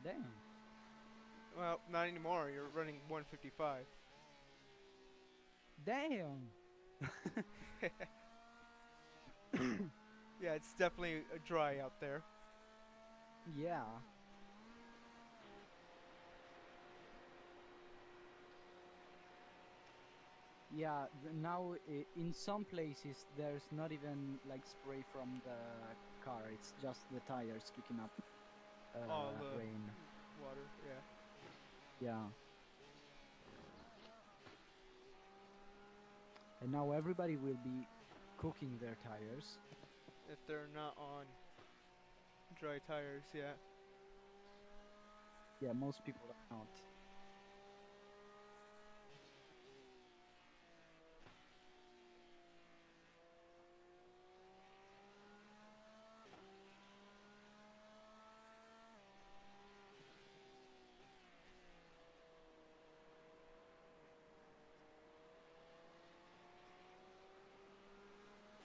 Damn. Well, not anymore. You're running 155. Damn. Yeah, it's definitely dry out there. Yeah. Yeah, now in some places there's not even like spray from the car, it's just the tires kicking up All the rain. water. Yeah. Yeah. And now everybody will be cooking their tires. If they're not on dry tires, yeah. Yeah, most people are not.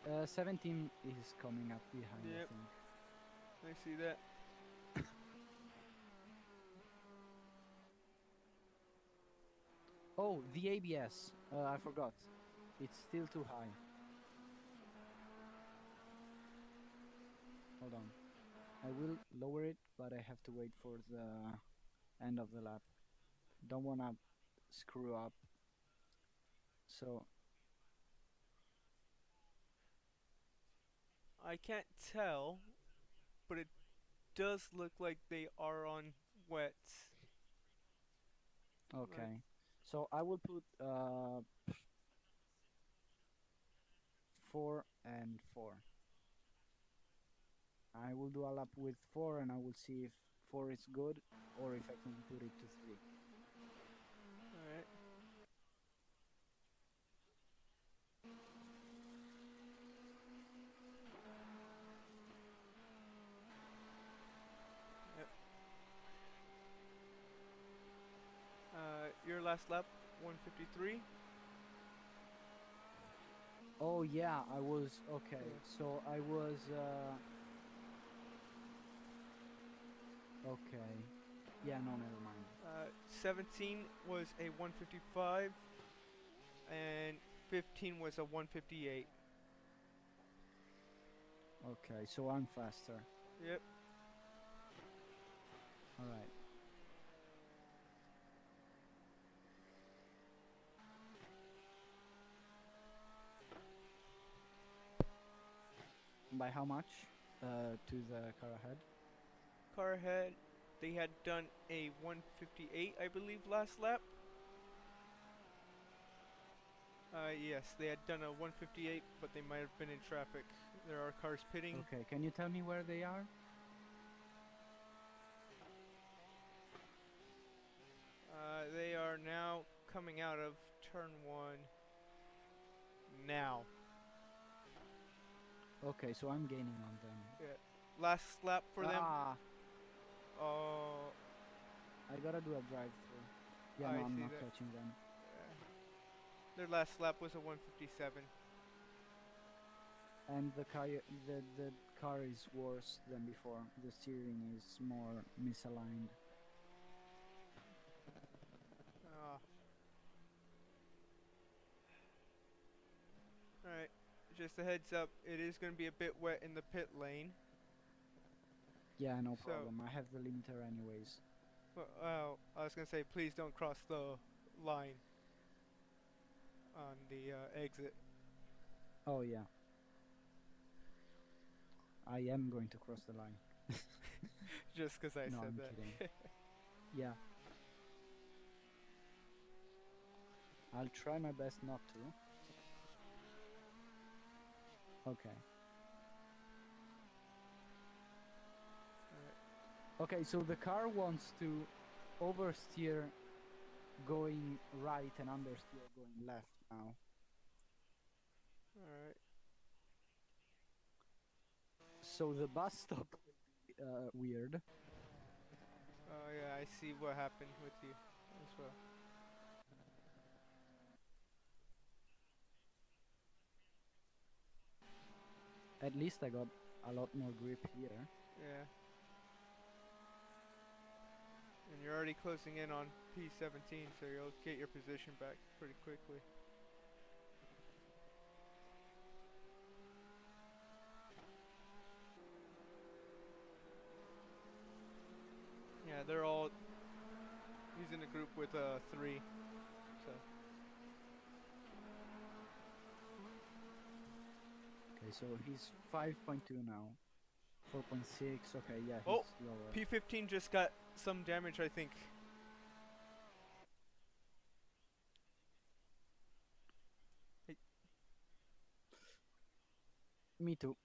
Uh, 17 is coming up behind, I Yep. think. I see that. Oh, the ABS. I forgot. It's still too high. Hold on. I will lower it, but I have to wait for the end of the lap. Don't wanna screw up. So, I can't tell, but it does look like they are on wets. Like, okay. So I will put 4 and 4. I will do a lap with 4 and I will see if 4 is good or if I can put it to 3. alright. Yep. Your last lap, 153. Oh yeah, I was okay. Yeah. So I was okay. Yeah, no, never mind. 17 was a 155, and 15 was a 158. Okay, so I'm faster. Yep. All right. By how much? To the car ahead. Car ahead, they had done a 158, I believe, last lap. Yes, they had done a 158, but they might have been in traffic. There are cars pitting. Okay, can you tell me where they are? They are now coming out of turn 1 now. Okay, so I'm gaining on them. Yeah. Last lap for them. Ah, Oh, I gotta do a drive-through. Yeah, I no, I'm see not that. catching them. Their last lap was a 157. And the car is worse than before. The steering is more misaligned. Ah. Alright, just a heads up, it is going to be a bit wet in the pit lane. Yeah, no So, problem. I have the limiter anyways. Well, I was gonna say, please don't cross the line on the exit. Oh yeah, I am going to cross the line. Just 'cause I No, said I'm that. kidding. Yeah, I'll try my best not to. Okay. Alright. Okay, so the car wants to oversteer going right and understeer going left now. Alright. So the bus stop will be weird. Oh yeah, I see what happened with you as well. At least I got a lot more grip here. Yeah. And you're already closing in on P17, so you'll get your position back pretty quickly. Yeah, they're all. He's in a group with 3, so. Okay, so he's 5.2 now. 4.6, okay, yeah, Oh, he's lower. P15 just got some damage, I think. Hey, Me too.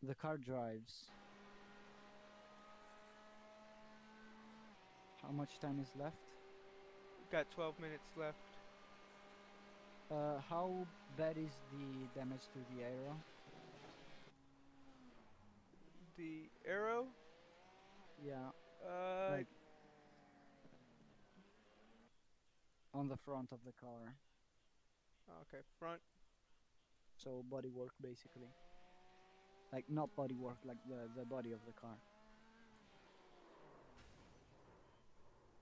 The car drives. How much time is left? got 12 minutes left. How bad is the damage to the aero? The arrow, Yeah, uh, like on the front of the car. okay, front. So bodywork basically. Like not bodywork, like the body of the car.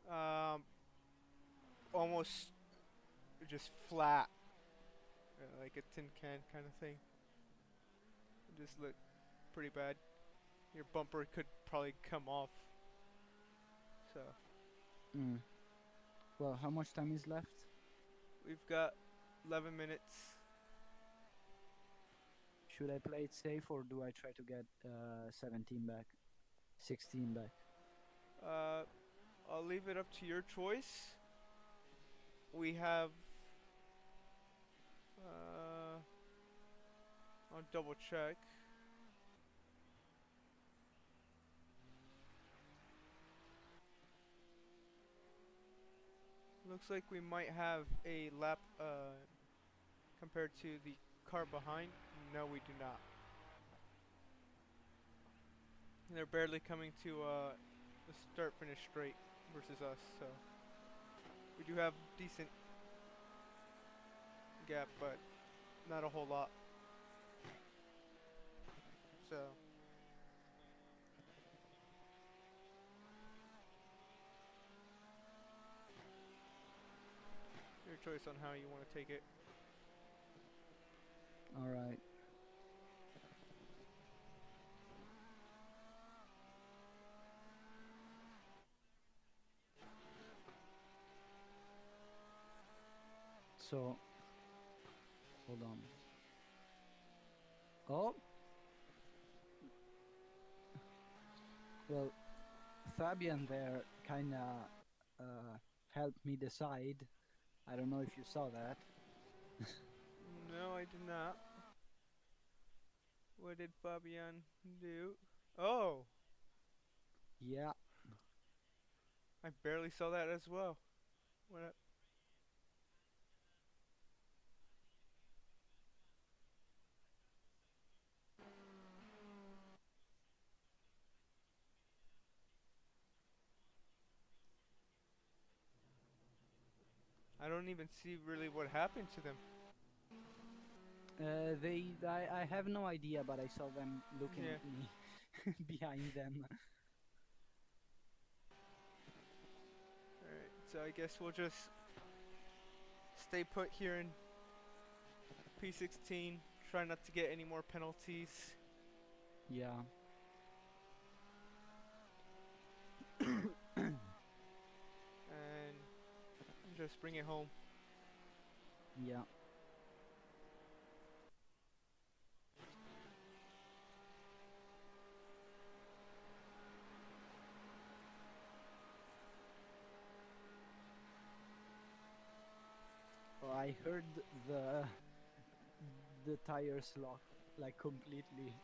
Um, almost just flat, like a tin can kind of thing. It just looked pretty bad. Your bumper could probably come off. So Mm. Well, how much time is left? we've got 11 minutes. Should I play it safe or do I try to get 17 back? 16 back? Uh, I'll leave it up to your choice. We have. Uh, I'll double check. Looks like we might have a lap compared to the car behind. No, we do not. They're barely coming to the start finish straight versus us, so we do have decent gap, but not a whole lot. So your choice on how you want to take it. Alright. So, hold on. Oh! Well, Fabian there kinda helped me decide. I don't know if you saw that. No, I did not. What did Fabian do? Oh, Yeah, I barely saw that as well. What? I don't even see really what happened to them. I have no idea, but I saw them looking Yeah. at me behind them. Alright, so I guess we'll just stay put here in P16. Try not to get any more penalties. Yeah. and just bring it home. Yeah. Oh, I heard the the tires lock like completely.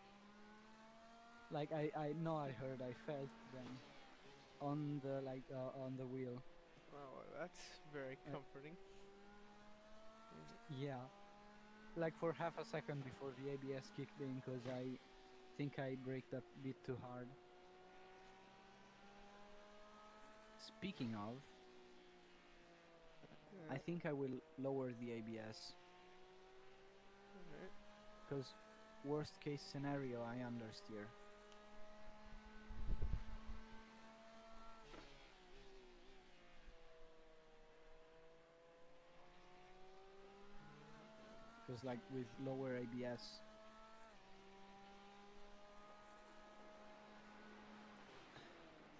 Like I know I heard, I felt them on the on the wheel. Oh, that's very Uh, comforting. yeah. Like for half a second before the ABS kicked in, because I think I braked a bit too hard. Speaking of, I Yeah. think I will lower the ABS, Alright. because worst case scenario I understeer. Because like with lower ABS,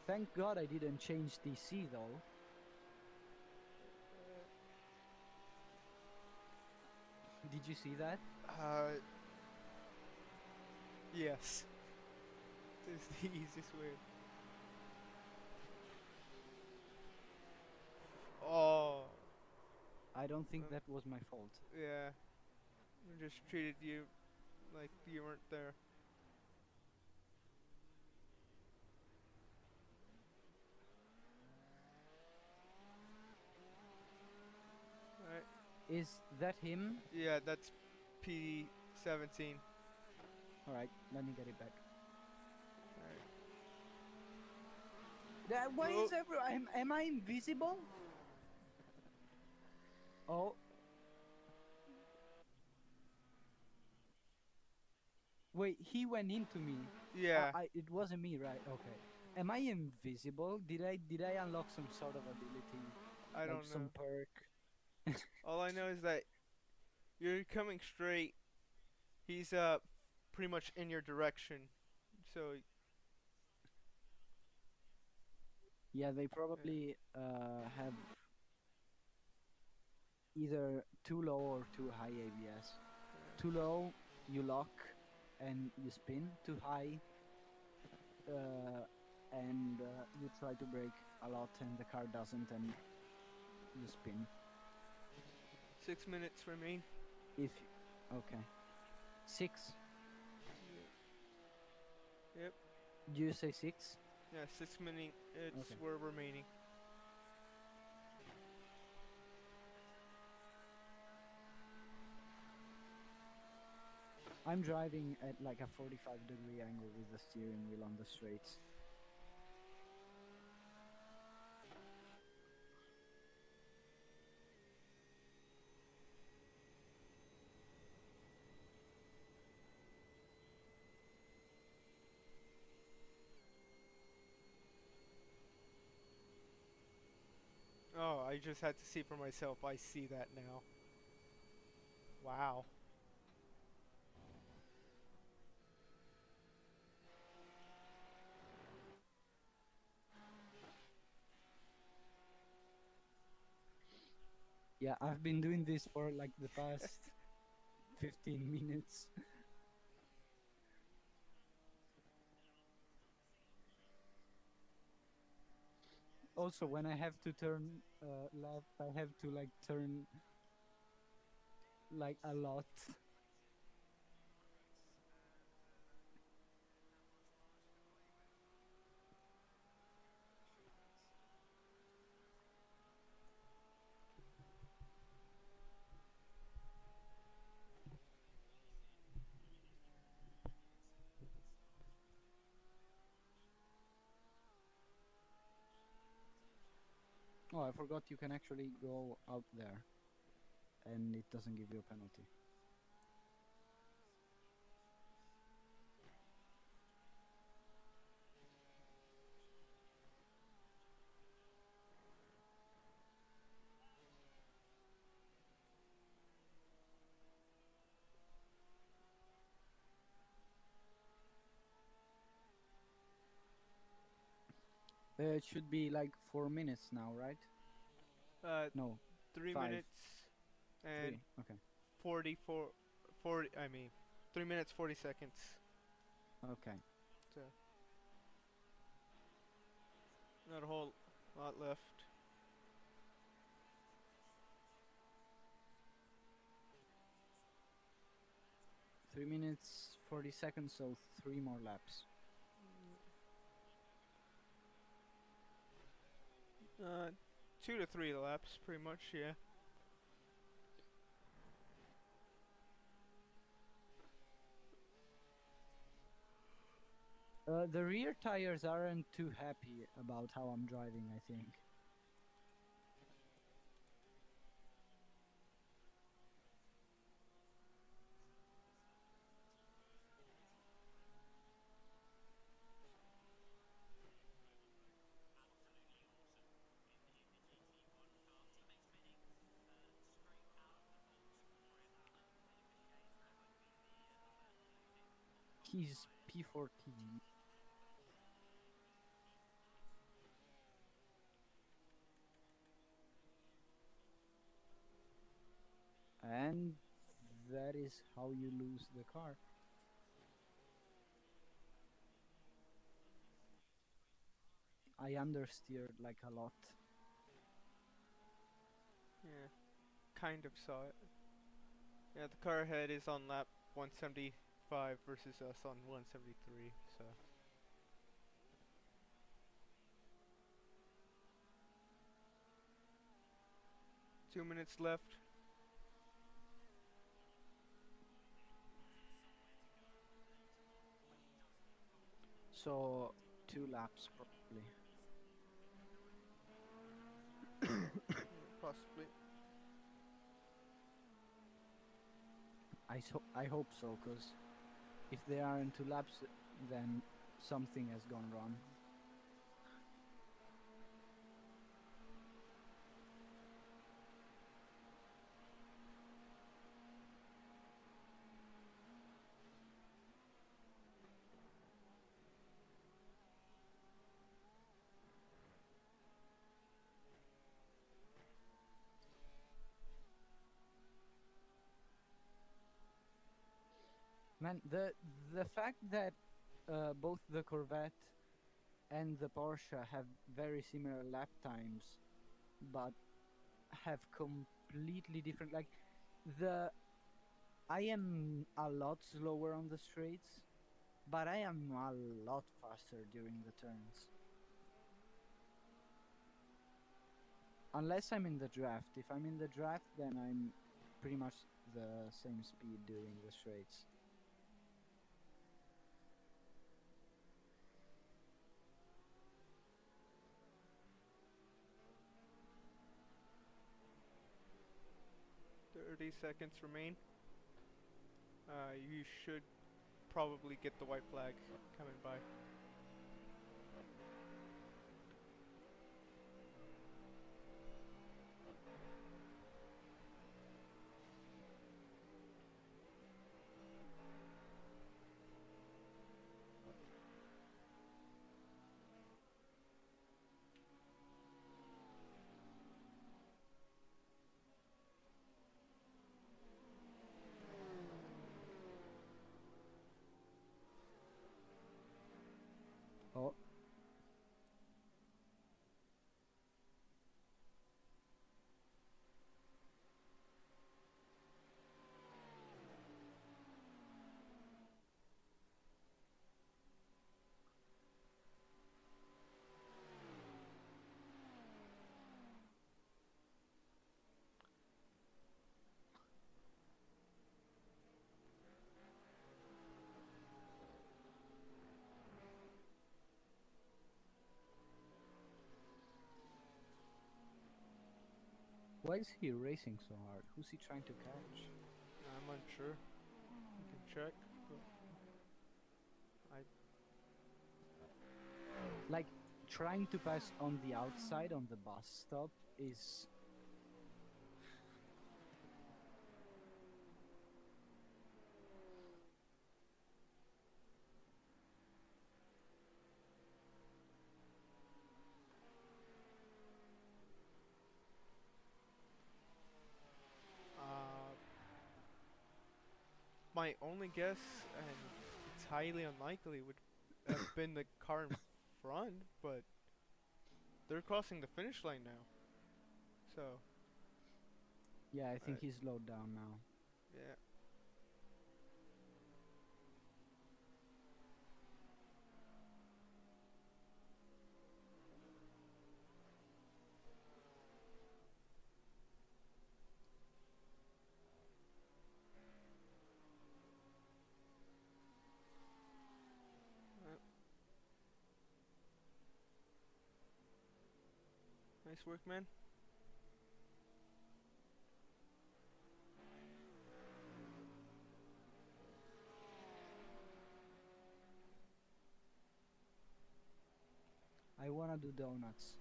thank God I didn't change DC though. Did you see that? Yes. It's the easiest way. Oh. I don't think Um, that was my fault. yeah. I just treated you like you weren't there. Alright. Is that him? Yeah, that's P17. Alright, let me get it back. Alright. Why Oh. is am I invisible? Oh, wait, he went into me. Yeah. It wasn't me, right? Okay. Am I invisible? Did I unlock some sort of ability, I like don't some know. perk? All I know is that you're coming straight. He's pretty much in your direction. So Yeah, they yeah. probably have either too low or too high ABS. Too low, you lock and you spin. Too high, uh, and you try to brake a lot and the car doesn't, and you spin. 6 minutes remain. If okay, 6. Yep. Do you say 6? Yeah, 6 minutes. It's Okay. we're remaining. I'm driving at like a 45-degree angle with the steering wheel on the straights. Oh, I just had to see for myself. I see that now. Wow. Yeah, I've been doing this for like the past 15 minutes. Also, when I have to turn left, I have to like turn like a lot. Oh, I forgot you can actually go out there and it doesn't give you a penalty. It should be like 4 minutes now, right? Uh, No, 3 five, minutes and 3. Okay, 44, 40. I mean, 3 minutes 40 seconds. okay. So not a whole lot left. 3 minutes 40 seconds, so 3 more laps. 2 to 3 laps, pretty much. Yeah. The rear tires aren't too happy about how I'm driving, I think. He's P14. And that is how you lose the car. I understeered like a lot. Yeah. Kind of saw it. Yeah, the car ahead is on lap 175 versus us on 173. So 2 minutes left. So 2 laps probably. Possibly. I hope so, cause if they aren't 2 laps, then something has gone wrong. Man, the fact that both the Corvette and the Porsche have very similar lap times, but have completely different. Like the I am a lot slower on the straights, but I am a lot faster during the turns. Unless I'm in the draft. If I'm in the draft, then I'm pretty much the same speed during the straights. .30 seconds remain. You should probably get the white flag coming by. Oh, why is he racing so hard? Who's he trying to catch? I'm unsure. You can check. But Like, trying to pass on the outside on the bus stop is. my only guess, and it's highly unlikely, would have been the car in front, but they're crossing the finish line now. So, Yeah, I uh, think he's slowed down now. yeah. Uh, nice work, man. I wanna do donuts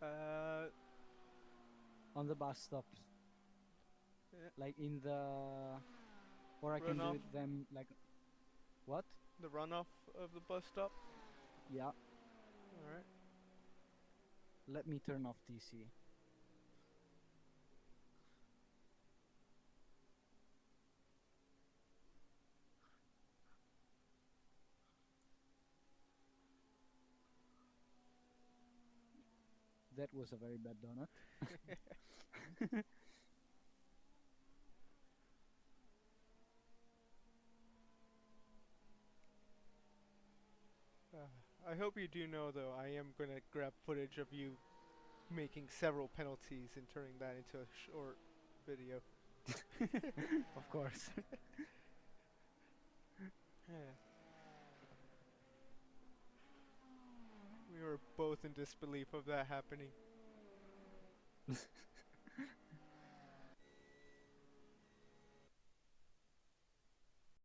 uh, on the bus stops, yeah, like in the, or I can do runoff, it them like, what? the runoff of the bus stop. Yeah, Alright. let me turn off TC. That was a very bad donut. I hope you do know, though, I am gonna grab footage of you making several penalties and turning that into a short video. Of course. Yeah. We were both in disbelief of that happening.